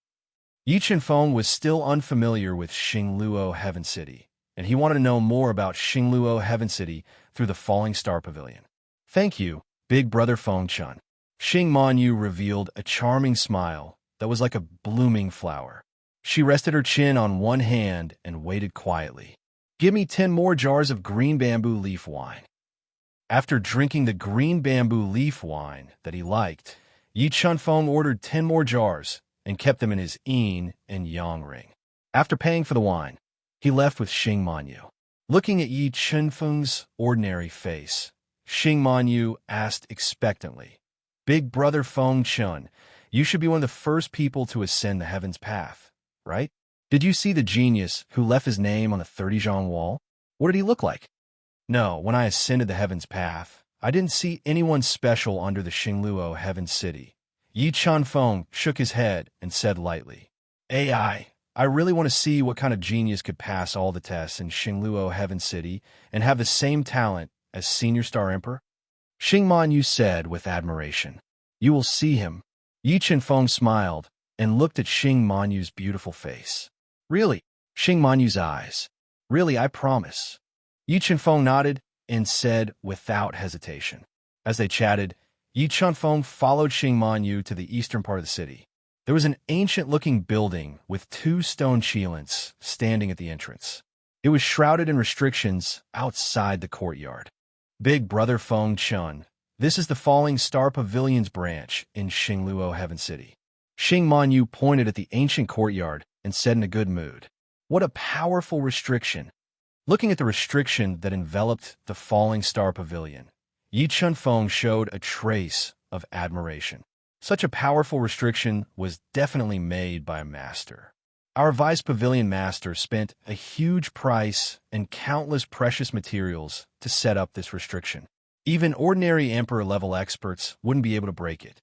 Yi Feng was still unfamiliar with Xingluo Heaven City, and he wanted to know more about Xingluo Heaven City through the Falling Star Pavilion. "Thank you, Big Brother Feng Chun." Xing Manyu revealed a charming smile that was like a blooming flower. She rested her chin on one hand and waited quietly. "Give me 10 more jars of green bamboo leaf wine." After drinking the green bamboo leaf wine that he liked, Yi Feng ordered 10 more jars and kept them in his yin and yang ring. After paying for the wine, he left with Xing Manyu. Looking at Yi Feng's ordinary face, Xing Manyu asked expectantly, "Big Brother Feng Chun, you should be one of the first people to ascend the heaven's path, right? Did you see the genius who left his name on the 30 zhang wall? What did he look like?" "No, when I ascended the heaven's path, I didn't see anyone special under the Xingluo Heaven City." Yi Feng shook his head and said lightly, I really want to see what kind of genius could pass all the tests in Xingluo Heaven City and have the same talent as Senior Star Emperor." Xing Manyu said with admiration. "You will see him." Yi Feng smiled and looked at Xing Manyu's beautiful face. "Really?" Xing Manyu's eyes. "Really, I promise." Yi Feng nodded and said without hesitation. As they chatted, Yi Feng followed Xing Manyu to the eastern part of the city. There was an ancient-looking building with 2 stone chelants standing at the entrance. It was shrouded in restrictions outside the courtyard. "Big Brother Feng Chun, this is the Falling Star Pavilion's branch in Xingluo Heaven City." Xing Manyu pointed at the ancient courtyard and said in a good mood, "What a powerful restriction." Looking at the restriction that enveloped the Falling Star Pavilion, Yi Feng showed a trace of admiration. Such a powerful restriction was definitely made by a master. Our Vice Pavilion Master spent a huge price and countless precious materials to set up this restriction. Even ordinary Emperor-level experts wouldn't be able to break it.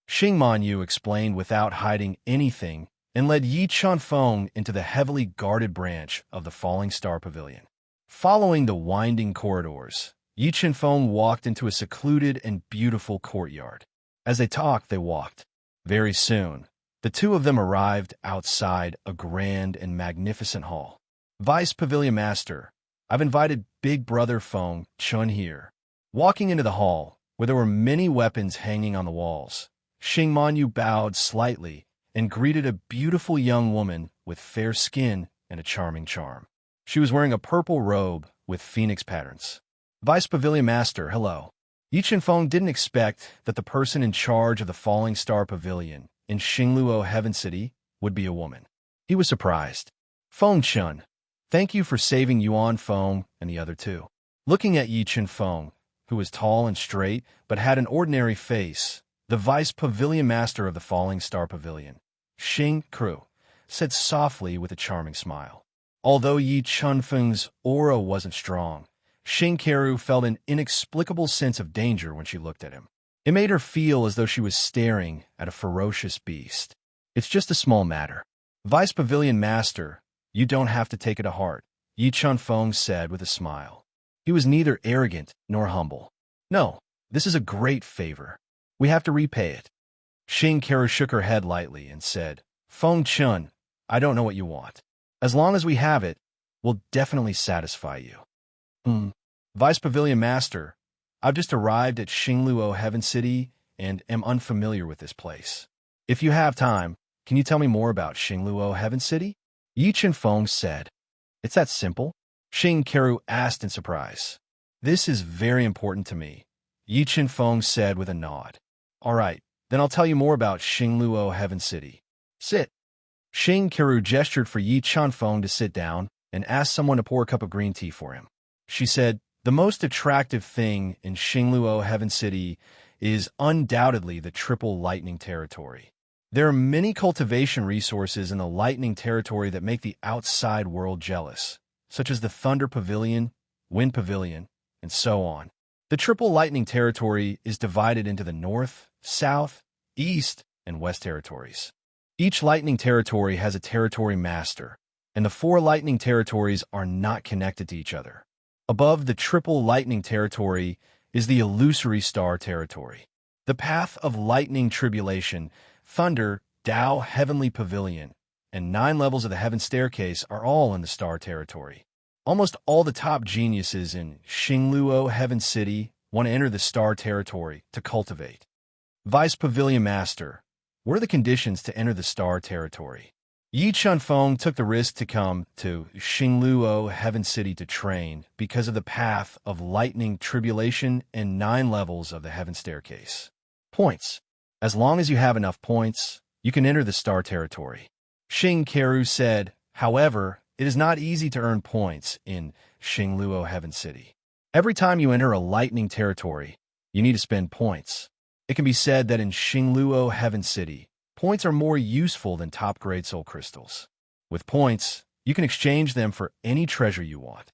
Xing Manyu explained without hiding anything and led Yi Feng into the heavily guarded branch of the Falling Star Pavilion. Following the winding corridors, Yi Feng walked into a secluded and beautiful courtyard. As they talked, they walked. Very soon, the two of them arrived outside a grand and magnificent hall. "Vice Pavilion Master, I've invited Big Brother Feng Chun here." Walking into the hall, where there were many weapons hanging on the walls, Xing Manyu bowed slightly and greeted a beautiful young woman with fair skin and a charming charm. She was wearing a purple robe with phoenix patterns. "Vice Pavilion Master, hello." Yi Feng didn't expect that the person in charge of the Falling Star Pavilion in Xingluo Heaven City would be a woman. He was surprised. "Feng Chun, thank you for saving Yuan Feng and the other two." Looking at Yi Feng, who was tall and straight but had an ordinary face, the Vice Pavilion Master of the Falling Star Pavilion, Xing Kru, said softly with a charming smile. Although Yi Feng's aura wasn't strong, Xing Kru felt an inexplicable sense of danger when she looked at him. It made her feel as though she was staring at a ferocious beast. "It's just a small matter. Vice Pavilion Master, you don't have to take it to heart," Yi Feng said with a smile. He was neither arrogant nor humble. "No, this is a great favor. We have to repay it." Xing Kru shook her head lightly and said, "Feng Chun, I don't know what you want. As long as we have it, we'll definitely satisfy you." "Vice Pavilion Master, I've just arrived at Xingluo Heaven City and am unfamiliar with this place. If you have time, can you tell me more about Xingluo Heaven City?" Yi Feng said. "It's that simple?" Xing Kru asked in surprise. "This is very important to me," Yi Feng said with a nod. "All right, then I'll tell you more about Xingluo Heaven City. Sit." Xing Kru gestured for Yi Feng to sit down and asked someone to pour a cup of green tea for him. She said, "The most attractive thing in Xingluo Heaven City is undoubtedly the triple lightning territory. There are many cultivation resources in the lightning territory that make the outside world jealous, such as the Thunder Pavilion, Wind Pavilion, and so on. The triple lightning territory is divided into the North, South, East, and West territories. Each lightning territory has a territory master, and the 4 lightning territories are not connected to each other. Above the triple lightning territory is the illusory star territory. The path of lightning tribulation, thunder, Tao, heavenly pavilion, and 9 levels of the heaven staircase are all in the star territory. Almost all the top geniuses in Xingluo Heaven City want to enter the star territory to cultivate. Vice Pavilion Master, what are the conditions to enter the star territory? Yi Chunfeng took the risk to come to Xingluo Heaven City to train because of the path of lightning tribulation and 9 levels of the heaven staircase. Points. As long as you have enough points, you can enter the star territory. Xing Keru said, however, it is not easy to earn points in Xingluo Heaven City. Every time you enter a lightning territory, you need to spend points. It can be said that in Xingluo Heaven City, points are more useful than top-grade soul crystals. With points, you can exchange them for any treasure you want.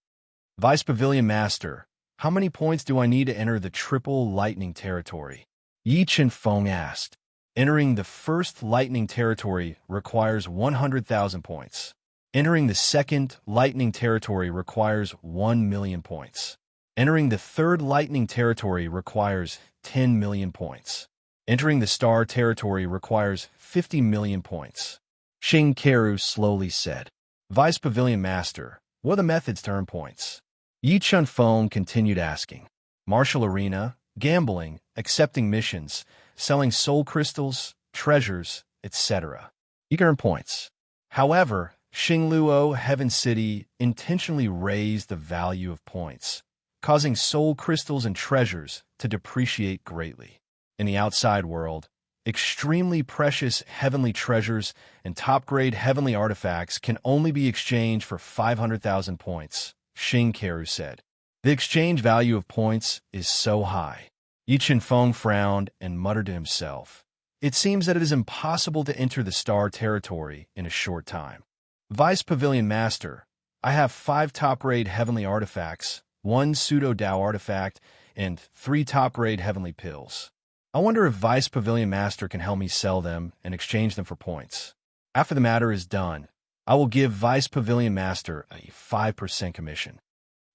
Vice Pavilion Master, how many points do I need to enter the triple lightning territory? Yi Chenfeng asked. Entering the first lightning territory requires 100,000 points. Entering the second lightning territory requires 1 million points. Entering the third lightning territory requires 10 million points. Entering the star territory requires 50 million points. Xing Keru slowly said. Vice Pavilion Master, what are the methods to earn points? Yi Chunfeng continued asking. Martial arena, gambling, accepting missions, selling soul crystals, treasures, etc. You can earn points. However, Xingluo Heaven City intentionally raised the value of points, causing soul crystals and treasures to depreciate greatly. In the outside world, extremely precious heavenly treasures and top-grade heavenly artifacts can only be exchanged for 500,000 points, Xing Keru said. The exchange value of points is so high. Yi Chenfeng frowned and muttered to himself. It seems that it is impossible to enter the star territory in a short time. Vice Pavilion Master, I have 5 top-grade heavenly artifacts, 1 pseudo-Dao artifact, and 3 top-grade heavenly pills. I wonder if Vice Pavilion Master can help me sell them and exchange them for points. After the matter is done, I will give Vice Pavilion Master a 5% commission.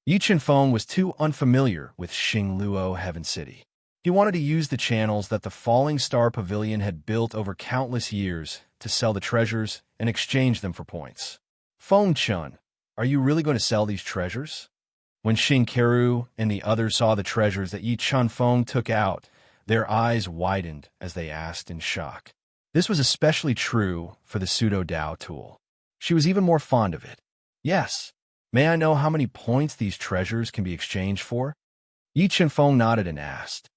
Yi Chenfeng was too unfamiliar with Xingluo Heaven City. He wanted to use the channels that the Falling Star Pavilion had built over countless years to sell the treasures and exchange them for points. Feng Chun, are you really going to sell these treasures? When Xing Keru and the others saw the treasures that Yi Chunfeng took out, their eyes widened as they asked in shock. This was especially true for the pseudo-Dao tool. She was even more fond of it. Yes. May I know how many points these treasures can be exchanged for? Yi Chenfeng nodded and asked.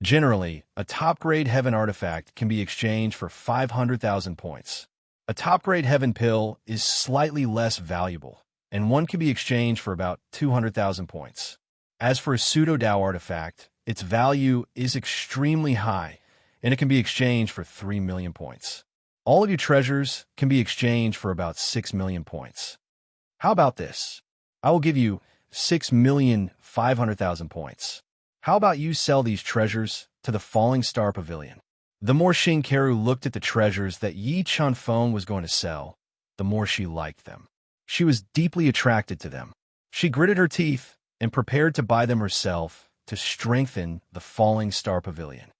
Generally, a top-grade heaven artifact can be exchanged for 500,000 points. A top-grade heaven pill is slightly less valuable, and one can be exchanged for about 200,000 points. As for a pseudo-Dao artifact, its value is extremely high, and it can be exchanged for 3 million points. All of your treasures can be exchanged for about 6 million points. How about this? I will give you 6,500,000 points. How about you sell these treasures to the Falling Star Pavilion? The more Xing Keru looked at the treasures that Yi Chunfeng was going to sell, the more she liked them. She was deeply attracted to them. She gritted her teeth and prepared to buy them herself to strengthen the Falling Star Pavilion.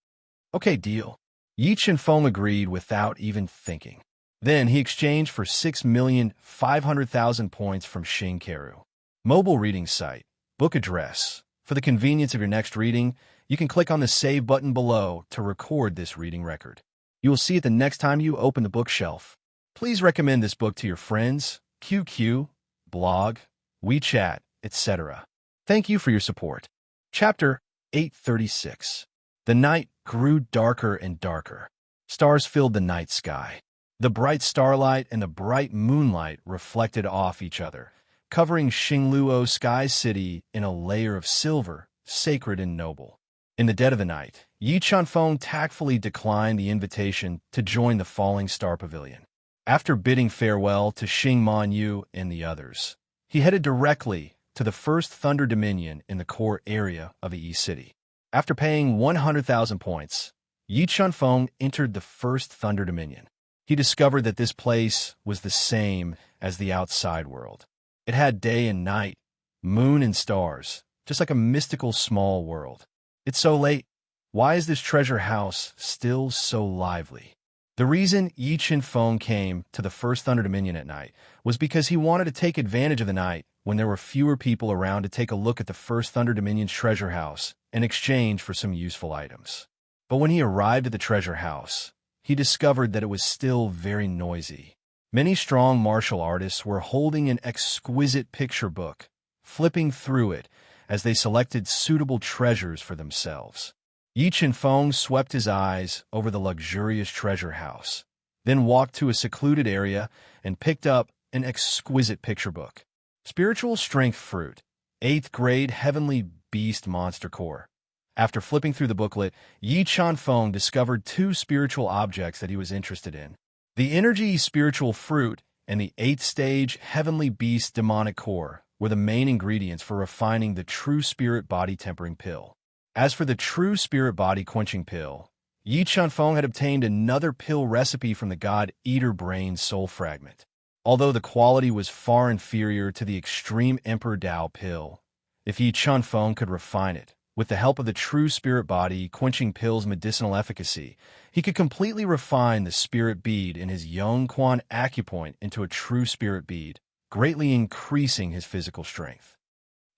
Okay, deal. Yi Chenfeng agreed without even thinking. Then he exchanged for 6,500,000 points from Xing Keru. Mobile reading site, book address. For the convenience of your next reading, you can click on the Save button below to record this reading record. You will see it the next time you open the bookshelf. Please recommend this book to your friends, QQ, blog, WeChat, etc. Thank you for your support. Chapter 836. The night grew darker and darker. Stars filled the night sky. The bright starlight and the bright moonlight reflected off each other, covering Xingluo Sky City in a layer of silver, sacred and noble. In the dead of the night, Yi Chunfeng tactfully declined the invitation to join the Falling Star Pavilion. After bidding farewell to Xing Man Yu and the others, he headed directly to the First Thunder Dominion in the core area of Yi City. After paying 100,000 points, Yi Chunfeng entered the First Thunder Dominion. He discovered that this place was the same as the outside world. It had day and night, moon and stars, just like a mystical small world. It's so late. Why is this treasure house still so lively? The reason Yi Chunfeng came to the First Thunder Dominion at night was because he wanted to take advantage of the night when there were fewer people around to take a look at the First Thunder Dominion's treasure house in exchange for some useful items. But when he arrived at the treasure house, he discovered that it was still very noisy. Many strong martial artists were holding an exquisite picture book, flipping through it as they selected suitable treasures for themselves. Yi Chunfeng swept his eyes over the luxurious treasure house, then walked to a secluded area and picked up an exquisite picture book. Spiritual Strength Fruit, 8th Grade Heavenly Beast Monster Core. After flipping through the booklet, Yi Chunfeng discovered 2 spiritual objects that he was interested in: the Energy Spiritual Fruit and the 8th Stage Heavenly Beast Demonic Core were the main ingredients for refining the True Spirit Body Tempering Pill. As for the True Spirit Body Quenching Pill, Yi Chunfeng had obtained another pill recipe from the God Eater Brain Soul Fragment. Although the quality was far inferior to the Extreme Emperor Dao pill, if Yi Chunfeng could refine it, with the help of the True Spirit Body Quenching Pill's medicinal efficacy, he could completely refine the spirit bead in his Yongquan Acupoint into a true spirit bead, greatly increasing his physical strength.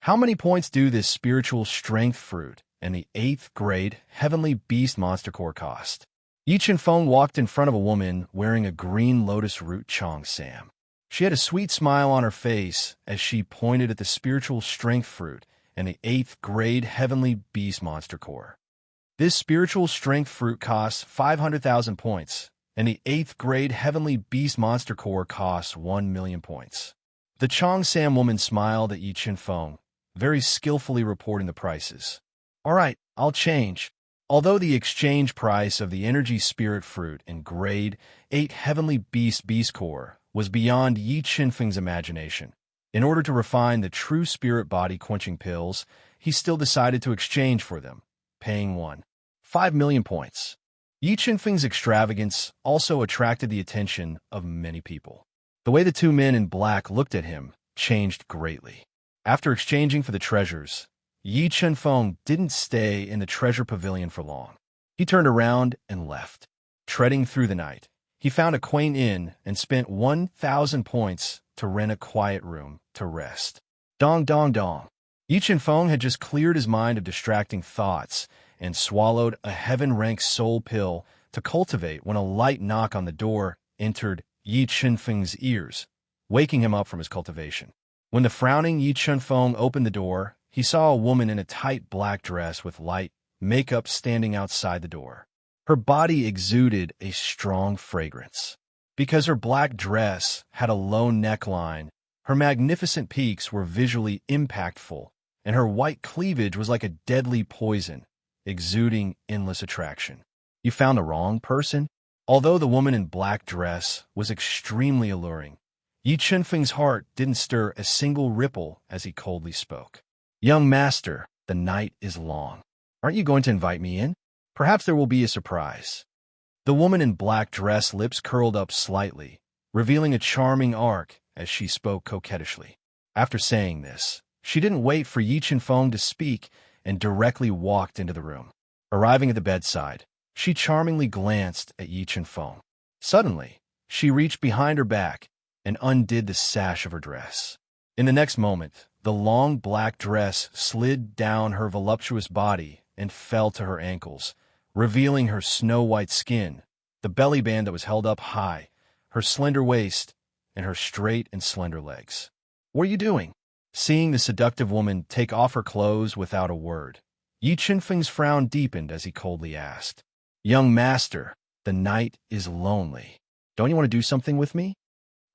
How many points do this Spiritual Strength Fruit and the 8th Grade Heavenly Beast Monster Core cost? Yi Chunfeng walked in front of a woman wearing a green lotus root Chong Sam. She had a sweet smile on her face as she pointed at the Spiritual Strength Fruit and the 8th Grade Heavenly Beast Monster Core. This Spiritual Strength Fruit costs 500,000 points, and the 8th Grade Heavenly Beast Monster Core costs 1,000,000 points. The Chong Sam woman smiled at Yi Chunfeng, very skillfully reporting the prices. All right, I'll change. Although the exchange price of the Energy Spirit Fruit and Grade 8 Heavenly Beast Core was beyond Yi Chunfeng's imagination, in order to refine the True Spirit Body Quenching Pills, he still decided to exchange for them, paying 5,000,000 points. Yi Chunfeng's extravagance also attracted the attention of many people. The way the 2 men in black looked at him changed greatly. After exchanging for the treasures, Yi Chunfeng didn't stay in the treasure pavilion for long. He turned around and left. Treading through the night, he found a quaint inn and spent 1,000 points to rent a quiet room to rest. Dong dong dong. Yi Chunfeng had just cleared his mind of distracting thoughts and swallowed a heaven-rank soul pill to cultivate when a light knock on the door entered Yi Chunfeng's ears, waking him up from his cultivation. When the frowning Yi Chunfeng opened the door, he saw a woman in a tight black dress with light makeup standing outside the door. Her body exuded a strong fragrance. Because her black dress had a low neckline, her magnificent peaks were visually impactful, and her white cleavage was like a deadly poison, exuding endless attraction. You found the wrong person? Although the woman in black dress was extremely alluring, Yi Chunfeng's heart didn't stir a single ripple as he coldly spoke. Young master, the night is long. Aren't you going to invite me in? Perhaps there will be a surprise. The woman in black dress lips curled up slightly, revealing a charming arc as she spoke coquettishly. After saying this, she didn't wait for Yi Chunfeng to speak and directly walked into the room. Arriving at the bedside, she charmingly glanced at Yi Chunfeng. Suddenly, she reached behind her back and undid the sash of her dress. In the next moment, the long black dress slid down her voluptuous body and fell to her ankles, revealing her snow-white skin, the belly band that was held up high, her slender waist, and her straight and slender legs. What are you doing? Seeing the seductive woman take off her clothes without a word, Yi Chunfeng's frown deepened as he coldly asked, Young master, the night is lonely. Don't you want to do something with me?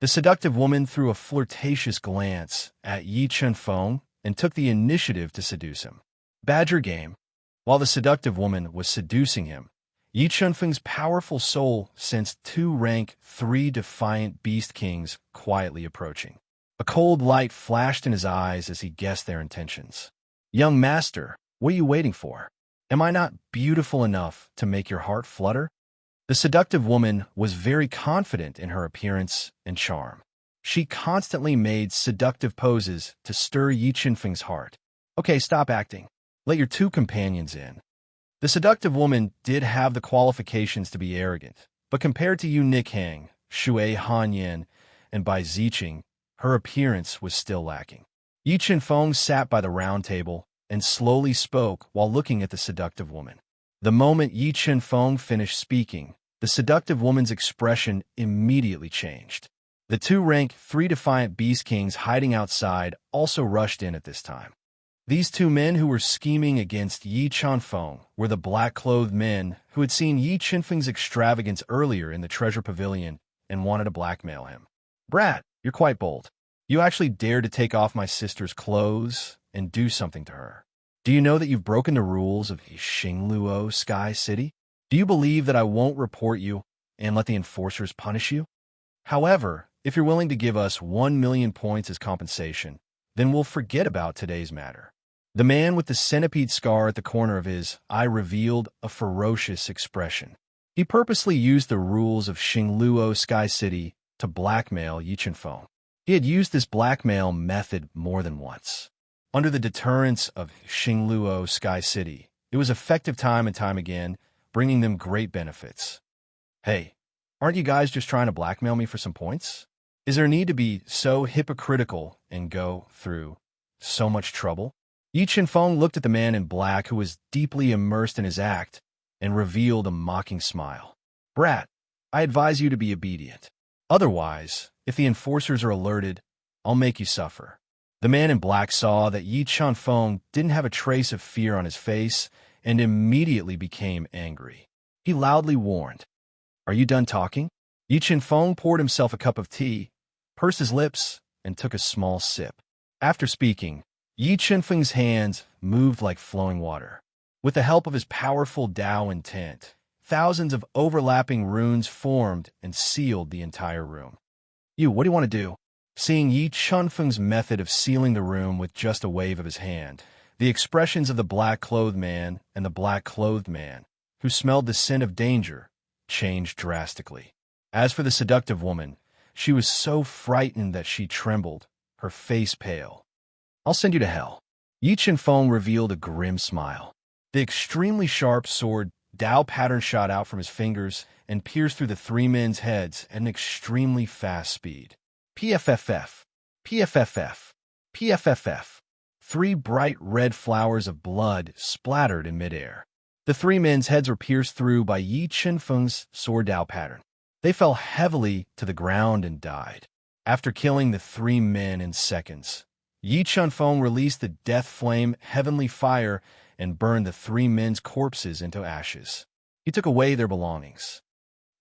The seductive woman threw a flirtatious glance at Yi Chunfeng and took the initiative to seduce him. Badger game. While the seductive woman was seducing him, Yi Chunfeng's powerful soul sensed two rank 3 defiant beast kings quietly approaching. A cold light flashed in his eyes as he guessed their intentions. "Young master, what are you waiting for? Am I not beautiful enough to make your heart flutter?" The seductive woman was very confident in her appearance and charm. She constantly made seductive poses to stir Yi Chunfeng's heart. "Okay, stop acting. Let your two companions in." The seductive woman did have the qualifications to be arrogant, but compared to Yu Nikhang, Shui Hanyan, and Bai Ziqing, her appearance was still lacking. Yi Chunfeng sat by the round table and slowly spoke while looking at the seductive woman. The moment Yi Chunfeng finished speaking, the seductive woman's expression immediately changed. The two rank 3 defiant beast kings hiding outside also rushed in at this time. These two men who were scheming against Yi Chunfeng were the black-clothed men who had seen Yi Chunfeng's extravagance earlier in the treasure pavilion and wanted to blackmail him. "Brat, you're quite bold. You actually dared to take off my sister's clothes and do something to her. Do you know that you've broken the rules of Xingluo Sky City? Do you believe that I won't report you and let the enforcers punish you? However, if you're willing to give us 1,000,000 points as compensation, then we'll forget about today's matter." The man with the centipede scar at the corner of his eye revealed a ferocious expression. He purposely used the rules of Xingluo Sky City to blackmail Yi Chunfeng. He had used this blackmail method more than once. Under the deterrence of Xingluo Sky City, it was effective time and time again, bringing them great benefits. "Hey, aren't you guys just trying to blackmail me for some points? Is there a need to be so hypocritical and go through so much trouble?" Yi Chunfeng looked at the man in black who was deeply immersed in his act and revealed a mocking smile. "Brat, I advise you to be obedient. Otherwise, if the enforcers are alerted, I'll make you suffer." The man in black saw that Yi Chunfeng didn't have a trace of fear on his face and immediately became angry. He loudly warned, "Are you done talking?" Yi Chunfeng poured himself a cup of tea, pursed his lips, and took a small sip. After speaking, Yi Chunfeng's hands moved like flowing water. With the help of his powerful Tao intent, thousands of overlapping runes formed and sealed the entire room. "You, what do you want to do?" Seeing Yi Chunfeng's method of sealing the room with just a wave of his hand, the expressions of the black-clothed man and the black-clothed man, who smelled the scent of danger, changed drastically. As for the seductive woman, she was so frightened that she trembled, her face pale. "I'll send you to hell." Yi Chunfeng revealed a grim smile. The extremely sharp sword Dao pattern shot out from his fingers and pierced through the three men's heads at an extremely fast speed. PFFF, PFFF, PFFF. 3 bright red flowers of blood splattered in midair. The 3 men's heads were pierced through by Yi Chunfeng's sword Dao pattern. They fell heavily to the ground and died. After killing the 3 men in seconds, Yi Chunfeng released the death flame heavenly fire and burned the 3 men's corpses into ashes. He took away their belongings.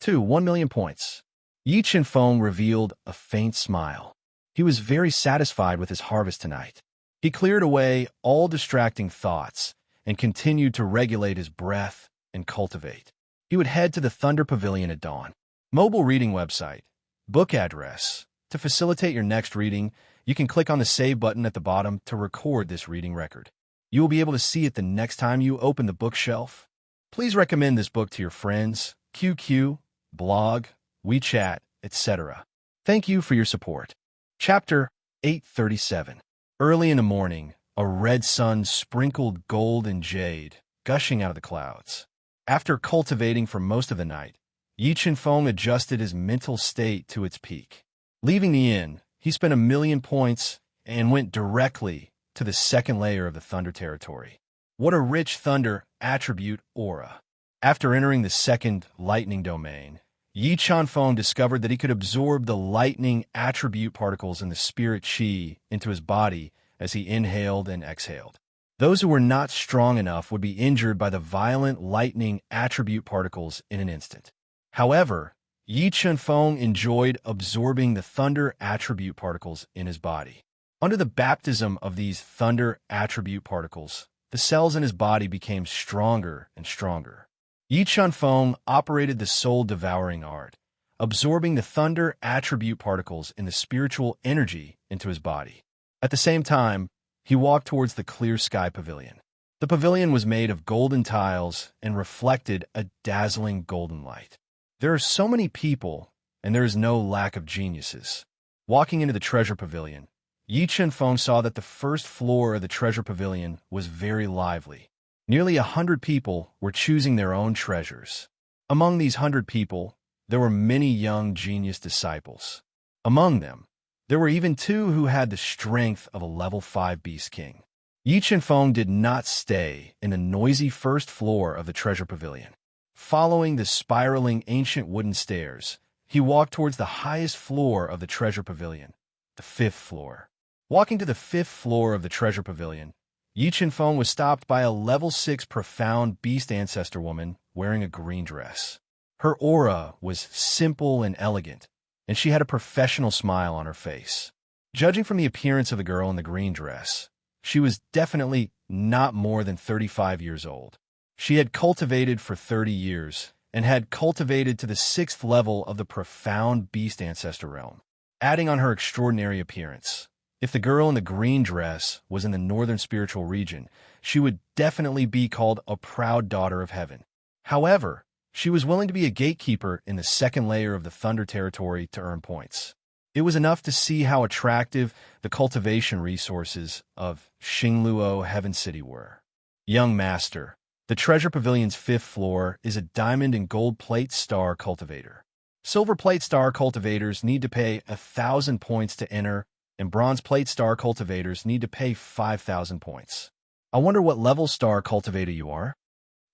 1,000,000 points. Yi Chunfeng revealed a faint smile. He was very satisfied with his harvest tonight. He cleared away all distracting thoughts and continued to regulate his breath and cultivate. He would head to the Thunder Pavilion at dawn. Mobile reading website. Book address. To facilitate your next reading, you can click on the Save button at the bottom to record this reading record. You will be able to see it the next time you open the bookshelf. Please recommend this book to your friends, QQ, blog, WeChat, etc. Thank you for your support. Chapter 837. Early in the morning, a red sun sprinkled gold and jade, gushing out of the clouds. After cultivating for most of the night, Yi Chunfeng adjusted his mental state to its peak. Leaving the inn, he spent 1,000,000 points and went directly to the second layer of the Thunder territory. What a rich Thunder attribute aura. After entering the second lightning domain, Yi Chunfeng discovered that he could absorb the lightning attribute particles in the spirit chi into his body as he inhaled and exhaled. Those who were not strong enough would be injured by the violent lightning attribute particles in an instant. However, Yi Chunfeng enjoyed absorbing the thunder attribute particles in his body. Under the baptism of these thunder attribute particles, the cells in his body became stronger and stronger. Yi Chunfeng operated the soul-devouring art, absorbing the thunder attribute particles in the spiritual energy into his body. At the same time, he walked towards the clear sky pavilion. The pavilion was made of golden tiles and reflected a dazzling golden light. There are so many people, and there is no lack of geniuses. Walking into the treasure pavilion, Yi Chunfeng saw that the first floor of the treasure pavilion was very lively. Nearly 100 people were choosing their own treasures. Among these 100 people, there were many young genius disciples. Among them, there were even 2 who had the strength of a level 5 Beast King. Yi Chunfeng did not stay in the noisy first floor of the treasure pavilion. Following the spiraling ancient wooden stairs, he walked towards the highest floor of the treasure pavilion, the 5th floor. Walking to the 5th floor of the treasure pavilion, Yi Chunfeng was stopped by a level 6 profound beast ancestor woman wearing a green dress. Her aura was simple and elegant, and she had a professional smile on her face. Judging from the appearance of the girl in the green dress, she was definitely not more than 35 years old. She had cultivated for 30 years and had cultivated to the 6th level of the profound beast ancestor realm. Adding on her extraordinary appearance, if the girl in the green dress was in the northern spiritual region, she would definitely be called a proud daughter of heaven. However, she was willing to be a gatekeeper in the 2nd layer of the Thunder territory to earn points. It was enough to see how attractive the cultivation resources of Xingluo Heaven City were. Young Master, the Treasure Pavilion's 5th floor is a diamond and gold plate star cultivator. Silver plate star cultivators need to pay 1,000 points to enter, and bronze plate star cultivators need to pay 5,000 points. I wonder what level star cultivator you are?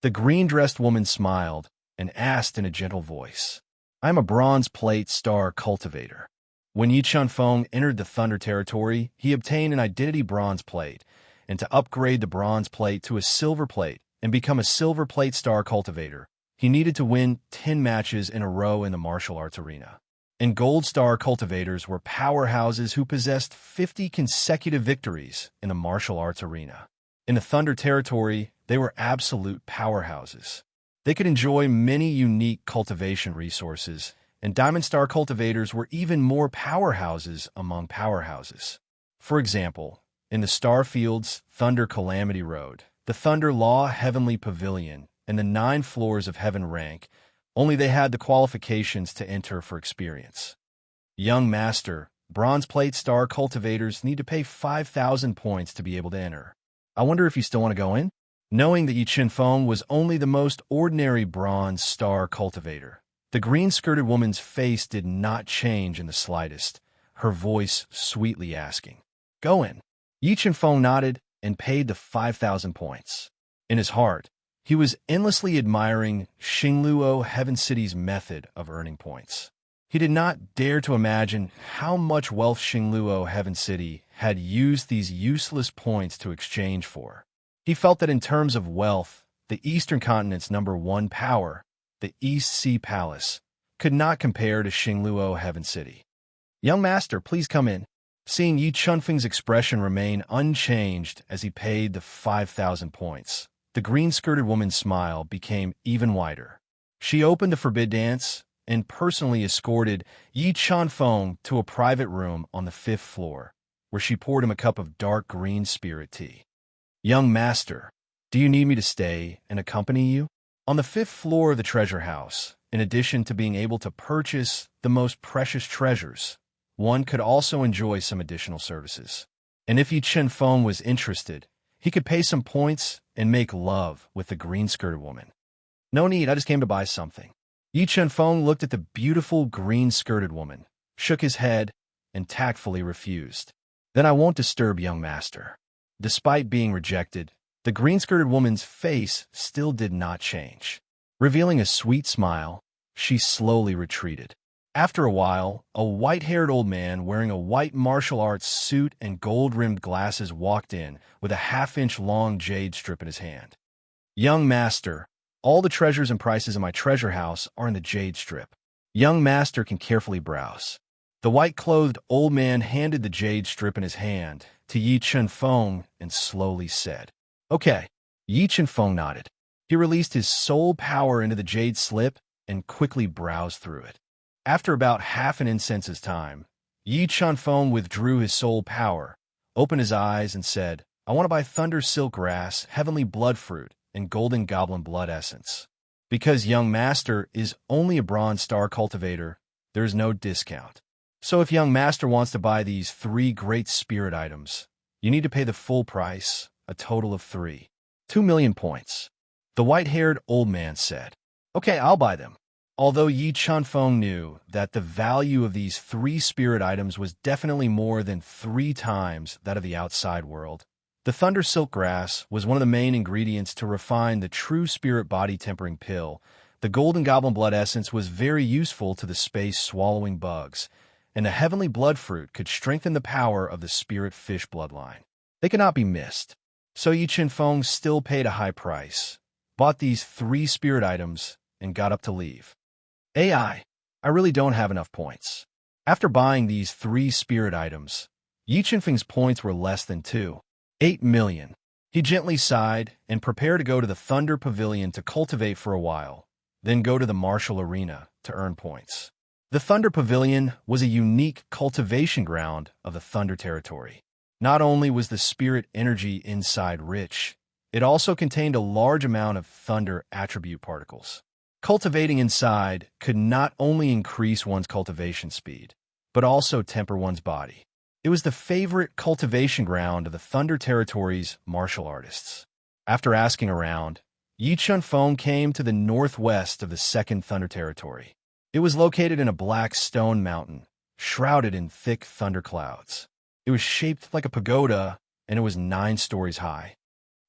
The green-dressed woman smiled and asked in a gentle voice. I'm a bronze plate star cultivator. When Yi Chunfeng entered the Thunder territory, he obtained an identity bronze plate, and to upgrade the bronze plate to a silver plate and become a silver plate star cultivator, he needed to win 10 matches in a row in the martial arts arena. And gold star cultivators were powerhouses who possessed 50 consecutive victories in the martial arts arena. In the Thunder territory, they were absolute powerhouses. They could enjoy many unique cultivation resources, and Diamond Star cultivators were even more powerhouses among powerhouses. For example, in the Starfield's Thunder Calamity Road, the Thunder Law Heavenly Pavilion, and the 9 floors of Heaven rank, only they had the qualifications to enter for experience. Young Master, Bronze Plate Star cultivators need to pay 5,000 points to be able to enter. I wonder if you still want to go in? Knowing that Yi Chunfeng was only the most ordinary Bronze Star cultivator, the green-skirted woman's face did not change in the slightest, her voice sweetly asking, Go in. Yi Chunfeng nodded and paid the 5,000 points. In his heart, he was endlessly admiring Xingluo Heaven City's method of earning points. He did not dare to imagine how much wealth Xingluo Heaven City had used these useless points to exchange for. He felt that in terms of wealth, the Eastern Continent's #1 power, the East Sea Palace, could not compare to Xingluo Heaven City. Young Master, please come in. Seeing Yi Chunfeng's expression remain unchanged as he paid the 5,000 points, the green-skirted woman's smile became even wider. She opened the forbid dance and personally escorted Yi Chunfeng to a private room on the 5th floor, where she poured him a cup of dark green spirit tea. Young Master, do you need me to stay and accompany you? On the 5th floor of the treasure house, in addition to being able to purchase the most precious treasures, one could also enjoy some additional services. And if Yi Chunfeng was interested, he could pay some points and make love with the green-skirted woman. No need, I just came to buy something. Yi Chunfeng looked at the beautiful green-skirted woman, shook his head, and tactfully refused. Then I won't disturb young master. Despite being rejected, the green-skirted woman's face still did not change. Revealing a sweet smile, she slowly retreated. After a while, a white-haired old man wearing a white martial arts suit and gold-rimmed glasses walked in with a half-inch long jade strip in his hand. Young master, all the treasures and prices in my treasure house are in the jade strip. Young master can carefully browse. The white-clothed old man handed the jade strip in his hand to Yi Chunfeng and slowly said, Okay. Yi Qianfeng nodded. He released his soul power into the jade slip and quickly browsed through it. After about half an incense's time, Yi Qianfeng withdrew his soul power, opened his eyes, and said, I want to buy thunder silk grass, heavenly blood fruit, and golden goblin blood essence. Because young master is only a bronze star cultivator, there's no discount. So if young master wants to buy these 3 great spirit items, you need to pay the full price, a total of 2 million points. The white-haired old man said, Okay, I'll buy them. Although Yi Qianfeng knew that the value of these 3 spirit items was definitely more than 3 times that of the outside world, the thunder silk grass was one of the main ingredients to refine the true spirit body tempering pill. The golden goblin blood essence was very useful to the space-swallowing bugs, and the heavenly blood fruit could strengthen the power of the spirit fish bloodline. They could not be missed. So Yi Qianfeng still paid a high price, bought these 3 spirit items, and got up to leave. I really don't have enough points. After buying these 3 spirit items, Yi Qianfeng's points were less than 8 million. He gently sighed and prepared to go to the Thunder Pavilion to cultivate for a while, then go to the Martial Arena to earn points. The Thunder Pavilion was a unique cultivation ground of the Thunder Territory. Not only was the spirit energy inside rich, it also contained a large amount of thunder attribute particles. Cultivating inside could not only increase one's cultivation speed, but also temper one's body. It was the favorite cultivation ground of the Thunder Territory's martial artists. After asking around, Yi Qianfeng came to the northwest of the Second Thunder Territory. It was located in a black stone mountain, shrouded in thick thunder clouds. It was shaped like a pagoda, and it was 9 stories high.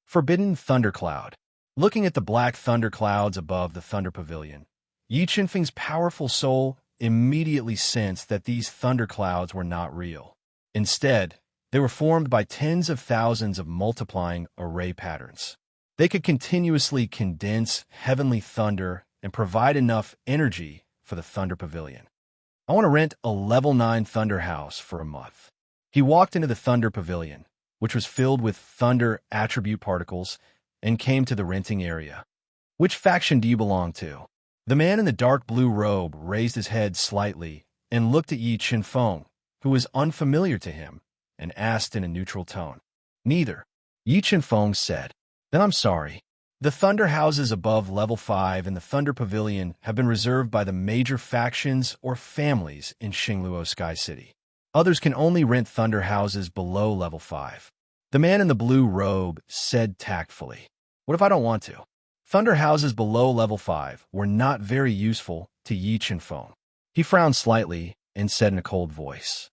Forbidden Thundercloud. Looking at the black thunder clouds above the Thunder Pavilion, Yi Qianfeng's powerful soul immediately sensed that these thunder clouds were not real. Instead, they were formed by tens of thousands of multiplying array patterns. They could continuously condense heavenly thunder and provide enough energy for the Thunder Pavilion. I want to rent a level 9 thunder house for a month. He walked into the Thunder Pavilion, which was filled with thunder attribute particles, and came to the renting area. Which faction do you belong to? The man in the dark blue robe raised his head slightly and looked at Yi Qianfeng, who was unfamiliar to him, and asked in a neutral tone. Neither. Yi Qianfeng said. Then I'm sorry. The thunder houses above level 5 in the Thunder Pavilion have been reserved by the major factions or families in Xingluo Sky City. Others can only rent thunder houses below level 5. The man in the blue robe said tactfully. What if I don't want to? Thunder houses below level 5 were not very useful to Yi Qianfeng. He frowned slightly and said in a cold voice,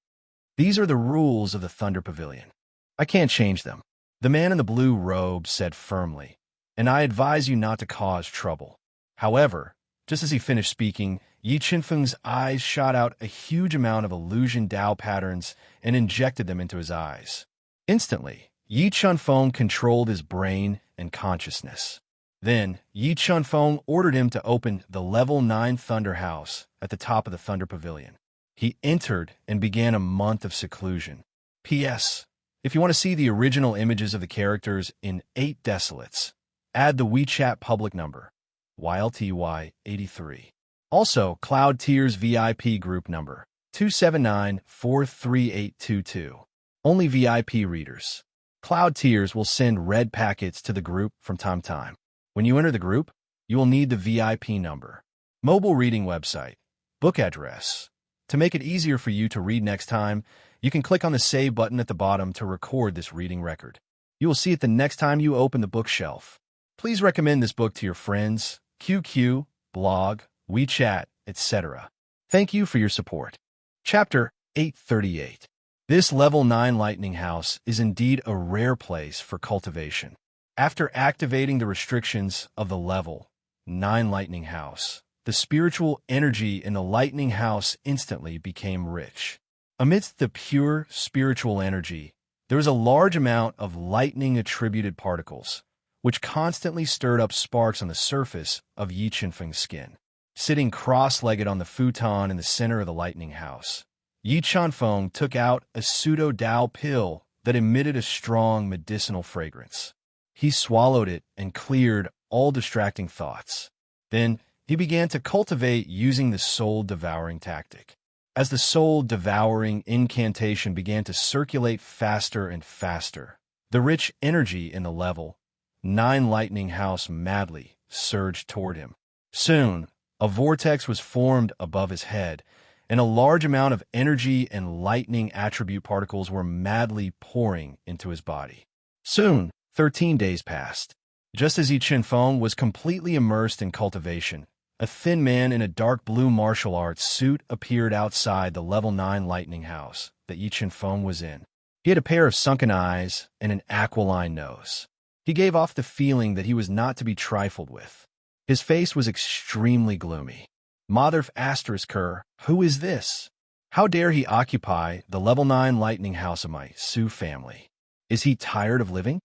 These are the rules of the Thunder Pavilion. I can't change them. The man in the blue robe said firmly, and I advise you not to cause trouble. However, just as he finished speaking, Yi Qianfeng's eyes shot out a huge amount of illusion Dao patterns and injected them into his eyes. Instantly, Yi Qianfeng controlled his brain and consciousness. Then, Yi Qianfeng ordered him to open the level 9 Thunder House at the top of the Thunder Pavilion. He entered and began a month of seclusion. P.S. If you want to see the original images of the characters in 8 Desolates, add the WeChat public number, YLTY83. Also, Cloud Tears VIP group number, 279-43822. Only VIP readers. Cloud Tears will send red packets to the group from time to time. When you enter the group, you will need the VIP number, mobile reading website, book address. To make it easier for you to read next time, you can click on the Save button at the bottom to record this reading record. You will see it the next time you open the bookshelf. Please recommend this book to your friends, QQ, blog, WeChat, etc. Thank you for your support. Chapter 838. This level 9 lightning house is indeed a rare place for cultivation. After activating the restrictions of the level 9 lightning house, the spiritual energy in the lightning house instantly became rich. Amidst the pure spiritual energy, there was a large amount of lightning-attributed particles, which constantly stirred up sparks on the surface of Yi Qianfeng's skin. Sitting cross-legged on the futon in the center of the lightning house, Yi Qianfeng took out a pseudo-Dao pill that emitted a strong medicinal fragrance. He swallowed it and cleared all distracting thoughts. Then he began to cultivate using the soul-devouring tactic. As the soul-devouring incantation began to circulate faster and faster, the rich energy in the level 9 lightning house madly surged toward him. Soon, a vortex was formed above his head, and a large amount of energy and lightning attribute particles were madly pouring into his body. Soon, 13 days passed. Just as Yi Chen-feng was completely immersed in cultivation, a thin man in a dark blue martial arts suit appeared outside the level 9 lightning house that Yi Chen-feng was in. He had a pair of sunken eyes and an aquiline nose. He gave off the feeling that he was not to be trifled with. His face was extremely gloomy. Mother **, who is this? How dare he occupy the level 9 lightning house of my Su family? Is he tired of living?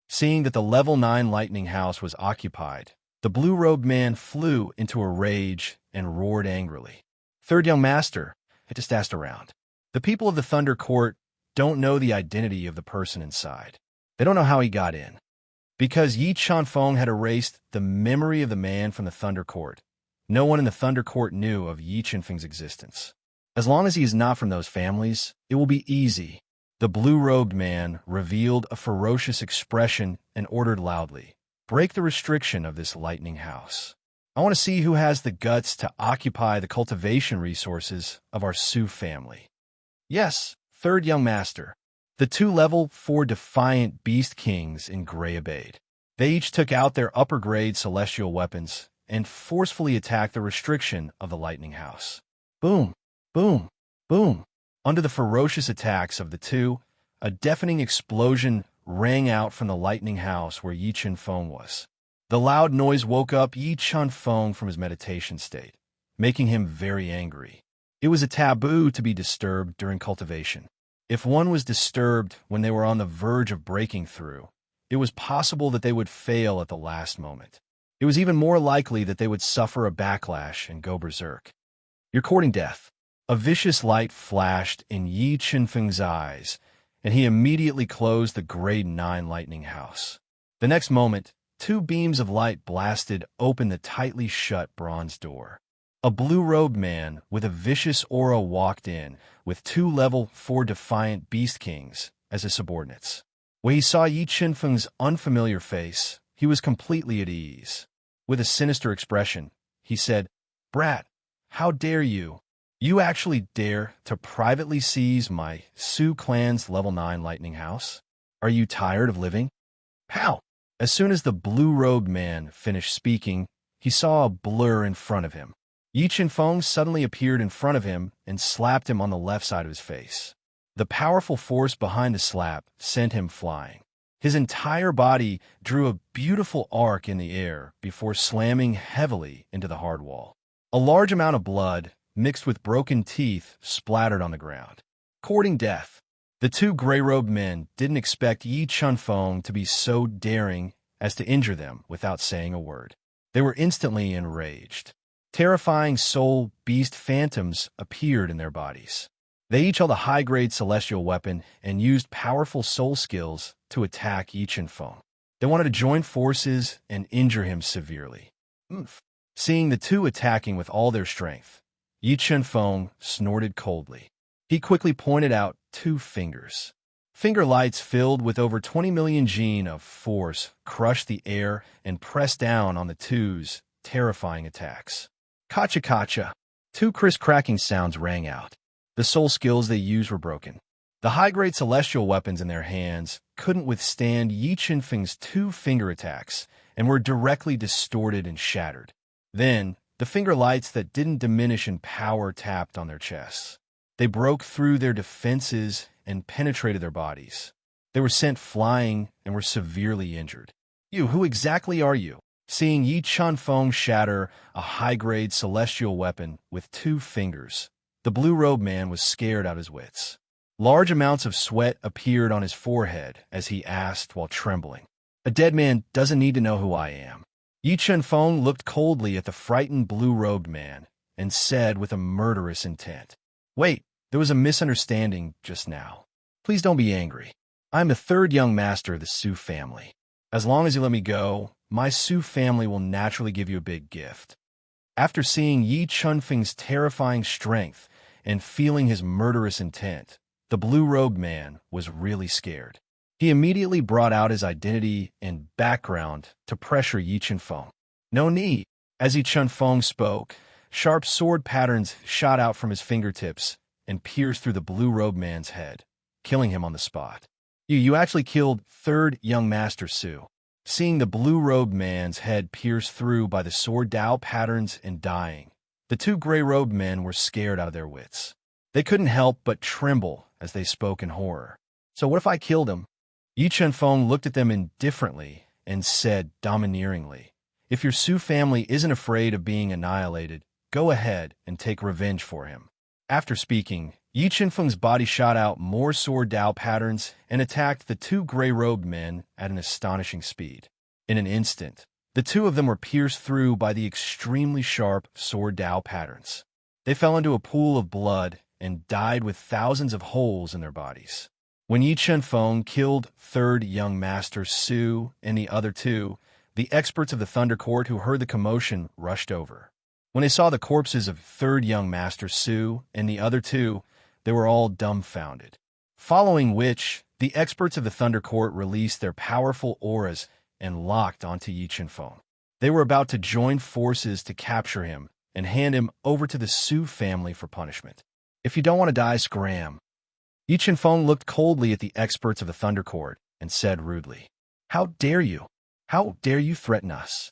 Seeing that the level 9 lightning house was occupied, the blue-robed man flew into a rage and roared angrily. Third young master, I just asked around. The people of the Thunder Court don't know the identity of the person inside. They don't know how he got in. Because Yi Chen-feng had erased the memory of the man from the Thunder Court, no one in the Thunder Court knew of Yi Chen-feng's existence. As long as he is not from those families, it will be easy. The blue-robed man revealed a ferocious expression and ordered loudly, break the restriction of this lightning house. I want to see who has the guts to occupy the cultivation resources of our Su family. Yes, third young master. The 2 level 4 defiant beast kings in gray obeyed. They each took out their upper-grade celestial weapons and forcefully attacked the restriction of the lightning house. Boom, boom, boom. Under the ferocious attacks of the two, a deafening explosion rang out from the lightning house where Yi Chen-feng was. The loud noise woke up Yi Chen-feng from his meditation state, making him very angry. It was a taboo to be disturbed during cultivation. If one was disturbed when they were on the verge of breaking through, it was possible that they would fail at the last moment. It was even more likely that they would suffer a backlash and go berserk. You're courting death. A vicious light flashed in Yi Chen-feng's eyes, and he immediately closed the grade 9 lightning house. The next moment, 2 beams of light blasted open the tightly shut bronze door. A blue-robed man with a vicious aura walked in, with 2 level 4 defiant beast kings as his subordinates. When he saw Yi Chen-feng's unfamiliar face, he was completely at ease. With a sinister expression, he said, "Brat, how dare you? You actually dare to privately seize my Su clan's level 9 lightning house? Are you tired of living?" Pow! As soon as the blue-robed man finished speaking, he saw a blur in front of him. Yi Chen-feng suddenly appeared in front of him and slapped him on the left side of his face. The powerful force behind the slap sent him flying. His entire body drew a beautiful arc in the air before slamming heavily into the hard wall. A large amount of blood, mixed with broken teeth, splattered on the ground. Courting death. The 2 gray-robed men didn't expect Yi Chen-feng to be so daring as to injure them without saying a word. They were instantly enraged. Terrifying soul beast phantoms appeared in their bodies. They each held a high-grade celestial weapon and used powerful soul skills to attack Yi Chen-feng. They wanted to join forces and injure him severely. Oomph. Seeing the 2 attacking with all their strength, Yi Chen-feng snorted coldly. He quickly pointed out 2 fingers. Finger lights filled with over 20 million gene of force crushed the air and pressed down on the 2's terrifying attacks. Kacha-kacha. 2 criss-cracking sounds rang out. The soul skills they used were broken. The high-grade celestial weapons in their hands couldn't withstand Yi Chen-feng's 2 finger attacks and were directly distorted and shattered. Then, the finger lights that didn't diminish in power tapped on their chests. They broke through their defenses and penetrated their bodies. They were sent flying and were severely injured. You, who exactly are you? Seeing Yi Chen-feng shatter a high-grade celestial weapon with 2 fingers, the blue-robed man was scared out of his wits. Large amounts of sweat appeared on his forehead as he asked while trembling, "A dead man doesn't need to know who I am." Yi Chen-feng looked coldly at the frightened blue-robed man and said with a murderous intent, "Wait, there was a misunderstanding just now. Please don't be angry. I'm the 3rd young master of the Su family. As long as you let me go, my Su family will naturally give you a big gift. After seeing Yi Chunfeng's terrifying strength and feeling his murderous intent, the blue-robed man was really scared. He immediately brought out his identity and background to pressure Yi Chunfeng. No need. As Yi Chunfeng spoke, sharp sword patterns shot out from his fingertips and pierced through the blue-robed man's head, killing him on the spot. You actually killed third young Master Su. Seeing the blue-robed man's head pierced through by the sword Dao patterns and dying, the two gray-robed men were scared out of their wits. They couldn't help but tremble as they spoke in horror. So what if I killed him? Yi Chunfeng looked at them indifferently and said domineeringly, "If your Su family isn't afraid of being annihilated, go ahead and take revenge for him." After speaking, Yi Chunfeng's body shot out more sword Dao patterns and attacked the two gray-robed men at an astonishing speed. In an instant, the two of them were pierced through by the extremely sharp sword Dao patterns. They fell into a pool of blood and died with thousands of holes in their bodies. When Yi Chunfeng killed third young Master Su and the other two, the experts of the Thunder Court who heard the commotion rushed over. When they saw the corpses of third young Master Su and the other two, they were all dumbfounded. Following which, the experts of the Thunder Court released their powerful auras and locked onto Yi Chunfeng. They were about to join forces to capture him and hand him over to the Su family for punishment. If you don't want to die, scram. Yi Chunfeng looked coldly at the experts of the Thunder Court and said rudely, "How dare you? How dare you threaten us?"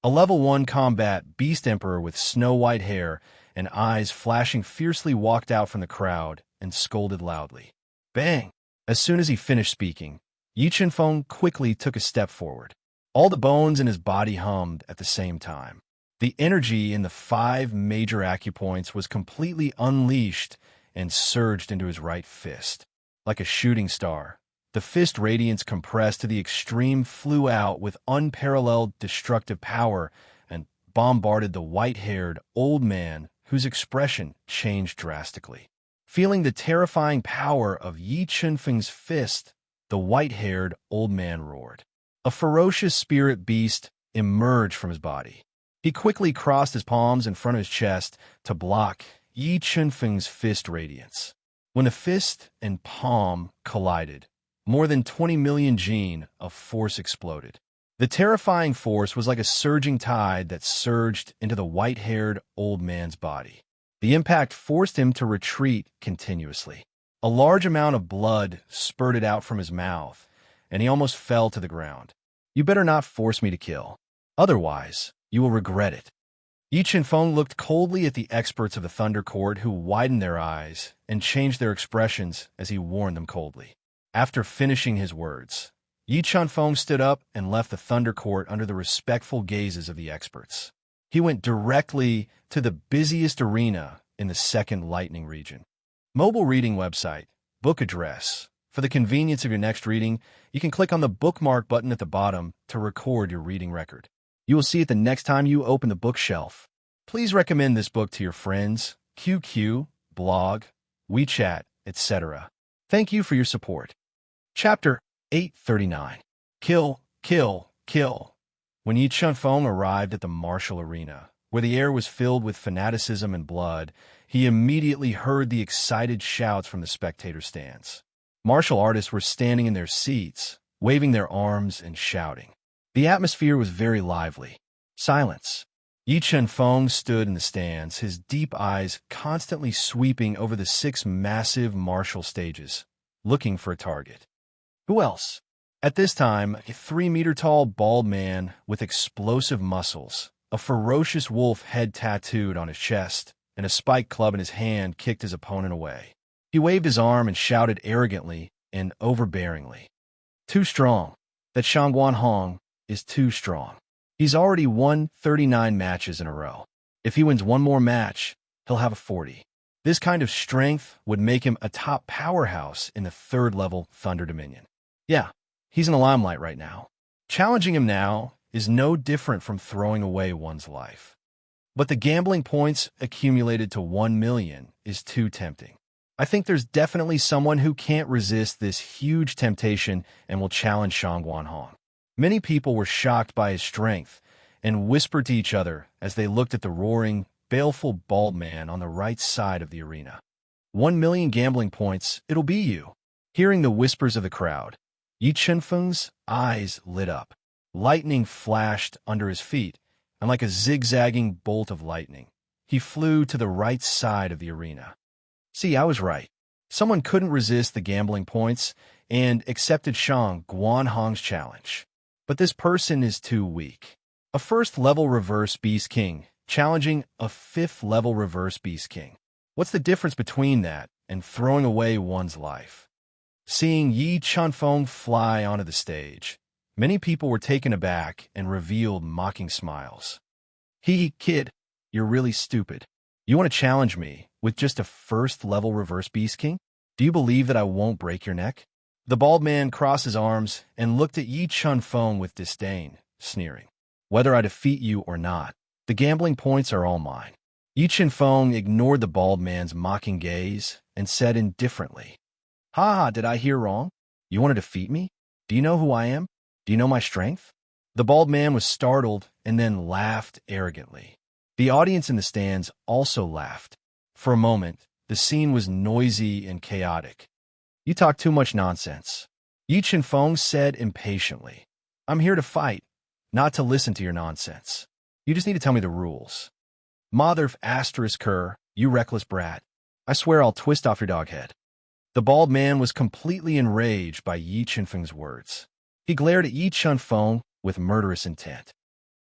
A level 1 combat beast emperor with snow-white hair and eyes flashing fiercely walked out from the crowd and scolded loudly. Bang! As soon as he finished speaking, Yi Chunfeng quickly took a step forward. All the bones in his body hummed at the same time. The energy in the 5 major acupoints was completely unleashed and surged into his right fist. Like a shooting star, the fist radiance compressed to the extreme flew out with unparalleled destructive power and bombarded the white-haired old man whose expression changed drastically. Feeling the terrifying power of Yi Chunfeng's fist, the white-haired old man roared. A ferocious spirit beast emerged from his body. He quickly crossed his palms in front of his chest to block Yi Chunfeng's fist radiance. When the fist and palm collided, more than 20 million gene of force exploded. The terrifying force was like a surging tide that surged into the white-haired old man's body. The impact forced him to retreat continuously. A large amount of blood spurted out from his mouth, and he almost fell to the ground. "You better not force me to kill. Otherwise, you will regret it." Yi Chunfeng looked coldly at the experts of the Thunder Court who widened their eyes and changed their expressions as he warned them coldly. After finishing his words, Yi Chunfeng stood up and left the Thunder Court under the respectful gazes of the experts. He went directly to the busiest arena in the Second Lightning region. Mobile reading website, book address. For the convenience of your next reading, you can click on the bookmark button at the bottom to record your reading record. You will see it the next time you open the bookshelf. Please recommend this book to your friends, QQ, blog, WeChat, etc. Thank you for your support. Chapter 839. Kill, Kill, Kill. When Yi Chunfeng arrived at the martial arena, where the air was filled with fanaticism and blood, he immediately heard the excited shouts from the spectator stands. Martial artists were standing in their seats, waving their arms and shouting. The atmosphere was very lively. Silence. Yi Chunfeng stood in the stands, his deep eyes constantly sweeping over the 6 massive martial stages, looking for a target. Who else? At this time, a 3-meter-tall bald man with explosive muscles, a ferocious wolf head tattooed on his chest, and a spiked club in his hand kicked his opponent away. He waved his arm and shouted arrogantly and overbearingly. Too strong. That Shangguan Hong is too strong. He's already won 39 matches in a row. If he wins one more match, he'll have a 40. This kind of strength would make him a top powerhouse in the 3rd-level Thunder Dominion. Yeah, he's in the limelight right now. Challenging him now is no different from throwing away one's life. But the gambling points accumulated to 1 million is too tempting. I think there's definitely someone who can't resist this huge temptation and will challenge Shangguan Hong. Many people were shocked by his strength and whispered to each other as they looked at the roaring, baleful bald man on the right side of the arena. 1,000,000 gambling points, it'll be you. Hearing the whispers of the crowd, Yi Chenfeng's eyes lit up. Lightning flashed under his feet, and like a zigzagging bolt of lightning, he flew to the right side of the arena. See, I was right. Someone couldn't resist the gambling points and accepted Shang Guanhong's challenge. But this person is too weak. A first-level reverse Beast King challenging a fifth-level reverse Beast King. What's the difference between that and throwing away one's life? Seeing Yi Chenfeng fly onto the stage, many people were taken aback and revealed mocking smiles. Kid, you're really stupid. You want to challenge me with just a first-level reverse Beast King? Do you believe that I won't break your neck? The bald man crossed his arms and looked at Yi Chenfeng with disdain, sneering. Whether I defeat you or not, the gambling points are all mine. Yi Chenfeng ignored the bald man's mocking gaze and said indifferently, "Ha, did I hear wrong? You want to defeat me? Do you know who I am? Do you know my strength?" The bald man was startled and then laughed arrogantly. The audience in the stands also laughed. For a moment, the scene was noisy and chaotic. "You talk too much nonsense," Yi Chenfeng said impatiently. "I'm here to fight, not to listen to your nonsense. You just need to tell me the rules." "Mother asterisk her, you reckless brat. I swear I'll twist off your dog head." The bald man was completely enraged by Yi Chenfeng's words. He glared at Yi Chenfeng with murderous intent.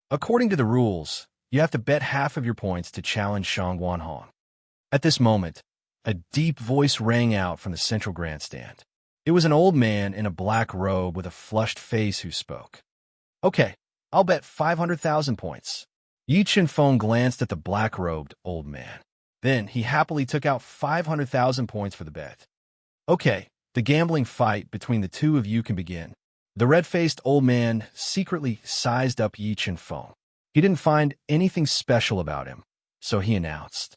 "According to the rules, you have to bet half of your points to challenge Shang Guanhong." At this moment, a deep voice rang out from the central grandstand. It was an old man in a black robe with a flushed face who spoke. "Okay, I'll bet 500,000 points." Yi Chenfeng glanced at the black-robed old man. Then he happily took out 500,000 points for the bet. "Okay, the gambling fight between the two of you can begin." The red-faced old man secretly sized up Yi Chenfeng. He didn't find anything special about him, so he announced,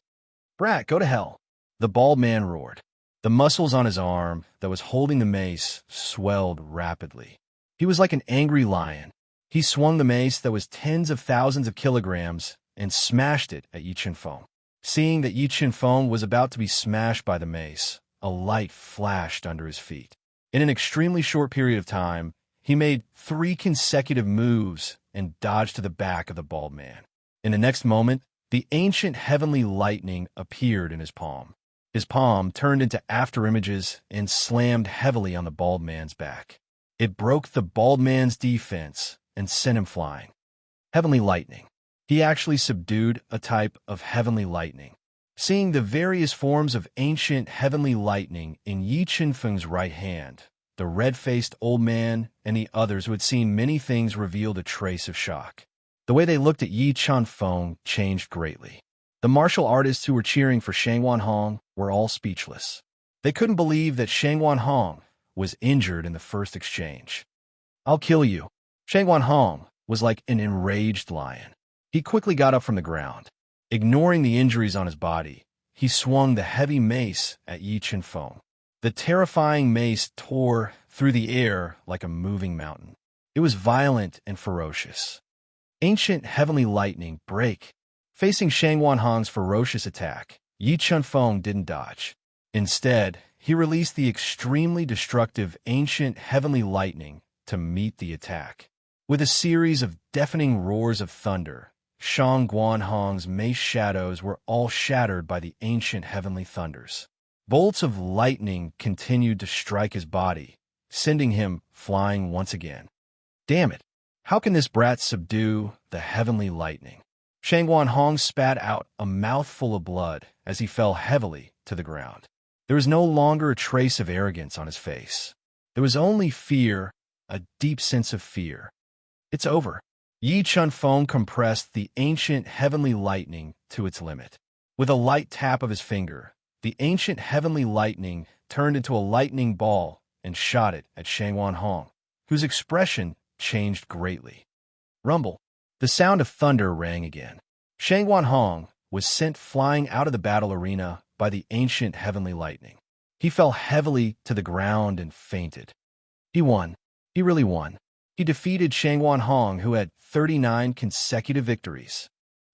"Brat, go to hell." The bald man roared. The muscles on his arm that was holding the mace swelled rapidly. He was like an angry lion. He swung the mace that was tens of thousands of kilograms and smashed it at Yi Chenfeng. Seeing that Yi Chenfeng was about to be smashed by the mace, a light flashed under his feet. In an extremely short period of time, he made 3 consecutive moves and dodged to the back of the bald man. In the next moment, the ancient heavenly lightning appeared in his palm. His palm turned into afterimages and slammed heavily on the bald man's back. It broke the bald man's defense and sent him flying. Heavenly lightning. He actually subdued a type of heavenly lightning. Seeing the various forms of ancient heavenly lightning in Yi Chenfeng's right hand, the red-faced old man and the others who had seen many things revealed a trace of shock. The way they looked at Yi Chenfeng changed greatly. The martial artists who were cheering for Shang Guanhong were all speechless. They couldn't believe that Shang Guanhong was injured in the first exchange. "I'll kill you." Shang Guanhong was like an enraged lion. He quickly got up from the ground. Ignoring the injuries on his body, he swung the heavy mace at Yi Chenfeng. The terrifying mace tore through the air like a moving mountain. It was violent and ferocious. Ancient heavenly lightning break. Facing Shang Guanhong's ferocious attack, Yi Chenfeng didn't dodge. Instead, he released the extremely destructive ancient heavenly lightning to meet the attack. With a series of deafening roars of thunder, Shang Guanhong's mace shadows were all shattered by the ancient heavenly thunders. Bolts of lightning continued to strike his body, sending him flying once again. Damn it! How can this brat subdue the heavenly lightning? Shang Guanhong spat out a mouthful of blood as he fell heavily to the ground. There was no longer a trace of arrogance on his face. There was only fear, a deep sense of fear. It's over. Yi Chenfeng compressed the ancient heavenly lightning to its limit. With a light tap of his finger, the ancient heavenly lightning turned into a lightning ball and shot it at Shang Guanhong, whose expression changed greatly. Rumble. The sound of thunder rang again. Shang Guanhong was sent flying out of the battle arena by the ancient heavenly lightning. He fell heavily to the ground and fainted. He won. He really won. He defeated Shangwan Hong, who had 39 consecutive victories.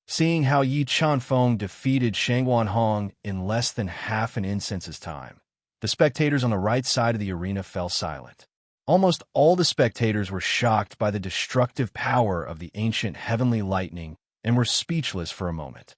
Seeing how Yi Chanfeng defeated Shangwan Hong in less than half an incense's time, the spectators on the right side of the arena fell silent. Almost all the spectators were shocked by the destructive power of the ancient heavenly lightning and were speechless for a moment.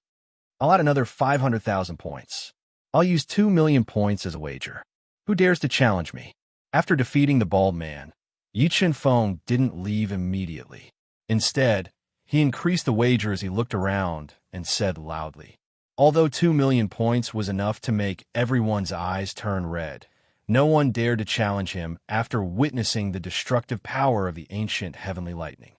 I'll add another 500,000 points. I'll use 2 million points as a wager. Who dares to challenge me? After defeating the bald man, Yi Chanfeng didn't leave immediately. Instead, he increased the wager as he looked around and said loudly, although 2 million points was enough to make everyone's eyes turn red, no one dared to challenge him after witnessing the destructive power of the ancient heavenly lightning.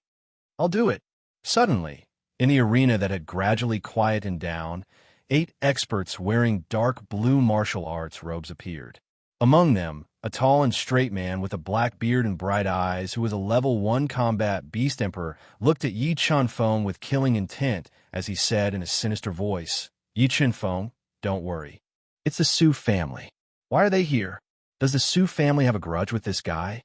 I'll do it. Suddenly, in the arena that had gradually quietened down, 8 experts wearing dark blue martial arts robes appeared. Among them, a tall and straight man with a black beard and bright eyes who was a level 1 combat beast emperor looked at Yi Chanfeng with killing intent as he said in a sinister voice, Yi Chanfeng, don't worry. It's the Su family. Why are they here? Does the Su family have a grudge with this guy?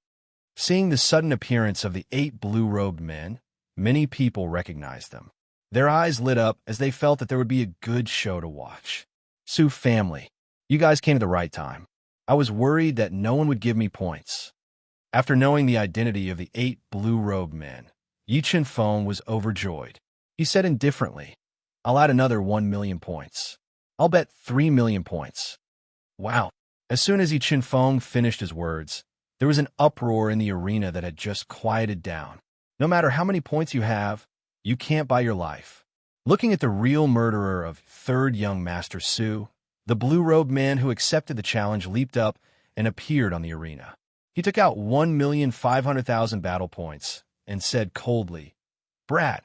Seeing the sudden appearance of the 8 blue-robed men, many people recognized them. Their eyes lit up as they felt that there would be a good show to watch. Su family, you guys came at the right time. I was worried that no one would give me points. After knowing the identity of the 8 blue-robed men, Yi Chanfeng was overjoyed. He said indifferently, I'll add another 1 million points. I'll bet 3 million points. Wow. As soon as Yi Chanfeng finished his words, there was an uproar in the arena that had just quieted down. No matter how many points you have, you can't buy your life. Looking at the real murderer of 3rd young Master Su, the blue-robed man who accepted the challenge leaped up and appeared on the arena. He took out 1,500,000 battle points and said coldly, Brat,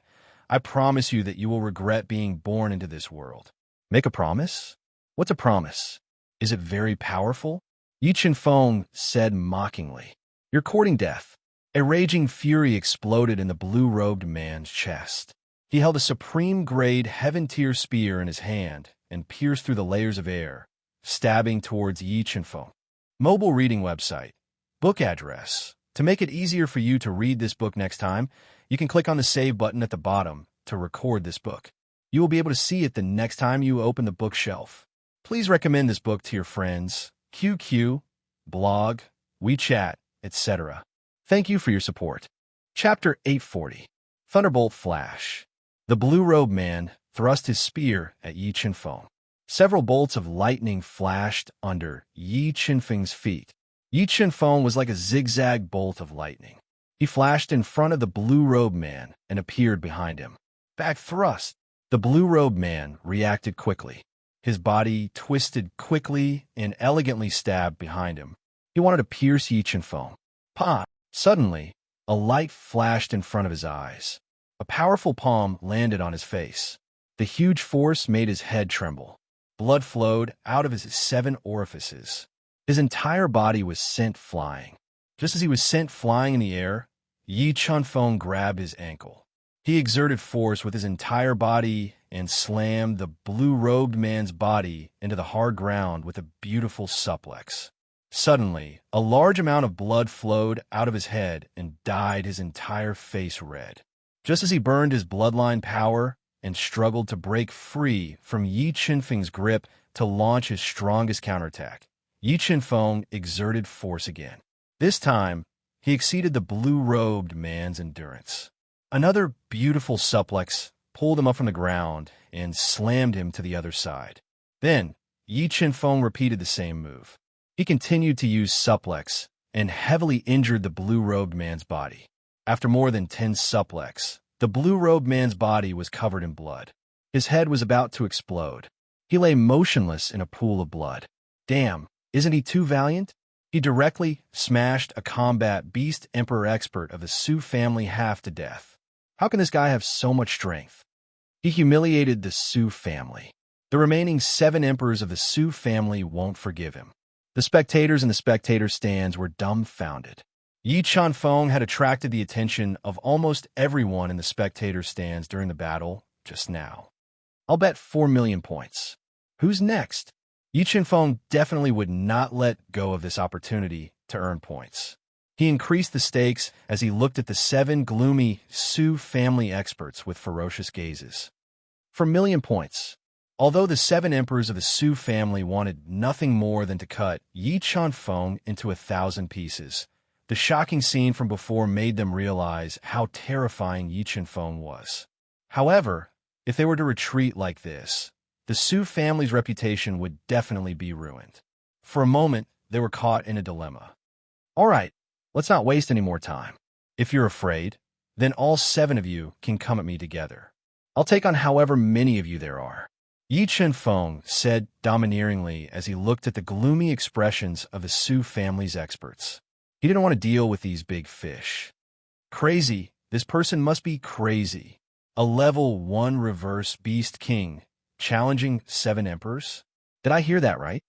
I promise you that you will regret being born into this world. Make a promise? What's a promise? Is it very powerful? Yi Chanfeng said mockingly, You're courting death. A raging fury exploded in the blue-robed man's chest. He held a supreme-grade heaven-tier spear in his hand and pierced through the layers of air, stabbing towards Yi Chanfeng. Mobile reading website. Book address. To make it easier for you to read this book next time, you can click on the Save button at the bottom to record this book. You will be able to see it the next time you open the bookshelf. Please recommend this book to your friends, QQ, blog, WeChat, etc. Thank you for your support. Chapter 840. Thunderbolt Flash. The blue-robed man thrust his spear at Yi Chanfeng. Several bolts of lightning flashed under Yi Chanfeng's feet. Yi Chanfeng was like a zigzag bolt of lightning. He flashed in front of the blue-robed man and appeared behind him. Back thrust. The blue-robed man reacted quickly. His body twisted quickly and elegantly stabbed behind him. He wanted to pierce Yi Chanfeng. Pa! Suddenly, a light flashed in front of his eyes. A powerful palm landed on his face. The huge force made his head tremble. Blood flowed out of his 7 orifices. His entire body was sent flying. Just as he was sent flying in the air, Yi Chanfeng grabbed his ankle. He exerted force with his entire body and slammed the blue-robed man's body into the hard ground with a beautiful suplex. Suddenly, a large amount of blood flowed out of his head and dyed his entire face red. Just as he burned his bloodline power and struggled to break free from Yi Chanfeng's grip to launch his strongest counterattack, Yi Chanfeng exerted force again. This time, he exceeded the blue-robed man's endurance. Another beautiful suplex pulled him up from the ground and slammed him to the other side. Then, Yi Chanfeng repeated the same move. He continued to use suplex and heavily injured the blue-robed man's body. After more than 10 suplex, the blue-robed man's body was covered in blood. His head was about to explode. He lay motionless in a pool of blood. Damn, isn't he too valiant? He directly smashed a combat beast emperor expert of the Su family half to death. How can this guy have so much strength? He humiliated the Su family. The remaining 7 emperors of the Su family won't forgive him. The spectators in the spectator stands were dumbfounded. Yi Chanfeng had attracted the attention of almost everyone in the spectator stands during the battle just now. I'll bet 4 million points. Who's next? Yi Chanfeng definitely would not let go of this opportunity to earn points. He increased the stakes as he looked at the 7 gloomy Su family experts with ferocious gazes. For million points. Although the 7 emperors of the Su family wanted nothing more than to cut Yi Chunfeng into 1,000 pieces, the shocking scene from before made them realize how terrifying Yi Chunfeng was. However, if they were to retreat like this, the Su family's reputation would definitely be ruined. For a moment, they were caught in a dilemma. All right, let's not waste any more time. If you're afraid, then all 7 of you can come at me together. I'll take on however many of you there are. Yi Chunfeng said domineeringly as he looked at the gloomy expressions of the Su family's experts. He didn't want to deal with these big fish. Crazy. This person must be crazy. A level 1 reverse beast king, challenging 7 emperors? Did I hear that right?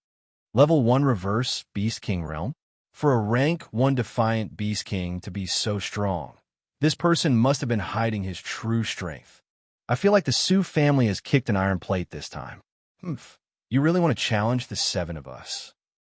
Level 1 reverse beast king realm? For a rank 1 defiant beast king to be so strong, this person must have been hiding his true strength. I feel like the Su family has kicked an iron plate this time. You really want to challenge the 7 of us?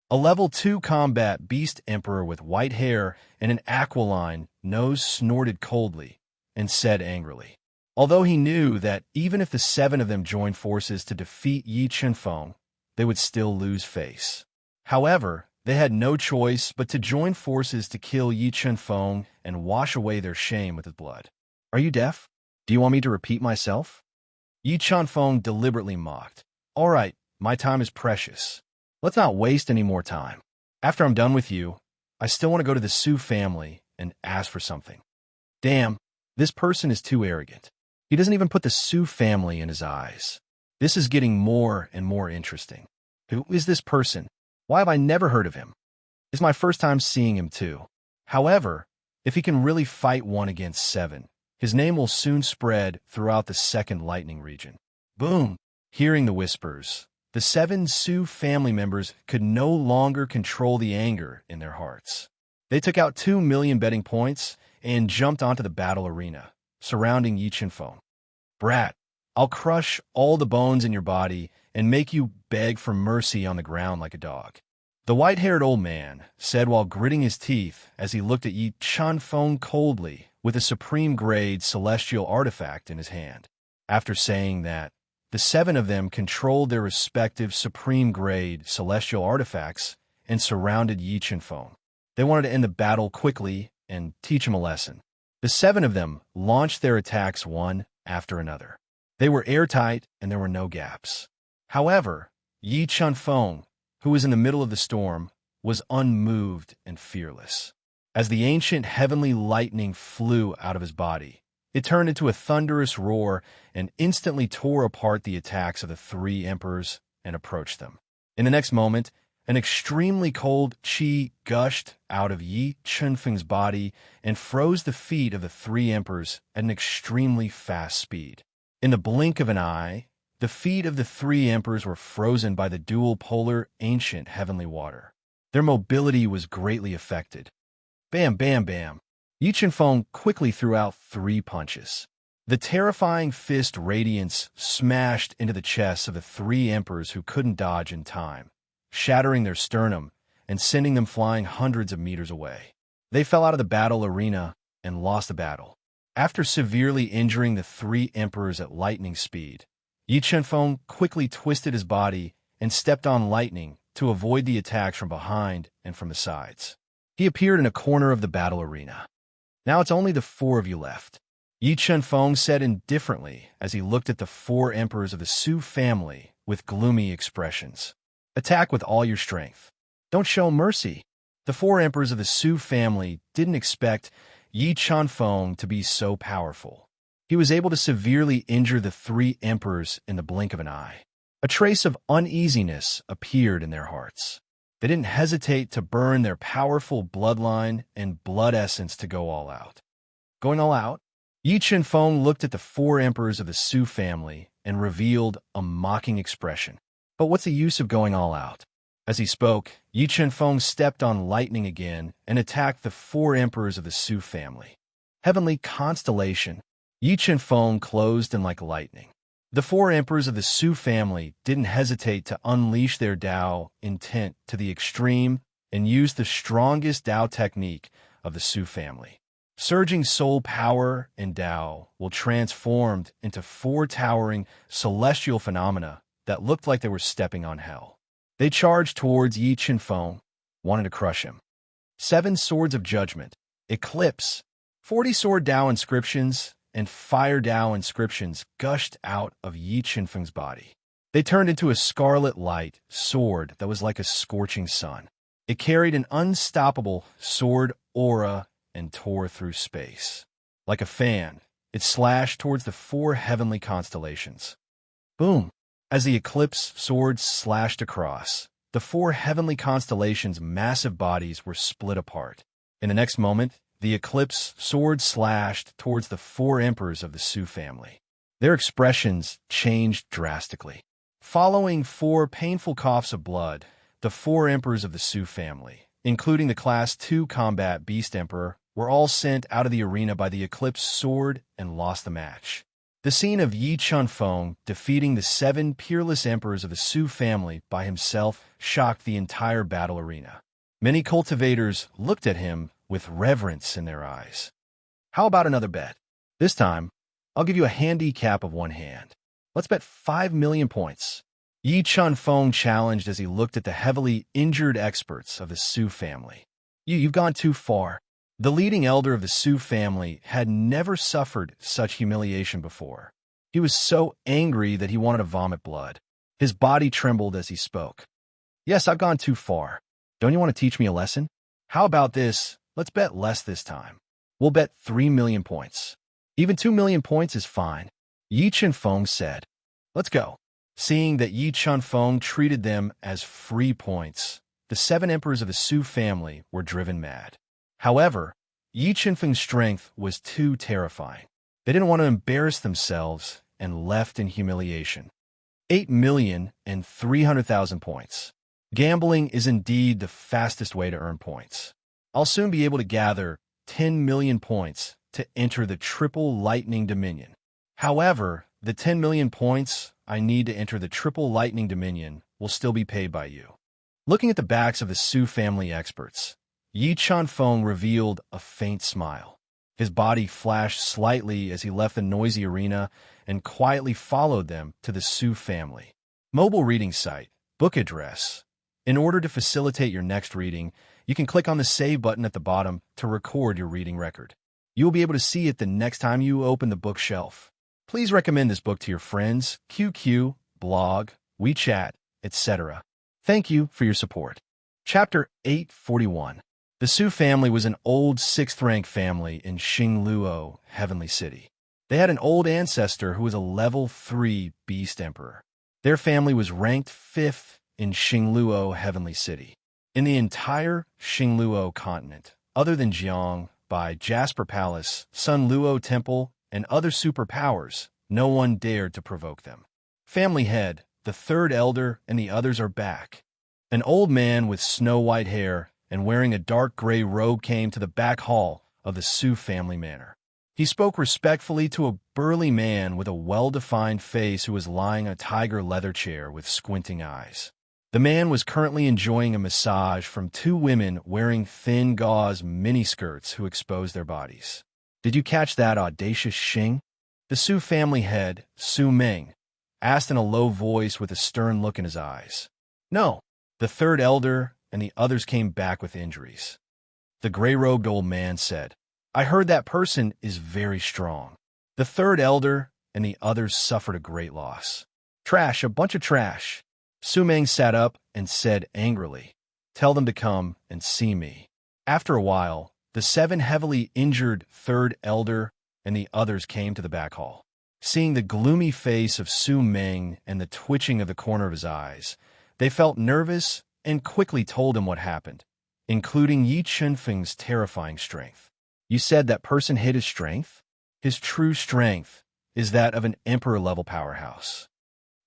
A level 2 combat beast emperor with white hair and an aquiline nose snorted coldly and said angrily. Although he knew that even if the 7 of them joined forces to defeat Yi Chunfeng, they would still lose face. However, they had no choice but to join forces to kill Yi Chunfeng and wash away their shame with his blood. Are you deaf? Do you want me to repeat myself? Yi Chunfeng deliberately mocked. All right, my time is precious. Let's not waste any more time. After I'm done with you, I still want to go to the Su family and ask for something. Damn, this person is too arrogant. He doesn't even put the Su family in his eyes. This is getting more and more interesting. Who is this person? Why have I never heard of him? It's my first time seeing him too. However, if he can really fight 1 against 7, his name will soon spread throughout the second lightning region. Boom! Hearing the whispers, the 7 Su family members could no longer control the anger in their hearts. They took out 2 million betting points and jumped onto the battle arena, surrounding Yi Chunfeng. Brat, I'll crush all the bones in your body and make you beg for mercy on the ground like a dog. The white-haired old man said while gritting his teeth as he looked at Yi Chunfeng coldly with a supreme-grade celestial artifact in his hand. After saying that, the 7 of them controlled their respective supreme-grade celestial artifacts and surrounded Yi Chunfeng. They wanted to end the battle quickly and teach him a lesson. The 7 of them launched their attacks one after another. They were airtight and there were no gaps. However, Yi Chunfeng, who was in the middle of the storm, was unmoved and fearless. As the ancient heavenly lightning flew out of his body, it turned into a thunderous roar and instantly tore apart the attacks of the 3 emperors and approached them. In the next moment, an extremely cold qi gushed out of Yi Chunfeng's body and froze the feet of the 3 emperors at an extremely fast speed. In the blink of an eye, the feet of the 3 emperors were frozen by the dual polar ancient heavenly water. Their mobility was greatly affected. Bam, bam, bam. Yi Chunfeng quickly threw out 3 punches. The terrifying fist radiance smashed into the chests of the 3 emperors who couldn't dodge in time, shattering their sternum and sending them flying hundreds of meters away. They fell out of the battle arena and lost the battle. After severely injuring the 3 emperors at lightning speed, Yi Chunfeng quickly twisted his body and stepped on lightning to avoid the attacks from behind and from the sides. He appeared in a corner of the battle arena. Now it's only the 4 of you left, Yi Chunfeng said indifferently as he looked at the 4 emperors of the Su family with gloomy expressions. Attack with all your strength. Don't show mercy. The 4 emperors of the Su family didn't expect Yi Chunfeng to be so powerful. He was able to severely injure the 3 emperors in the blink of an eye. A trace of uneasiness appeared in their hearts. They didn't hesitate to burn their powerful bloodline and blood essence to go all out. Going all out? Yi Chunfeng looked at the 4 emperors of the Su family and revealed a mocking expression. But what's the use of going all out? As he spoke, Yi Chunfeng stepped on lightning again and attacked the 4 emperors of the Su family. Heavenly constellation. Yi Chunfeng closed in like lightning. The 4 emperors of the Su family didn't hesitate to unleash their Dao intent to the extreme and use the strongest Dao technique of the Su family. Surging soul power and Tao will transformed into four towering celestial phenomena that looked like they were stepping on hell. They charged towards Yi Qinfeng, wanting to crush him. 7 swords of judgment, eclipse, 40 sword Tao inscriptions, and fire Tao inscriptions gushed out of Yi Qinfeng's body. They turned into a scarlet light sword that was like a scorching sun. It carried an unstoppable sword aura and tore through space. Like a fan, it slashed towards the 4 heavenly constellations. Boom! As the eclipse sword slashed across, the 4 heavenly constellations' massive bodies were split apart. In the next moment, the eclipse sword slashed towards the 4 emperors of the Su family. Their expressions changed drastically. Following 4 painful coughs of blood, the 4 emperors of the Su family, including the Class 2 combat beast emperor, were all sent out of the arena by the eclipse sword and lost the match. The scene of Yi Qinfeng defeating the 7 peerless emperors of the Su family by himself shocked the entire battle arena. Many cultivators looked at him with reverence in their eyes. How about another bet? This time, I'll give you a handicap of 1 hand. Let's bet 5 million points. Yi Qinfeng challenged as he looked at the heavily injured experts of the Su family. You've gone too far. The leading elder of the Su family had never suffered such humiliation before. He was so angry that he wanted to vomit blood. His body trembled as he spoke. Yes, I've gone too far. Don't you want to teach me a lesson? How about this? Let's bet less this time. We'll bet 3 million points. Even 2 million points is fine. Yi Qinfeng said. Let's go. Seeing that Yi Qinfeng treated them as free points, the 7 emperors of the Su family were driven mad. However, Yi Qinfeng's strength was too terrifying. They didn't want to embarrass themselves and left in humiliation. 8,300,000 points. Gambling is indeed the fastest way to earn points. I'll soon be able to gather 10 million points to enter the Triple Lightning Dominion. However, the 10 million points I need to enter the Triple Lightning Dominion will still be paid by you. Looking at the backs of the Su family experts, Yi Qinfeng revealed a faint smile. His body flashed slightly as he left the noisy arena and quietly followed them to the Su family. Mobile reading site, book address. In order to facilitate your next reading, you can click on the Save button at the bottom to record your reading record. You will be able to see it the next time you open the bookshelf. Please recommend this book to your friends, QQ, blog, WeChat, etc. Thank you for your support. Chapter 841. The Su family was an old 6th-rank family in Xingluo, Heavenly City. They had an old ancestor who was a level 3 beast emperor. Their family was ranked 5th in Xingluo, Heavenly City. In the entire Xingluo continent, other than Jiang, by Jasper Palace, Sun Luo Temple, and other superpowers, no one dared to provoke them. Family head, the 3rd elder, and the others are back. An old man with snow-white hair and wearing a dark gray robe came to the back hall of the Su family manor. He spoke respectfully to a burly man with a well-defined face who was lying in a tiger leather chair with squinting eyes. The man was currently enjoying a massage from 2 women wearing thin gauze miniskirts who exposed their bodies. Did you catch that, audacious Xing? The Su family head, Su Meng, asked in a low voice with a stern look in his eyes. No, the 3rd elder and the others came back with injuries. The gray-robed old man said, I heard that person is very strong. The 3rd elder and the others suffered a great loss. Trash, a bunch of trash. Su Meng sat up and said angrily, Tell them to come and see me. After a while, the 7 heavily injured 3rd elder and the others came to the back hall. Seeing the gloomy face of Su Meng and the twitching of the corner of his eyes, they felt nervous and quickly told him what happened, including Yi Qinfeng's terrifying strength. You said that person hid his strength? His true strength is that of an emperor-level powerhouse.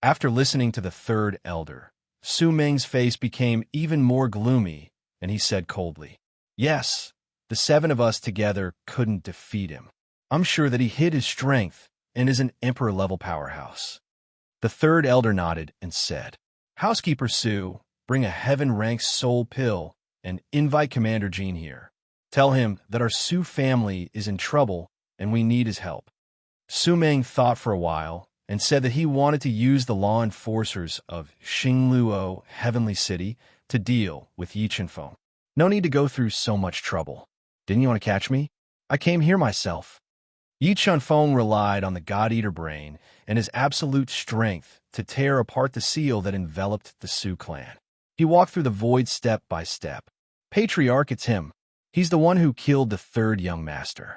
After listening to the 3rd elder, Su Meng's face became even more gloomy, and he said coldly, Yes, the 7 of us together couldn't defeat him. I'm sure that he hid his strength and is an emperor-level powerhouse. The 3rd elder nodded and said, Housekeeper Su, bring a heaven-ranked soul pill and invite Commander Jean here. Tell him that our Su family is in trouble and we need his help. Su Meng thought for a while and said that he wanted to use the law enforcers of Xingluo Heavenly City to deal with Yi Chenfeng. No need to go through so much trouble. Didn't you want to catch me? I came here myself. Yi Chenfeng relied on the God-Eater brain and his absolute strength to tear apart the seal that enveloped the Su clan. He walked through the void step by step. Patriarch, it's him. He's the one who killed the third young master.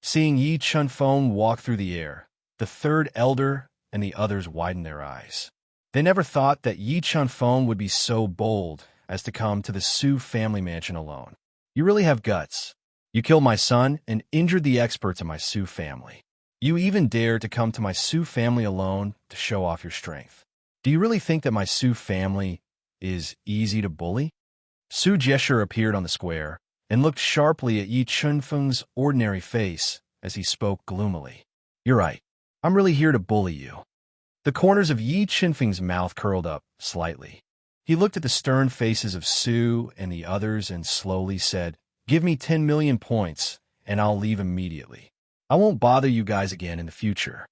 Seeing Yi Chenfeng walk through the air, the third elder and the others widened their eyes. They never thought that Yi Chenfeng would be so bold as to come to the Su family mansion alone. You really have guts. You killed my son and injured the experts in my Su family. You even dare to come to my Su family alone to show off your strength. Do you really think that my Su family is easy to bully? Su Jesher appeared on the square and looked sharply at Yi Chenfeng's ordinary face as he spoke gloomily. You're right. I'm really here to bully you. The corners of Yi Chenfeng's mouth curled up slightly. He looked at the stern faces of Su and the others and slowly said, Give me 10 million points and I'll leave immediately. I won't bother you guys again in the future.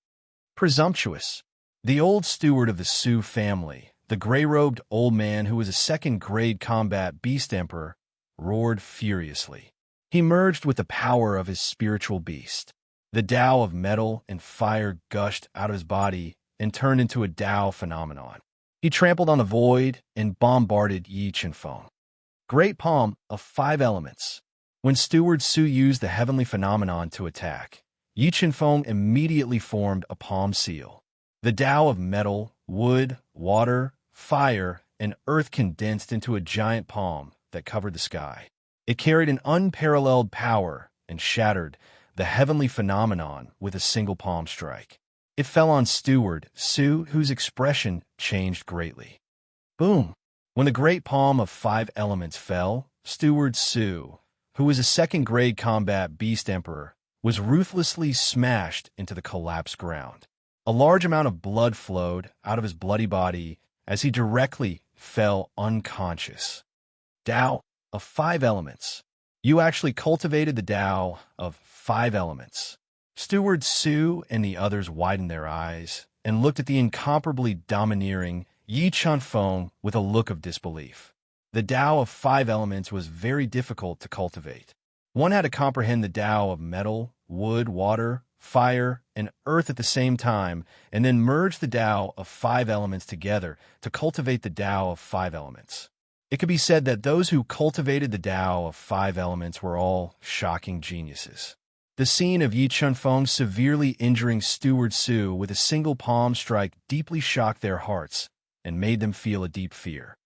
Presumptuous. The old steward of the Su family, the gray-robed old man who was a second-grade combat beast emperor, roared furiously. He merged with the power of his spiritual beast. The Tao of metal and fire gushed out of his body and turned into a Tao phenomenon. He trampled on the void and bombarded Yi Chenfeng. Great palm of 5 elements. When Steward Su used the heavenly phenomenon to attack, Yi Chenfeng immediately formed a palm seal. The Tao of metal, wood, water, fire, and earth condensed into a giant palm that covered the sky. It carried an unparalleled power and shattered the heavenly phenomenon with a single palm strike. It fell on Steward Su, whose expression changed greatly. Boom! When the great palm of 5 elements fell, Steward Su, who was a second-grade combat beast emperor, was ruthlessly smashed into the collapsed ground. A large amount of blood flowed out of his bloody body as he directly fell unconscious. Tao of 5 elements. You actually cultivated the Tao of 5 elements. Steward Su and the others widened their eyes and looked at the incomparably domineering Yi Chenfeng with a look of disbelief. The Tao of 5 elements was very difficult to cultivate. One had to comprehend the Tao of metal, wood, water, fire, and earth at the same time, and then merge the Tao of 5 elements together to cultivate the Tao of 5 elements. It could be said that those who cultivated the Tao of 5 elements were all shocking geniuses. The scene of Yi Chenfeng severely injuring Steward Su with a single palm strike deeply shocked their hearts and made them feel a deep fear.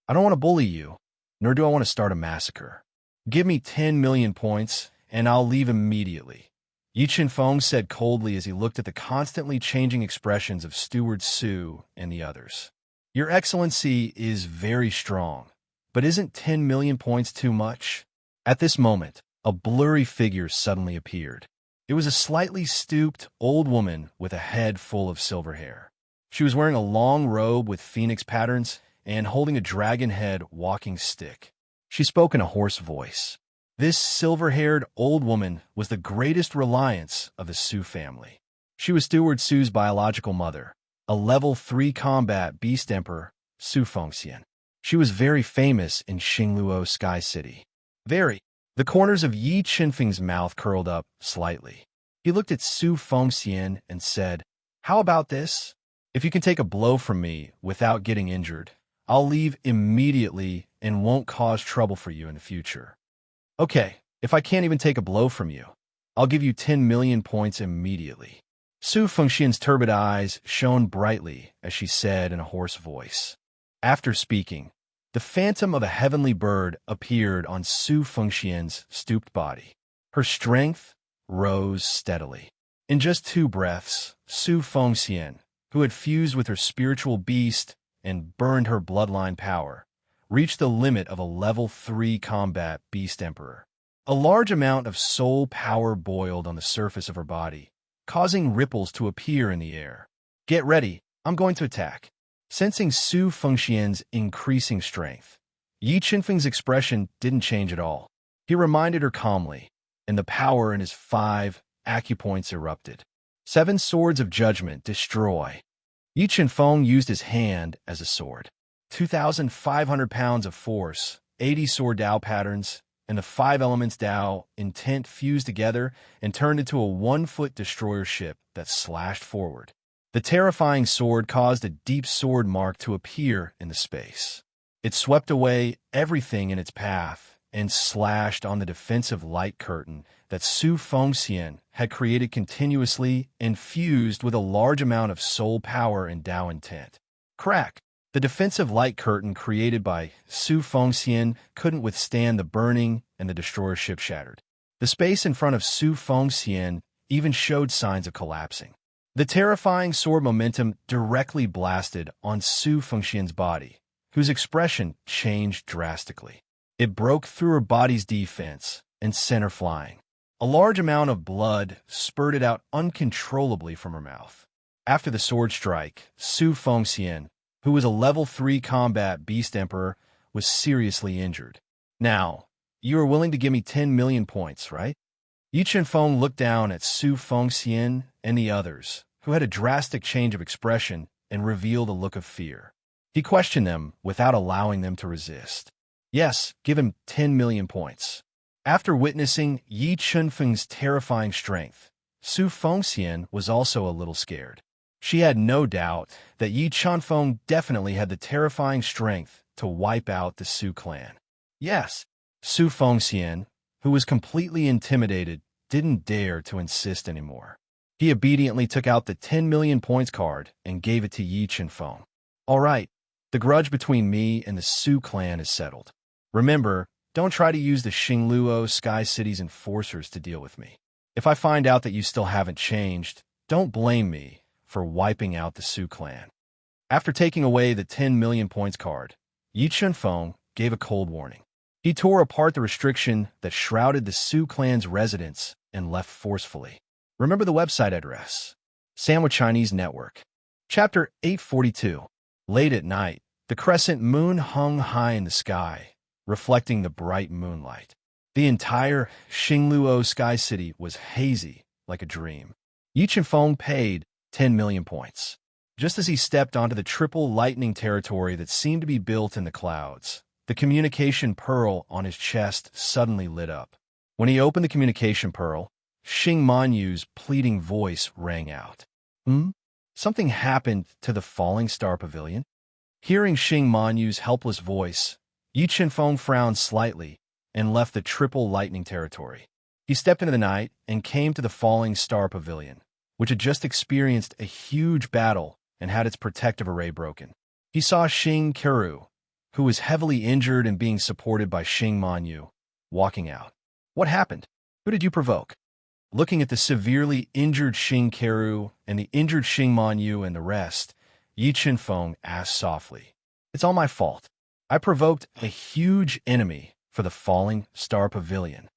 I don't want to bully you, nor do I want to start a massacre. Give me 10 million points, and I'll leave immediately. Yi Chenfeng said coldly as he looked at the constantly changing expressions of Steward Su and the others. Your Excellency is very strong, but isn't 10 million points too much? At this moment, a blurry figure suddenly appeared. It was a slightly stooped old woman with a head full of silver hair. She was wearing a long robe with phoenix patterns and holding a dragon-head walking stick. She spoke in a hoarse voice. This silver-haired old woman was the greatest reliance of the Su family. She was Steward Su's biological mother, a level 3 combat beast emperor, Su Fengxian. She was very famous in Xingluo Sky City. Very. The corners of Yi Chenfeng's mouth curled up slightly. He looked at Su Fengxian and said, How about this? If you can take a blow from me without getting injured, I'll leave immediately and won't cause trouble for you in the future. Okay, if I can't even take a blow from you, I'll give you 10 million points immediately. Su Fengxian's turbid eyes shone brightly as she said in a hoarse voice. After speaking, the phantom of a heavenly bird appeared on Su Fengxian's stooped body. Her strength rose steadily. In just 2 breaths, Su Fengxian, who had fused with her spiritual beast and burned her bloodline power, reached the limit of a level 3 combat beast emperor. A large amount of soul power boiled on the surface of her body, causing ripples to appear in the air. Get ready, I'm going to attack. Sensing Su Fengxian's increasing strength, Yi Chenfeng's expression didn't change at all. He He reminded her calmly, and the power in his 5 acupoints erupted. 7 swords of judgment destroy. Yi Chenfeng used his hand as a sword. 2,500 pounds of force, 80 sword Dao patterns, and the 5 elements Dao intent fused together and turned into a 1-foot destroyer ship that slashed forward. The terrifying sword caused a deep sword mark to appear in the space. It swept away everything in its path and slashed on the defensive light curtain that Su Fengxian had created continuously and fused with a large amount of soul power and Dao intent. Crack! The defensive light curtain created by Su Fengxian couldn't withstand the burning, and the destroyer ship shattered. The space in front of Su Fengxian even showed signs of collapsing. The terrifying sword momentum directly blasted on Su Fengxian's body, whose expression changed drastically. It broke through her body's defense and sent her flying. A large amount of blood spurted out uncontrollably from her mouth. After the sword strike, Su Fengxian, who was a level 3 combat beast emperor, was seriously injured. Now, you are willing to give me 10 million points, right? Yi Chenfeng looked down at Su Fengxian and the others, who had a drastic change of expression and revealed a look of fear. He questioned them without allowing them to resist. Yes, give him 10 million points. After witnessing Yi Chenfeng's terrifying strength, Su Fengxian was also a little scared. She had no doubt that Yi Chenfeng definitely had the terrifying strength to wipe out the Su clan. Yes, Su Fengxian, who was completely intimidated, didn't dare to insist anymore. He obediently took out the 10 million points card and gave it to Yi Chenfeng. All right, the grudge between me and the Su clan is settled. Remember, don't try to use the Xingluo Sky City's enforcers to deal with me. If I find out that you still haven't changed, don't blame me for wiping out the Su clan. After taking away the 10 million points card, Yi Chenfeng gave a cold warning. He tore apart the restriction that shrouded the Su clan's residence and left forcefully. Remember the website address. Sandwich Chinese Network. Chapter 842. Late at night, the crescent moon hung high in the sky, reflecting the bright moonlight. The entire Xingluo Sky City was hazy like a dream. Yi Chenfeng paid 10 million points. Just as he stepped onto the triple lightning territory that seemed to be built in the clouds, the communication pearl on his chest suddenly lit up. When he opened the communication pearl, Xing Manyu's pleading voice rang out. Something happened to the Falling Star Pavilion? Hearing Xing Manyu's helpless voice, Yi Chenfeng frowned slightly and left the triple lightning territory. He stepped into the night and came to the Falling Star Pavilion, which had just experienced a huge battle and had its protective array broken. He saw Xing Keru, who was heavily injured and being supported by Xing Manyu, walking out. What happened? Who did you provoke? Looking at the severely injured Xing Keru and the injured Xing Manyu and the rest, Yi Chenfeng asked softly, It's all my fault. I provoked a huge enemy for the Falling Star Pavilion.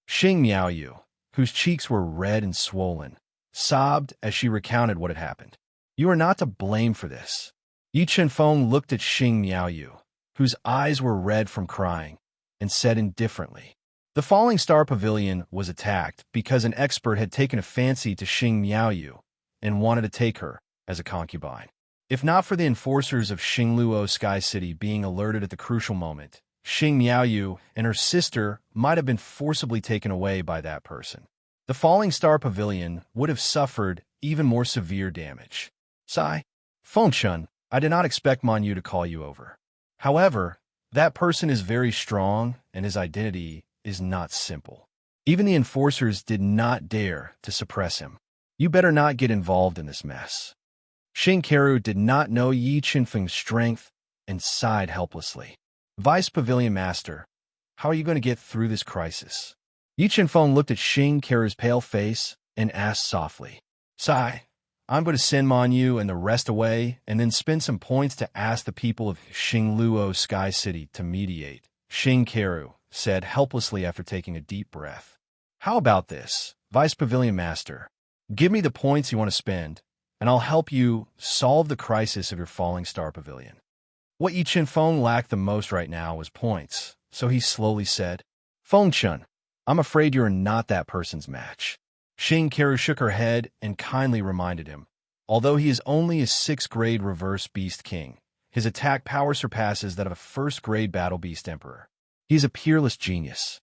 Xing Miaoyu, whose cheeks were red and swollen, sobbed as she recounted what had happened. You are not to blame for this. Yi Chenfeng looked at Xing Miaoyu, whose eyes were red from crying, and said indifferently, The Falling Star Pavilion was attacked because an expert had taken a fancy to Xing Miaoyu and wanted to take her as a concubine. If not for the enforcers of Xingluo Sky City being alerted at the crucial moment, Xing Miaoyu and her sister might have been forcibly taken away by that person. The Falling Star Pavilion would have suffered even more severe damage. Sigh. Fengchun, I did not expect Manyu to call you over. However, that person is very strong, and his identity is not simple. Even the enforcers did not dare to suppress him. You better not get involved in this mess. Xing Keru did not know Yi Chenfeng's strength and sighed helplessly. Vice Pavilion Master, how are you going to get through this crisis? Yi Chenfeng looked at Xing Keru's pale face and asked softly, Sigh, I'm going to send Manyu and the rest away and then spend some points to ask the people of Xingluo Sky City to mediate. Xing Keru said helplessly after taking a deep breath. How about this, Vice Pavilion Master? Give me the points you want to spend, and I'll help you solve the crisis of your Falling Star Pavilion. What Yi Chenfeng lacked the most right now was points, so he slowly said, Feng-chun, I'm afraid you're not that person's match. Xing Keru shook her head and kindly reminded him. Although he is only a 6th grade reverse beast king, his attack power surpasses that of a 1st grade battle beast emperor. He is a peerless genius.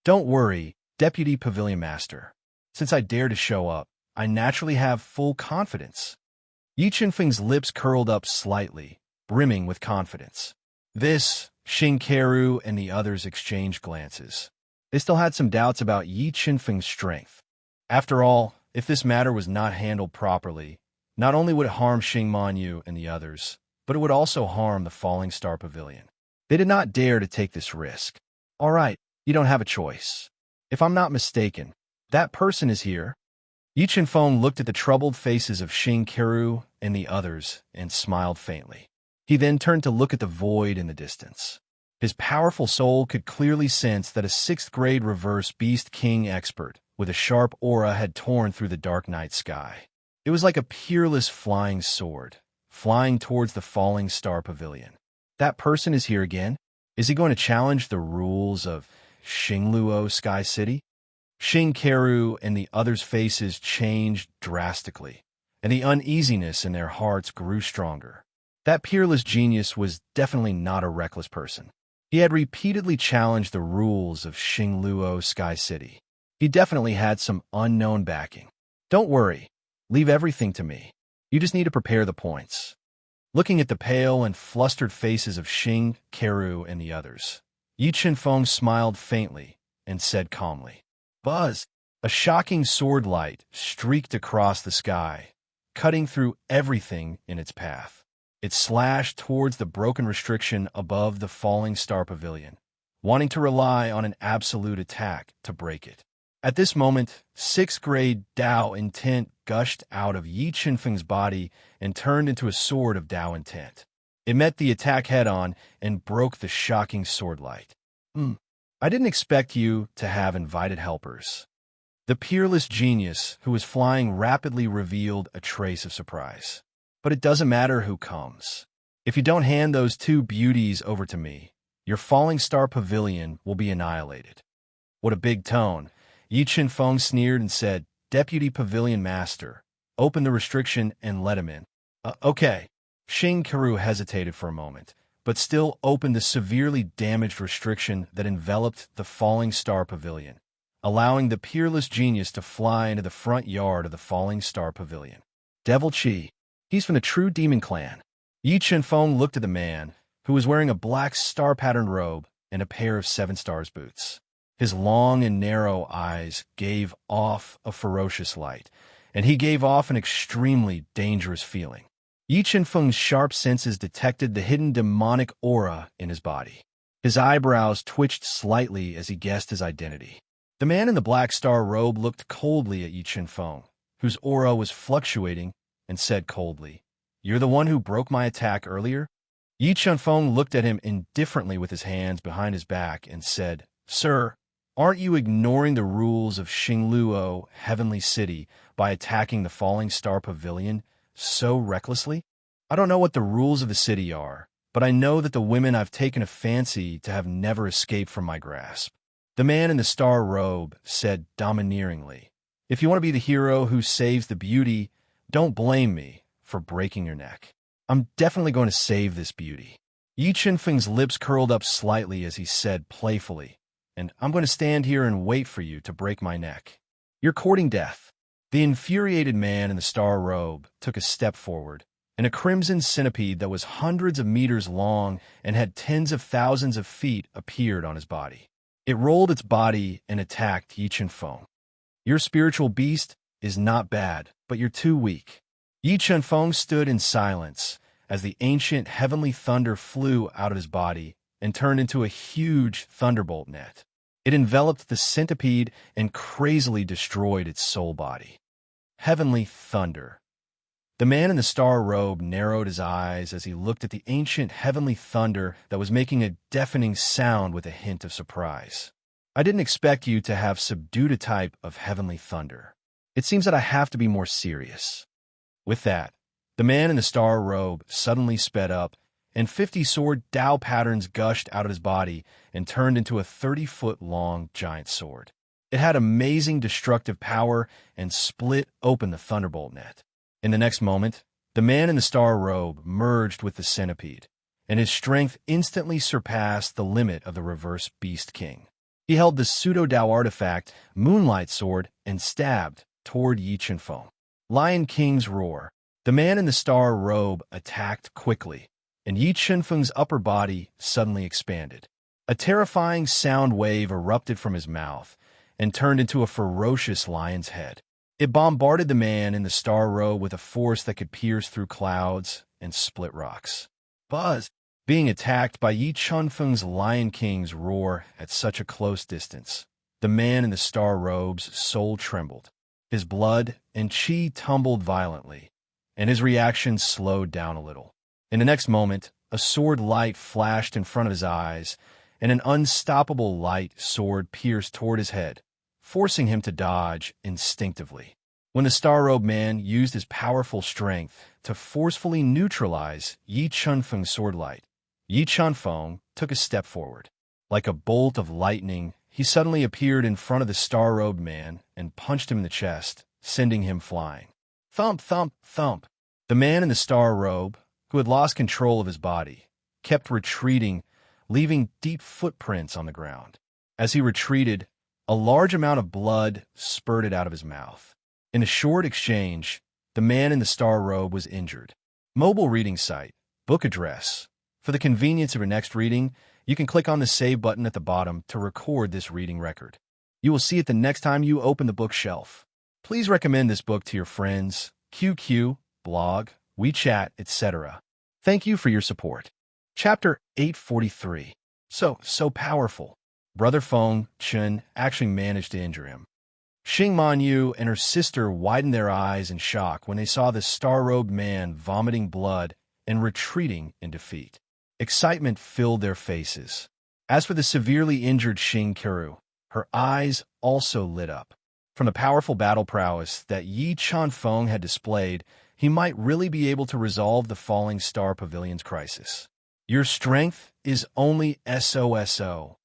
Don't worry, Deputy Pavilion Master. Since I dare to show up, I naturally have full confidence. Yi Qinfeng's lips curled up slightly, brimming with confidence. This, Xing Keru and the others exchanged glances. They still had some doubts about Yi Qinfeng's strength. After all, if this matter was not handled properly, not only would it harm Xing Manyu and the others, but it would also harm the Falling Star Pavilion. They did not dare to take this risk. All right, you don't have a choice. If I'm not mistaken, that person is here. Yi Qinfeng looked at the troubled faces of Xing Keru and the others and smiled faintly. He then turned to look at the void in the distance. His powerful soul could clearly sense that a 6th grade reverse beast king expert with a sharp aura had torn through the dark night sky. It was like a peerless flying sword, flying towards the Falling Star Pavilion. That person is here again? Is he going to challenge the rules of Xingluo Sky City? Xing Keru and the others' faces changed drastically, and the uneasiness in their hearts grew stronger. That peerless genius was definitely not a reckless person. He had repeatedly challenged the rules of Xingluo Sky City. He definitely had some unknown backing. Don't worry, leave everything to me. You just need to prepare the points. Looking at the pale and flustered faces of Xing Keru and the others, Yi Qinfeng smiled faintly and said calmly, "Buzz!" A shocking sword light streaked across the sky, cutting through everything in its path. It slashed towards the broken restriction above the Falling Star Pavilion, wanting to rely on an absolute attack to break it. At this moment, 6th grade Dao intent gushed out of Yi Qinfeng's body and turned into a sword of Dao intent. It met the attack head-on and broke the shocking sword light. I didn't expect you to have invited helpers. The peerless genius who was flying rapidly revealed a trace of surprise. But it doesn't matter who comes. If you don't hand those 2 beauties over to me, your Falling Star Pavilion will be annihilated. What a big tone. Yi Qinfeng sneered and said, "Deputy Pavilion Master, open the restriction and let him in." Okay. Xing Keru hesitated for a moment, but still opened the severely damaged restriction that enveloped the Falling Star Pavilion, allowing the peerless genius to fly into the front yard of the Falling Star Pavilion. Devil Chi. He's from the True Demon Clan. Yi Qinfeng looked at the man, who was wearing a black star-patterned robe and a pair of 7 stars boots. His long and narrow eyes gave off a ferocious light, and he gave off an extremely dangerous feeling. Yi Qinfeng's sharp senses detected the hidden demonic aura in his body. His eyebrows twitched slightly as he guessed his identity. The man in the black star robe looked coldly at Yi Qinfeng, whose aura was fluctuating, and said coldly, "You're the one who broke my attack earlier?" Yi Qinfeng looked at him indifferently with his hands behind his back and said, "Sir, aren't you ignoring the rules of Xingluo Heavenly City by attacking the Falling Star Pavilion so recklessly? I don't know what the rules of the city are, but I know that the women I've taken a fancy to have never escaped from my grasp." The man in the star robe said domineeringly, "If you want to be the hero who saves the beauty, don't blame me for breaking your neck. I'm definitely going to save this beauty." Yi Qinfeng's lips curled up slightly as he said playfully, "And I'm going to stand here and wait for you to break my neck. You're courting death." The infuriated man in the star robe took a step forward, and a crimson centipede that was hundreds of meters long and had tens of thousands of feet appeared on his body. It rolled its body and attacked Yi Qinfeng. "Your spiritual beast is not bad, but you're too weak." Yi Qinfeng stood in silence as the ancient heavenly thunder flew out of his body and turned into a huge thunderbolt net. It enveloped the centipede and crazily destroyed its soul body. Heavenly thunder. The man in the star robe narrowed his eyes as he looked at the ancient heavenly thunder that was making a deafening sound with a hint of surprise. "I didn't expect you to have subdued a type of heavenly thunder. It seems that I have to be more serious." With that, the man in the star robe suddenly sped up and 50 sword Dao patterns gushed out of his body and turned into a 30-foot-long giant sword. It had amazing destructive power and split open the thunderbolt net. In the next moment, the man in the star robe merged with the centipede, and his strength instantly surpassed the limit of the reverse beast king. He held the pseudo-Dao artifact, Moonlight Sword, and stabbed toward Yi Chenfeng. Lion King's roar. The man in the star robe attacked quickly, and Yi Chenfeng's upper body suddenly expanded. A terrifying sound wave erupted from his mouth and turned into a ferocious lion's head. It bombarded the man in the star robe with a force that could pierce through clouds and split rocks. Buzz! Being attacked by Yi Chenfeng's Lion King's roar at such a close distance, the man in the star robe's soul trembled. His blood and chi tumbled violently, and his reaction slowed down a little. In the next moment, a sword light flashed in front of his eyes, and an unstoppable light sword pierced toward his head, forcing him to dodge instinctively. When the star-robed man used his powerful strength to forcefully neutralize Yi Chenfeng's sword light, Yi Chenfeng took a step forward. Like a bolt of lightning, he suddenly appeared in front of the star-robed man and punched him in the chest, sending him flying. Thump, thump, thump. The man in the star robe, who had lost control of his body, kept retreating, leaving deep footprints on the ground. As he retreated, a large amount of blood spurted out of his mouth. In a short exchange, the man in the star robe was injured. Mobile reading site, book address. For the convenience of your next reading, you can click on the Save button at the bottom to record this reading record. You will see it the next time you open the bookshelf. Please recommend this book to your friends, QQ, blog, WeChat, etc. Thank you for your support. Chapter 843. So powerful. Brother Feng Chen actually managed to injure him. Xing Manyu and her sister widened their eyes in shock when they saw the star-robed man vomiting blood and retreating in defeat. Excitement filled their faces. As for the severely injured Xing Keru, her eyes also lit up. From the powerful battle prowess that Yi Chenfeng had displayed, he might really be able to resolve the Falling Star Pavilion's crisis. Your strength is only SOSO.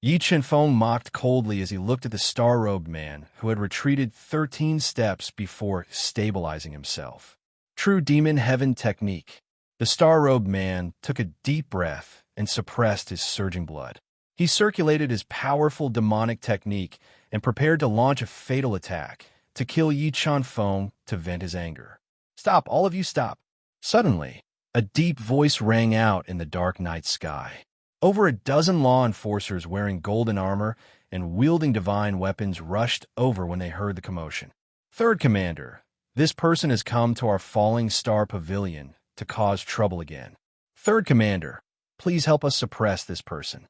Yi Chenfeng mocked coldly as he looked at the star-robed man who had retreated 13 steps before stabilizing himself. True demon heaven technique. The star-robed man took a deep breath and suppressed his surging blood. He circulated his powerful demonic technique and prepared to launch a fatal attack to kill Yi Chenfeng to vent his anger. Stop, all of you stop. Suddenly, a deep voice rang out in the dark night sky. Over a dozen law enforcers wearing golden armor and wielding divine weapons rushed over when they heard the commotion. Third Commander, this person has come to our Falling Star Pavilion to cause trouble again. Third Commander, please help us suppress this person.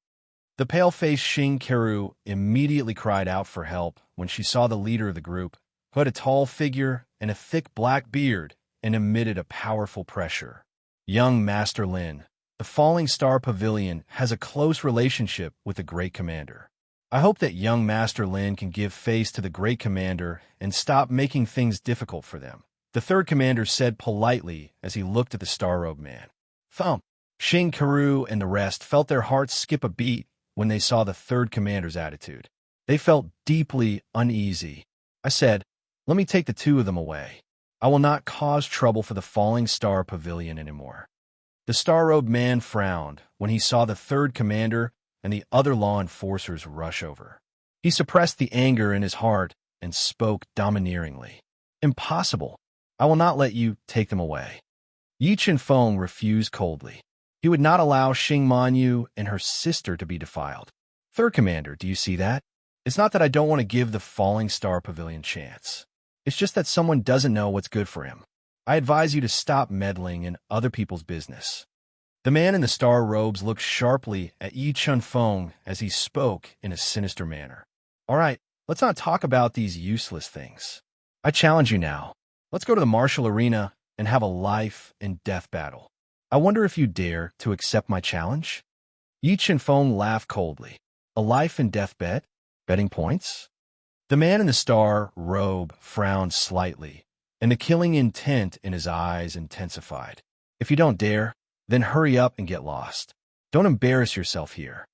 The pale-faced Xing Keru immediately cried out for help when she saw the leader of the group, who had a tall figure and a thick black beard and emitted a powerful pressure. Young Master Lin, the Falling Star Pavilion has a close relationship with the Great Commander. I hope that young Master Lin can give face to the Great Commander and stop making things difficult for them. The Third Commander said politely as he looked at the star-robed man. Thump! Xing Keru and the rest felt their hearts skip a beat when they saw the Third Commander's attitude. They felt deeply uneasy. I said, let me take the two of them away. I will not cause trouble for the Falling Star Pavilion anymore. The star-robed man frowned when he saw the Third Commander and the other law enforcers rush over. He suppressed the anger in his heart and spoke domineeringly. Impossible. I will not let you take them away. Yi Chenfeng refused coldly. He would not allow Xing Manyu and her sister to be defiled. Third Commander, do you see that? It's not that I don't want to give the Falling Star Pavilion chance. It's just that someone doesn't know what's good for him. I advise you to stop meddling in other people's business. The man in the star robes looked sharply at Yi Chenfeng as he spoke in a sinister manner. All right, let's not talk about these useless things. I challenge you now. Let's go to the martial arena and have a life and death battle. I wonder if you dare to accept my challenge? Yi Chenfeng laughed coldly. A life and death bet? Betting points? The man in the star robe frowned slightly, and the killing intent in his eyes intensified. If you don't dare, Then hurry up and get lost. Don't embarrass yourself here.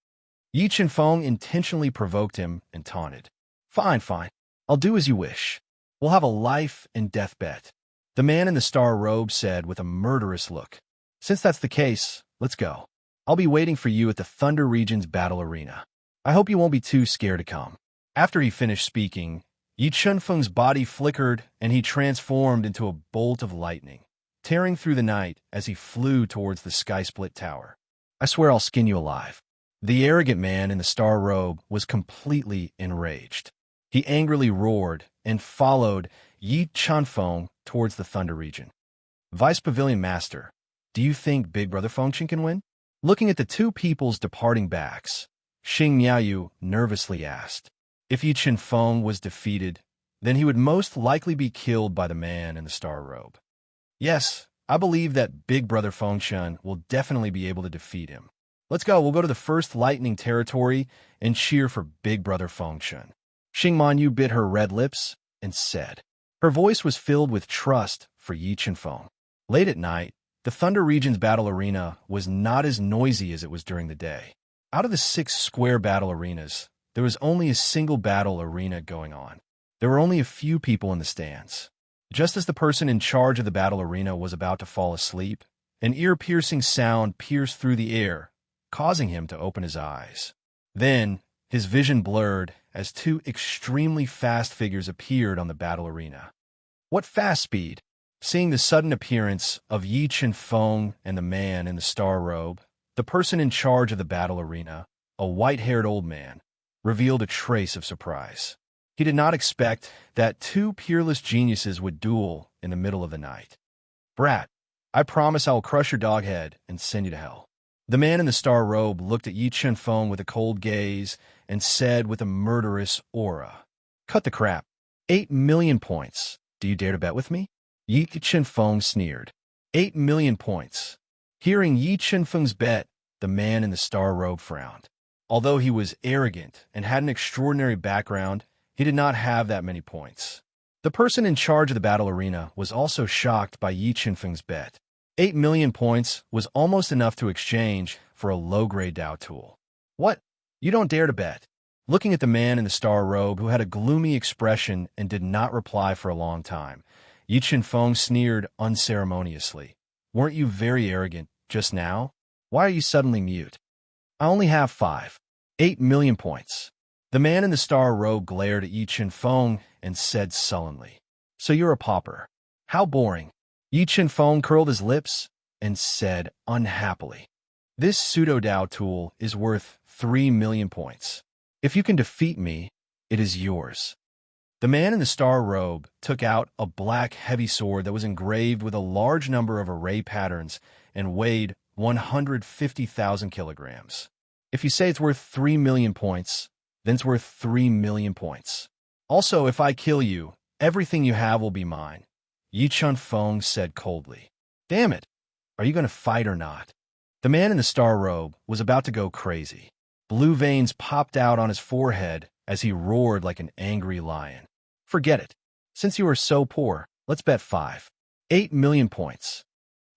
Yi Chenfeng intentionally provoked him and taunted. Fine, fine. I'll do as you wish. We'll have a life and death bet. The man in the star robe said with a murderous look. Since that's the case, let's go. I'll be waiting for you at the Thunder Region's battle arena. I hope you won't be too scared to come. After he finished speaking, Yi Chenfeng's body flickered and he transformed into a bolt of lightning, tearing through the night as he flew towards the sky-split tower. I swear I'll skin you alive. The arrogant man in the star robe was completely enraged. He angrily roared and followed Yi Chenfeng towards the Thunder region. Vice Pavilion Master, do you think Big Brother Fengchen can win? Looking at the two people's departing backs, Xing Miaoyu nervously asked. If Yi Chenfeng was defeated, then he would most likely be killed by the man in the star robe. Yes, I believe that Big Brother Fengchen will definitely be able to defeat him. Let's go, we'll go to the first lightning territory and cheer for Big Brother Fengchen. Xing Miaoyu bit her red lips and said. Her voice was filled with trust for Yi Chenfeng. Late at night, the Thunder Region's battle arena was not as noisy as it was during the day. Out of the 6 square battle arenas, there was only a single battle arena going on. There were only a few people in the stands. Just as the person in charge of the battle arena was about to fall asleep, an ear-piercing sound pierced through the air, causing him to open his eyes. Then, his vision blurred as 2 extremely fast figures appeared on the battle arena. What fast speed! Seeing the sudden appearance of Yi Chenfeng and the man in the star robe, the person in charge of the battle arena, a white-haired old man, revealed a trace of surprise. He did not expect that 2 peerless geniuses would duel in the middle of the night. Brat, I promise I will crush your dog head and send you to hell. The man in the star robe looked at Yi Chenfeng with a cold gaze and said with a murderous aura, Cut the crap. 8 million points. Do you dare to bet with me? Yi Chenfeng sneered. 8 million points. Hearing Yi Chenfeng's bet, the man in the star robe frowned. Although he was arrogant and had an extraordinary background, he did not have that many points. The person in charge of the battle arena was also shocked by Yi Chenfeng's bet. 8 million points was almost enough to exchange for a low-grade Dao tool. What? You don't dare to bet? Looking at the man in the star robe who had a gloomy expression and did not reply for a long time, Yi Chenfeng sneered unceremoniously. Weren't you very arrogant just now? Why are you suddenly mute? I only have 5. 8 million points. The man in the star robe glared at Yi Chenfeng and said sullenly, So you're a pauper. How boring. Yi Chenfeng curled his lips and said unhappily, This pseudo-Dao tool is worth 3 million points. If you can defeat me, it is yours. The man in the star robe took out a black heavy sword that was engraved with a large number of array patterns and weighed 150,000 kilograms. If you say it's worth 3 million points, then it's worth 3 million points. Also, if I kill you, everything you have will be mine, Yi Chenfeng said coldly. Damn it! Are you going to fight or not? The man in the star robe was about to go crazy. Blue veins popped out on his forehead as he roared like an angry lion. Forget it. Since you are so poor, let's bet 5. 8 million points.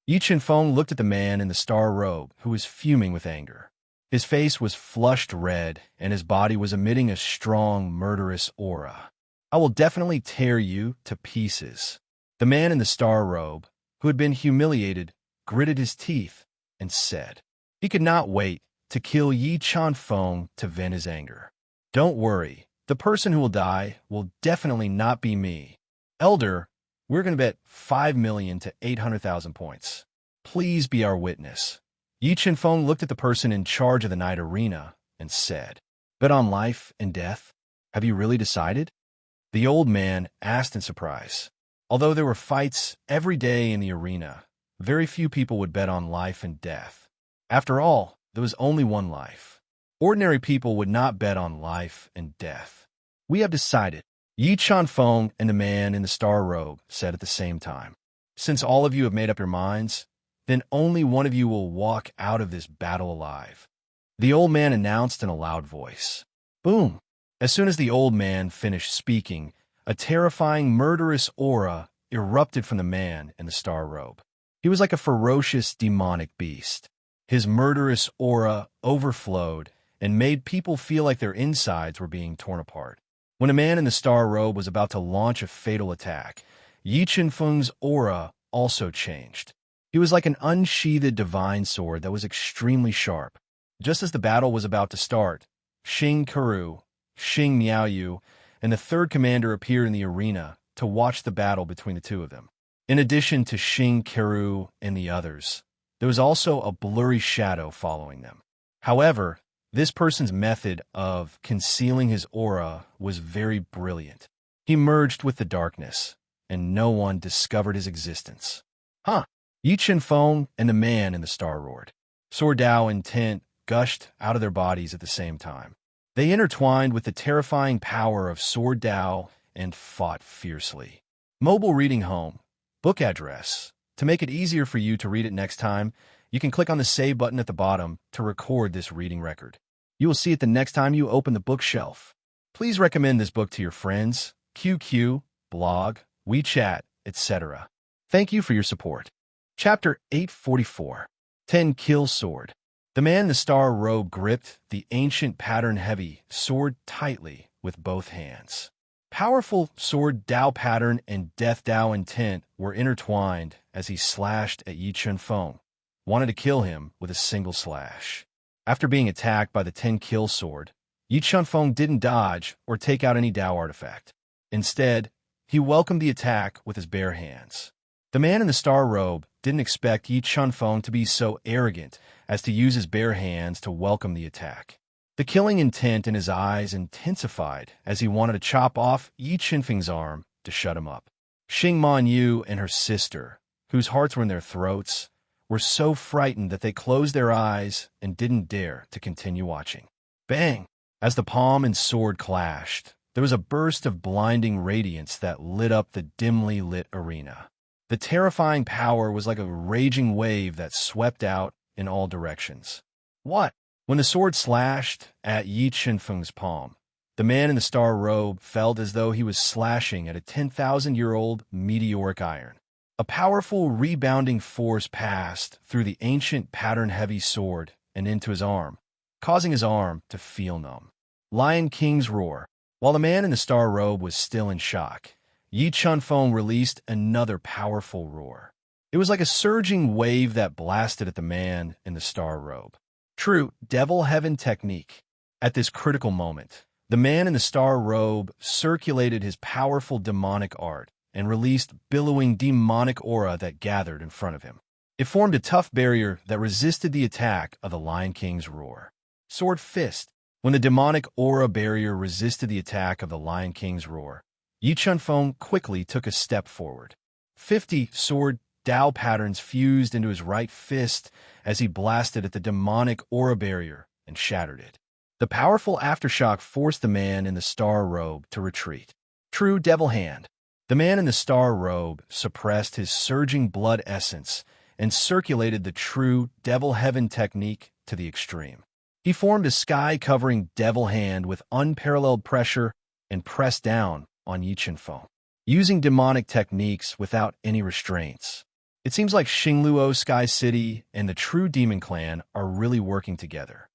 Yi Chenfeng looked at the man in the star robe, who was fuming with anger. His face was flushed red, and his body was emitting a strong, murderous aura. I will definitely tear you to pieces. The man in the star robe, who had been humiliated, gritted his teeth and said. He could not wait to kill Yi Chenfeng to vent his anger. Don't worry, the person who will die will definitely not be me. Elder, we're going to bet 5 million to 800,000 points. Please be our witness. Yi Chenfeng looked at the person in charge of the night arena and said, Bet on life and death? Have you really decided? The old man asked in surprise. Although there were fights every day in the arena, very few people would bet on life and death. After all, there was only one life. Ordinary people would not bet on life and death. We have decided, Yi Chenfeng and the man in the star robe said at the same time. Since all of you have made up your minds, then only one of you will walk out of this battle alive. The old man announced in a loud voice. Boom! As soon as the old man finished speaking, a terrifying, murderous aura erupted from the man in the star robe. He He was like a ferocious demonic beast. His murderous aura overflowed and made people feel like their insides were being torn apart. When a man in the star robe was about to launch a fatal attack, Yi Qinfeng's aura also changed. He was like an unsheathed divine sword that was extremely sharp. Just as the battle was about to start, Xing Keru, Xing Miaoyu, and the third commander appeared in the arena to watch the battle between the two of them. In addition to Xing Keru and the others, there was also a blurry shadow following them. However, this person's method of concealing his aura was very brilliant. He merged with the darkness, and no one discovered his existence. Yi Qinfeng and the man in the star roared. Sword Dao and Tent gushed out of their bodies at the same time. They intertwined with the terrifying power of Sword Dao and fought fiercely. Mobile reading home. Book address. To make it easier for you to read it next time, you can click on the save button at the bottom to record this reading record. You will see it the next time you open the bookshelf. Please recommend this book to your friends, QQ, blog, WeChat, etc. Thank you for your support. Chapter 844. 10 Kill Sword. The man in the star robe gripped the ancient pattern-heavy sword tightly with both hands. Powerful sword Dao pattern and death Dao intent were intertwined as he slashed at Yi Qinfeng, wanted to kill him with a single slash. After being attacked by the 10 Kill Sword, Yi Qinfeng didn't dodge or take out any Dao artifact. Instead, he welcomed the attack with his bare hands. The man in the star robe didn't expect Yi Qinfeng to be so arrogant as to use his bare hands to welcome the attack. The killing intent in his eyes intensified as he wanted to chop off Yi Qinfeng's arm to shut him up. Xing Manyu and her sister, whose hearts were in their throats, were so frightened that they closed their eyes and didn't dare to continue watching. Bang! As the palm and sword clashed, there was a burst of blinding radiance that lit up the dimly lit arena. The terrifying power was like a raging wave that swept out in all directions. What? When the sword slashed at Yi Qinfeng's palm, the man in the star robe felt as though he was slashing at a 10,000-year-old meteoric iron. A powerful rebounding force passed through the ancient pattern-heavy sword and into his arm, causing his arm to feel numb. Lion King's roar. While the man in the star robe was still in shock, Yi Qinfeng released another powerful roar. It was like a surging wave that blasted at the man in the star robe. True devil heaven technique. At this critical moment, the man in the star robe circulated his powerful demonic art and released billowing demonic aura that gathered in front of him. It formed a tough barrier that resisted the attack of the Lion King's roar. Sword Fist. When the demonic aura barrier resisted the attack of the Lion King's roar, Yi Qinfeng quickly took a step forward. 50 sword Dao patterns fused into his right fist as he blasted at the demonic aura barrier and shattered it. The powerful aftershock forced the man in the star robe to retreat. True devil hand. The man in the star robe suppressed his surging blood essence and circulated the true devil heaven technique to the extreme. He formed a sky-covering devil hand with unparalleled pressure and pressed down on Yi Qinfeng, using demonic techniques without any restraints. It seems like Xingluo Sky City and the True Demon Clan are really working together.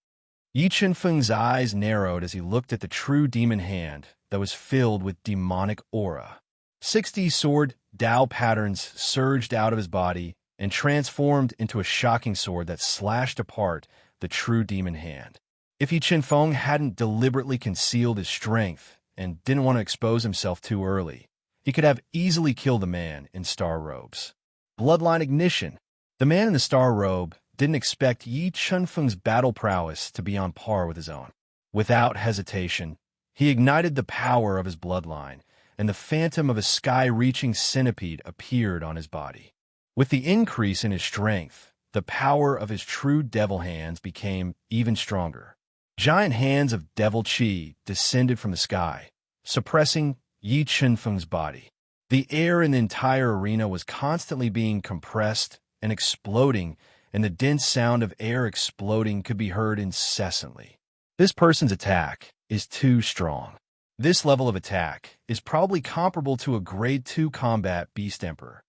Yi Qinfeng's eyes narrowed as he looked at the True Demon hand that was filled with demonic aura. 60 sword Dao patterns surged out of his body and transformed into a shocking sword that slashed apart the True Demon hand. If Yi Qinfeng hadn't deliberately concealed his strength and didn't want to expose himself too early, he could have easily killed the man in star robes. Bloodline ignition. The man in the star robe didn't expect Yi Qinfeng's battle prowess to be on par with his own. Without hesitation, he ignited the power of his bloodline, and the phantom of a sky-reaching centipede appeared on his body. With the increase in his strength, the power of his true devil hands became even stronger. Giant hands of devil chi descended from the sky, suppressing Yi Qinfeng's body. The air in the entire arena was constantly being compressed and exploding, and the dense sound of air exploding could be heard incessantly. This person's attack is too strong. This level of attack is probably comparable to a Grade 2 combat Beast Emperor.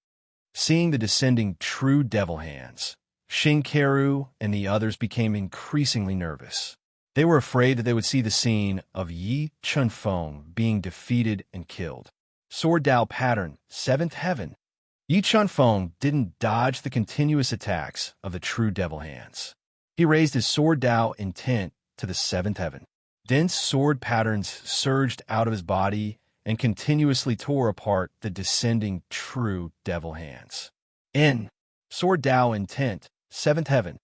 Seeing the descending true devil hands, Shinkaru and the others became increasingly nervous. They were afraid that they would see the scene of Yi Chunfeng being defeated and killed. Sword Dao pattern, 7th heaven. Yi Chunfeng didn't dodge the continuous attacks of the true devil hands. He raised his sword Dao intent to the 7th heaven. Dense sword patterns surged out of his body and continuously tore apart the descending true devil hands. In sword Dao intent, 7th heaven.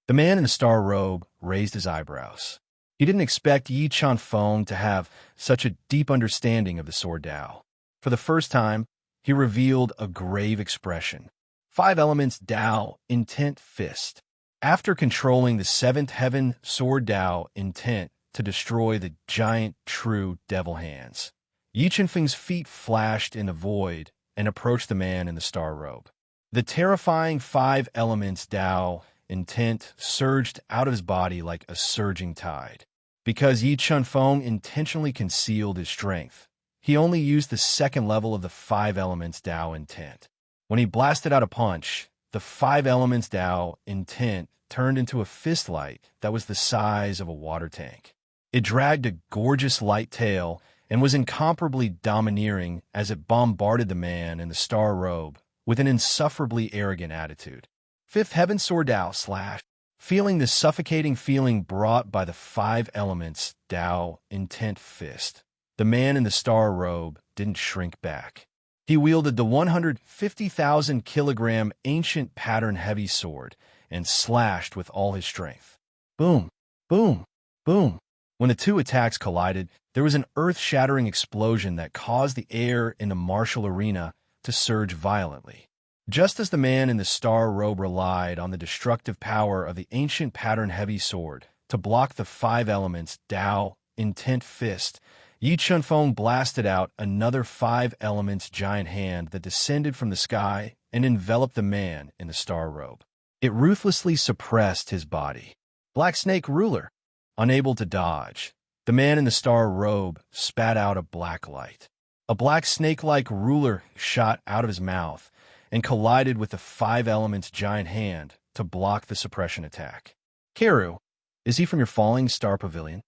The man in the star robe raised his eyebrows. He didn't expect Yi Chunfeng to have such a deep understanding of the sword Dao. For the first time, he revealed a grave expression. 5 elements Dao, intent, fist. After controlling the 7th heaven sword Dao intent to destroy the giant true devil hands, Yi Chunfeng's feet flashed in the void and approached the man in the star robe. The terrifying 5 elements Dao intent surged out of his body like a surging tide. Because Yi Chunfeng intentionally concealed his strength, he only used the 2nd level of the 5 elements Dao intent. When he blasted out a punch, the 5 elements Dao intent turned into a fist light that was the size of a water tank. It dragged a gorgeous light tail and was incomparably domineering as it bombarded the man in the star robe with an insufferably arrogant attitude. 5th heaven sword Dao slash. Feeling the suffocating feeling brought by the 5 elements Dao intent fist, the man in the star robe didn't shrink back. He wielded the 150,000 kilogram ancient pattern heavy sword and slashed with all his strength. Boom, boom, boom. When the 2 attacks collided, there was an earth-shattering explosion that caused the air in the martial arena to surge violently. Just as the man in the star robe relied on the destructive power of the ancient pattern heavy sword to block the 5 elements Dao intent fist, Yi Chunfeng blasted out another 5 elements giant hand that descended from the sky and enveloped the man in the star robe. It ruthlessly suppressed his body. Black Snake Ruler. Unable to dodge, the man in the star robe spat out a black light. A black snake-like ruler shot out of his mouth and collided with the 5 elements giant hand to block the suppression attack. Karu, is he from your falling star pavilion?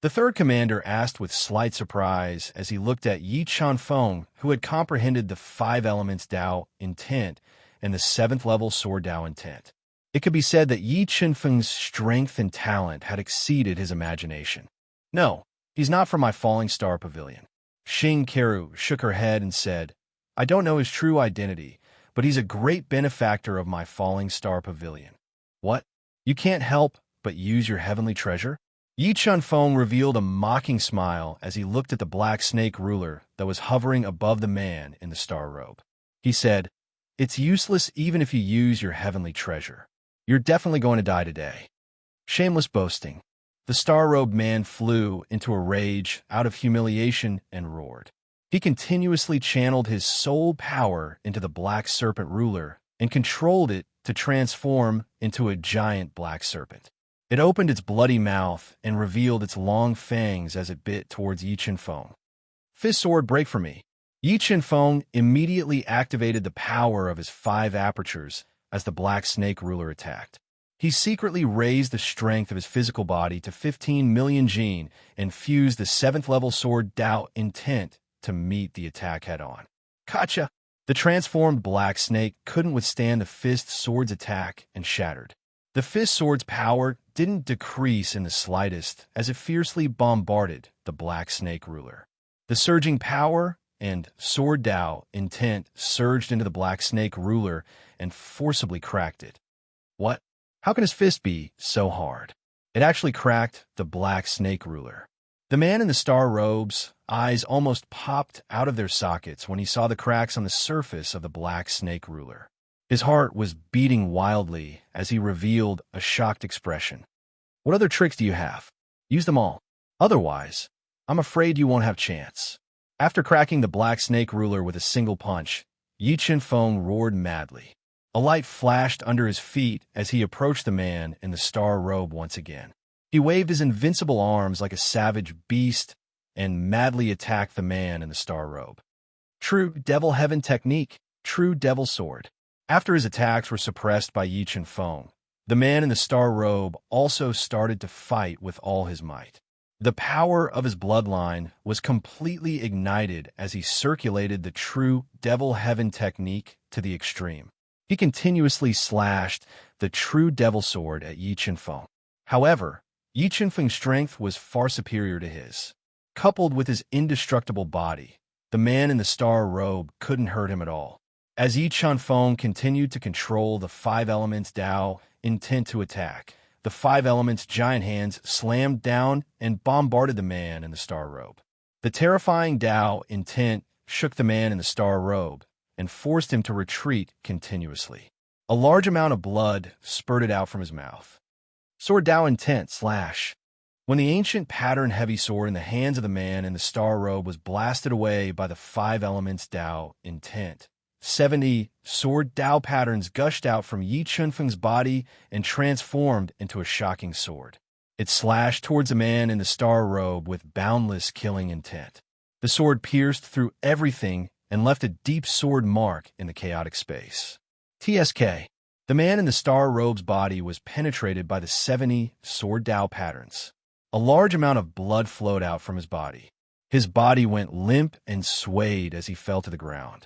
The 3rd commander asked with slight surprise as he looked at Yi Chunfeng, who had comprehended the 5 elements Dao intent and the 7th level sword Dao intent. It could be said that Yi Chunfeng's strength and talent had exceeded his imagination. No, he's not from my falling star pavilion. Karu shook her head and said, I don't know his true identity, but he's a great benefactor of my falling star pavilion. What? You can't help but use your heavenly treasure? Yi Chunfeng revealed a mocking smile as he looked at the black snake ruler that was hovering above the man in the star robe. He said, It's useless even if you use your heavenly treasure. You're definitely going to die today. Shameless boasting. The star-robed man flew into a rage out of humiliation and roared. He continuously channeled his soul power into the black serpent ruler and controlled it to transform into a giant black serpent. It opened its bloody mouth and revealed its long fangs as it bit towards Yi Chunfeng. Fist sword, break for me. Yi Chunfeng immediately activated the power of his 5 apertures as the black snake ruler attacked. He secretly raised the strength of his physical body to 15 million Jin and fused the 7th level sword Dao intent to meet the attack head-on. Gotcha! The transformed black snake couldn't withstand the fist sword's attack and shattered. The fist sword's power didn't decrease in the slightest as it fiercely bombarded the black snake ruler. The surging power and sword Dao intent surged into the black snake ruler and forcibly cracked it. What? How can his fist be so hard? It actually cracked the black snake ruler. The man in the star robe's eyes almost popped out of their sockets when he saw the cracks on the surface of the black snake ruler. His heart was beating wildly as he revealed a shocked expression. What other tricks do you have? Use them all. Otherwise, I'm afraid you won't have chance. After cracking the black snake ruler with a single punch, Yi Chunfeng roared madly. A light flashed under his feet as he approached the man in the star robe once again. He waved his invincible arms like a savage beast and madly attacked the man in the star robe. True devil heaven technique, true devil sword. After his attacks were suppressed by Yi Chen Feng, the man in the star robe also started to fight with all his might. The power of his bloodline was completely ignited as he circulated the true devil heaven technique to the extreme. He continuously slashed the true devil sword at Yi Chen Feng. However, Yi Chen Feng's strength was far superior to his. Coupled with his indestructible body, the man in the star robe couldn't hurt him at all. As Yi Chen Feng continued to control the five elements Dao, intent to attack, the five elements' giant hands slammed down and bombarded the man in the star robe. The terrifying Dao intent shook the man in the star robe and forced him to retreat continuously. A large amount of blood spurted out from his mouth. Sword Dao intent slash. When the ancient pattern heavy sword in the hands of the man in the star robe was blasted away by the five elements Dao intent, 70 sword Dao patterns gushed out from Yi Chen Feng's body and transformed into a shocking sword. It slashed towards a man in the star robe with boundless killing intent. The sword pierced through everything and left a deep sword mark in the chaotic space. TSK. The man in the star robe's body was penetrated by the 70 sword Dao patterns. A large amount of blood flowed out from his body. His body went limp and swayed as he fell to the ground.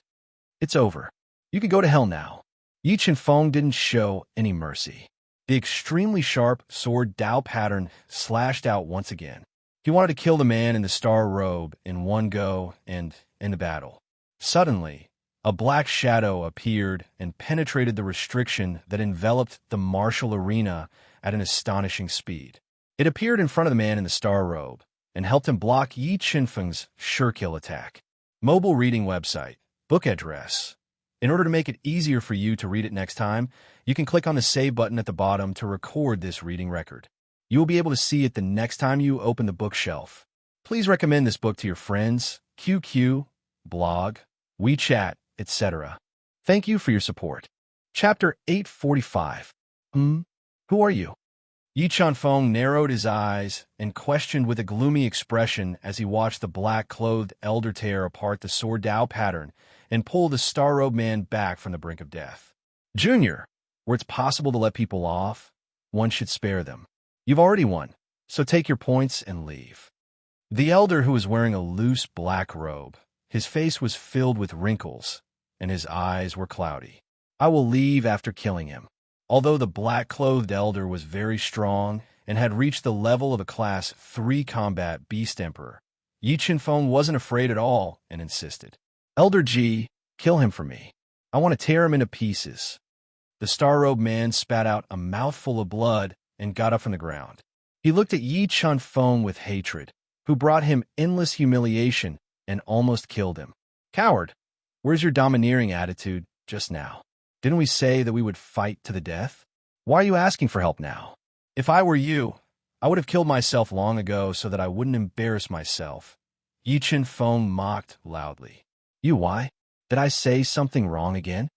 It's over. You can go to hell now. Yi Chen Feng didn't show any mercy. The extremely sharp sword Dao pattern slashed out once again. He wanted to kill the man in the star robe in one go and end the battle. Suddenly, a black shadow appeared and penetrated the restriction that enveloped the martial arena at an astonishing speed. It appeared in front of the man in the star robe and helped him block Yi Chen Feng's sure-kill attack. Mobile reading website. Book address. In order to make it easier for you to read it next time, you can click on the Save button at the bottom to record this reading record. You will be able to see it the next time you open the bookshelf. Please recommend this book to your friends, QQ, blog, WeChat, etc. Thank you for your support. Chapter 845. Who are you? Yi Chen Feng narrowed his eyes and questioned with a gloomy expression as he watched the black-clothed elder tear apart the sword Dao pattern and pull the star-robed man back from the brink of death. Junior, where it's possible to let people off, one should spare them. You've already won, so take your points and leave. The elder, who was wearing a loose black robe, his face was filled with wrinkles, and his eyes were cloudy. I will leave after killing him. Although the black-clothed elder was very strong and had reached the level of a Class 3 combat beast emperor, Yi Chen Feng wasn't afraid at all and insisted. Elder Ji, kill him for me. I want to tear him into pieces. The star-robed man spat out a mouthful of blood and got up from the ground. He looked at Yi Chen Feng with hatred, who brought him endless humiliation and almost killed him. Coward, where's your domineering attitude just now? Didn't we say that we would fight to the death? Why are you asking for help now? If I were you, I would have killed myself long ago so that I wouldn't embarrass myself. Yi Chen Feng mocked loudly. You why? Did I say something wrong again?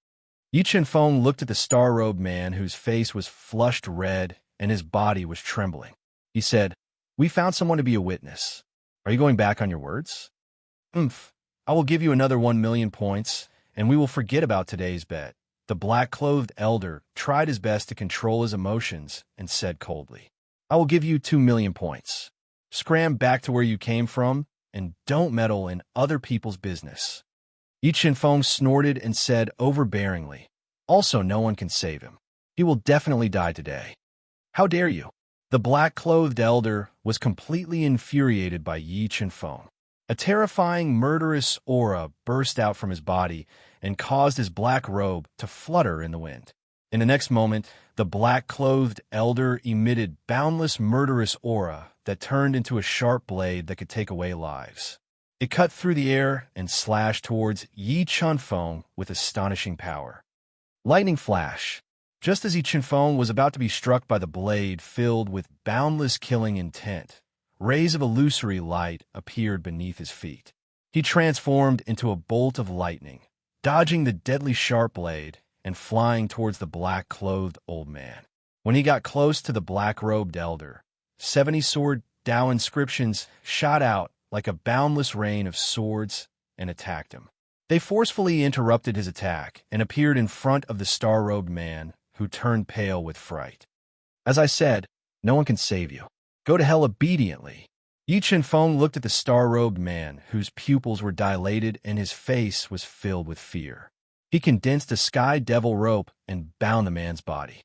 Yi Chen Feng looked at the star-robed man whose face was flushed red and his body was trembling. He said, We found someone to be a witness. Are you going back on your words? I will give you another 1,000,000 points, and we will forget about today's bet. The black-clothed elder tried his best to control his emotions and said coldly, I will give you 2,000,000 points. Scram back to where you came from and don't meddle in other people's business. Yi Chen Feng snorted and said overbearingly, Also, no one can save him. He will definitely die today. How dare you? The black-clothed elder was completely infuriated by Yi Chen Feng. A terrifying, murderous aura burst out from his body and caused his black robe to flutter in the wind. In the next moment, the black-clothed elder emitted boundless, murderous aura that turned into a sharp blade that could take away lives. It cut through the air and slashed towards Yi Chen Feng with astonishing power. Lightning flash. Just as Yi Chen Feng was about to be struck by the blade filled with boundless killing intent, rays of illusory light appeared beneath his feet. He transformed into a bolt of lightning, dodging the deadly sharp blade and flying towards the black-clothed old man. When he got close to the black-robed elder, 70 sword Dao inscriptions shot out like a boundless rain of swords and attacked him. They forcefully interrupted his attack and appeared in front of the star-robed man, who turned pale with fright. As I said, no one can save you. Go to hell obediently. Yi Chen-feng looked at the star-robed man, whose pupils were dilated and his face was filled with fear. He condensed a sky devil rope and bound the man's body.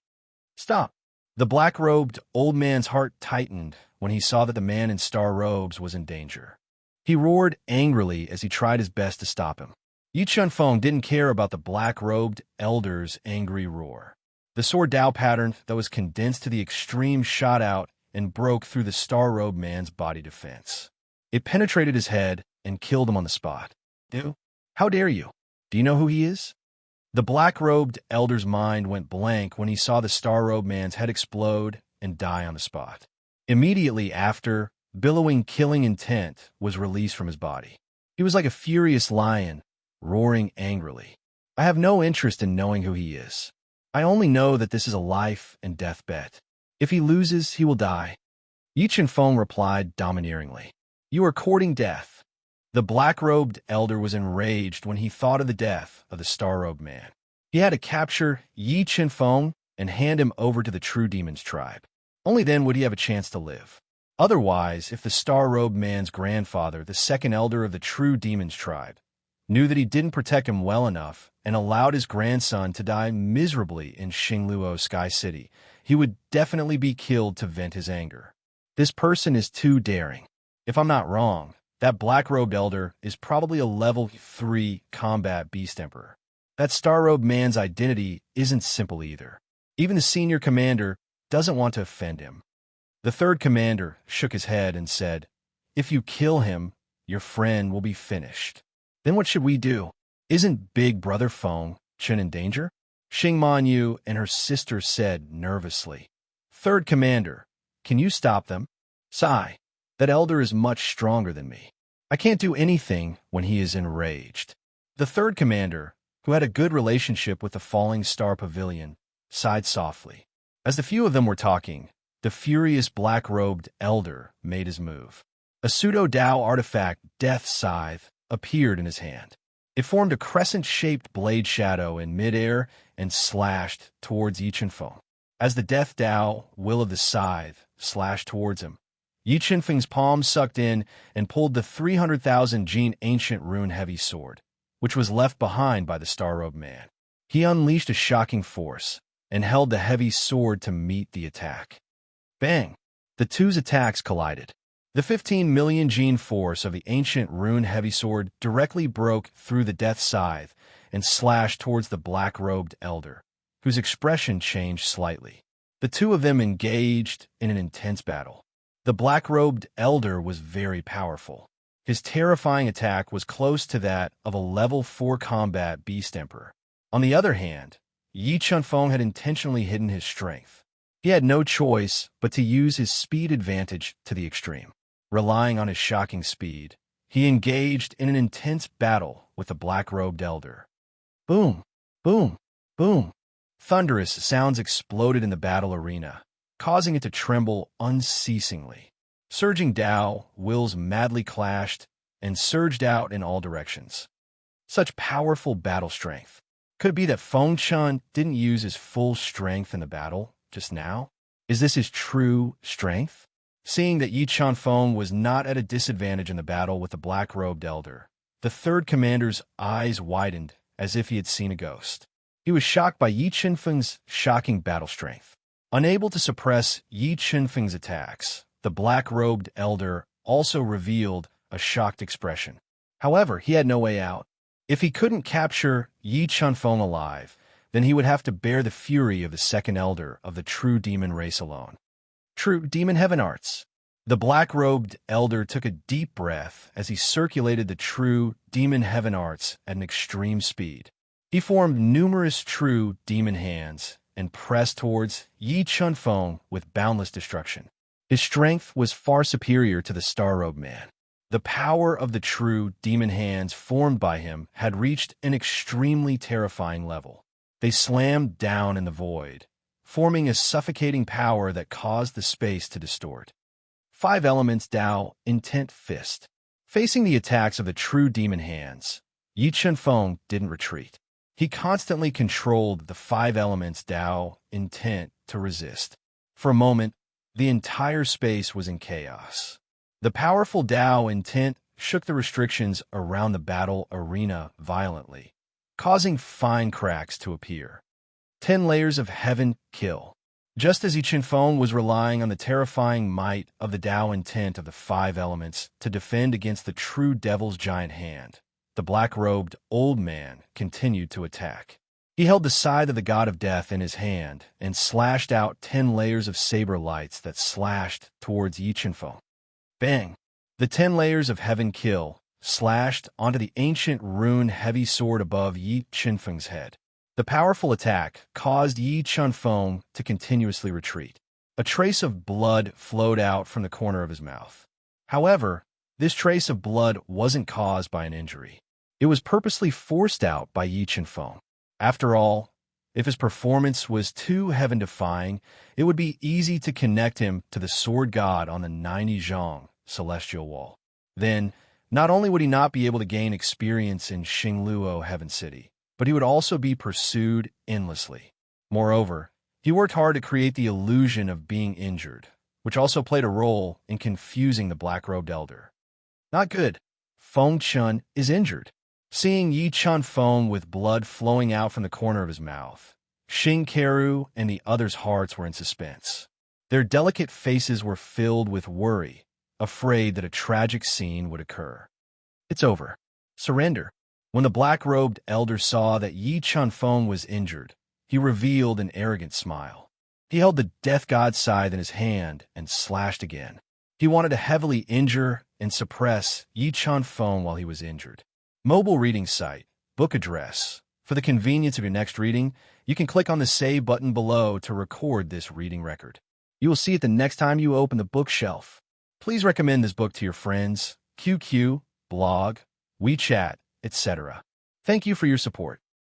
Stop! The black-robed old man's heart tightened when he saw that the man in star robes was in danger. He roared angrily as he tried his best to stop him. Yi Chen-feng didn't care about the black-robed elder's angry roar. The sword Dao pattern that was condensed to the extreme shot out and broke through the star-robed man's body defense. It penetrated his head and killed him on the spot. How dare you? Do you know who he is? The black-robed elder's mind went blank when he saw the star-robed man's head explode and die on the spot. Immediately after, billowing killing intent was released from his body. He was like a furious lion, roaring angrily. I have no interest in knowing who he is. I only know that this is a life and death bet. If he loses, he will die. Yi Chen-feng replied domineeringly. You are courting death. The black-robed elder was enraged when he thought of the death of the star-robed man. He had to capture Yi Chen-feng and hand him over to the true demon's tribe. Only then would he have a chance to live. Otherwise, if the star-robed man's grandfather, the second elder of the true demon's tribe, knew that he didn't protect him well enough and allowed his grandson to die miserably in Xingluo Sky City, he would definitely be killed to vent his anger. This person is too daring. If I'm not wrong, that black-robed elder is probably a level 3 combat beast emperor. That star-robed man's identity isn't simple either. Even the senior commander doesn't want to offend him. The third commander shook his head and said, If you kill him, your friend will be finished. Then what should we do? Isn't Big Brother Feng Chen in danger? Xing Manyu and her sister said nervously. Third commander, can you stop them? Sigh. That elder is much stronger than me. I can't do anything when he is enraged. The third commander, who had a good relationship with the Falling Star Pavilion, sighed softly. As the few of them were talking, the furious black-robed elder made his move. A pseudo-Dao artifact, Death Scythe, appeared in his hand. It formed a crescent-shaped blade shadow in midair and slashed towards Yi Chen-feng. As the Death Dao, will of the scythe, slashed towards him, Yi Chen-feng's palm sucked in and pulled the 300,000 gene ancient rune heavy sword, which was left behind by the star-robed man. He unleashed a shocking force and held the heavy sword to meet the attack. Bang! The two's attacks collided. The 15 million gene force of the ancient rune heavy sword directly broke through the death scythe and slashed towards the black-robed elder, whose expression changed slightly. The two of them engaged in an intense battle. The black-robed elder was very powerful. His terrifying attack was close to that of a level 4 combat beast emperor. On the other hand, Yi Chen-feng had intentionally hidden his strength. He had no choice but to use his speed advantage to the extreme. Relying on his shocking speed, he engaged in an intense battle with the black-robed elder. Boom! Boom! Boom! Thunderous sounds exploded in the battle arena, causing it to tremble unceasingly. Surging Dao wills madly clashed and surged out in all directions. Such powerful battle strength. Could it be that Feng Chen didn't use his full strength in the battle just now? Is this his true strength? Seeing that Yi Chen-feng was not at a disadvantage in the battle with the black-robed elder, the third commander's eyes widened as if he had seen a ghost. He was shocked by Yi Chen-feng's shocking battle strength. Unable to suppress Yi Chen-feng's attacks, the black-robed elder also revealed a shocked expression. However, he had no way out. If he couldn't capture Yi Chen-feng alive, then he would have to bear the fury of the second elder of the true demon race alone. True demon heaven arts. The black-robed elder took a deep breath as he circulated the true demon heaven arts at an extreme speed. He formed numerous true demon hands and pressed towards Yi Chen-feng with boundless destruction. His strength was far superior to the star-robed man. The power of the true demon hands formed by him had reached an extremely terrifying level. They slammed down in the void, forming a suffocating power that caused the space to distort. 5 elements Dao, intent fist. Facing the attacks of the true demon hands, Yi Chunfeng didn't retreat. He constantly controlled the five elements Tao intent to resist. For a moment, the entire space was in chaos. The powerful Tao intent shook the restrictions around the battle arena violently, causing fine cracks to appear. 10 layers of heaven kill. Just as Yi Chunfeng was relying on the terrifying might of the Tao intent of the five elements to defend against the true devil's giant hand, the black-robed old man continued to attack. He held the scythe of the god of death in his hand and slashed out 10 layers of saber lights that slashed towards Yi Chunfeng. Bang! The 10 layers of heaven kill slashed onto the ancient rune heavy sword above Yi Chunfeng's head. The powerful attack caused Yi Chunfeng to continuously retreat. A trace of blood flowed out from the corner of his mouth. However, this trace of blood wasn't caused by an injury. It was purposely forced out by Yi Chunfeng. After all, if his performance was too heaven-defying, it would be easy to connect him to the sword god on the 90 zhang celestial wall. Then, not only would he not be able to gain experience in Xingluo Heaven City, but he would also be pursued endlessly. Moreover, he worked hard to create the illusion of being injured, which also played a role in confusing the black-robed elder. Not good. Feng Chun is injured. Seeing Yi Chunfeng with blood flowing out from the corner of his mouth, Xing Keru and the others' hearts were in suspense. Their delicate faces were filled with worry, afraid that a tragic scene would occur. It's over. Surrender. When the black-robed elder saw that Yi Chunfeng was injured, he revealed an arrogant smile. He held the death god's scythe in his hand and slashed again. He wanted to heavily injure and suppress Yi Chunfeng while he was injured. Mobile reading site, book address. For the convenience of your next reading, you can click on the Save button below to record this reading record. You will see it the next time you open the bookshelf. Please recommend this book to your friends, QQ, blog, WeChat, etc. Thank you for your support.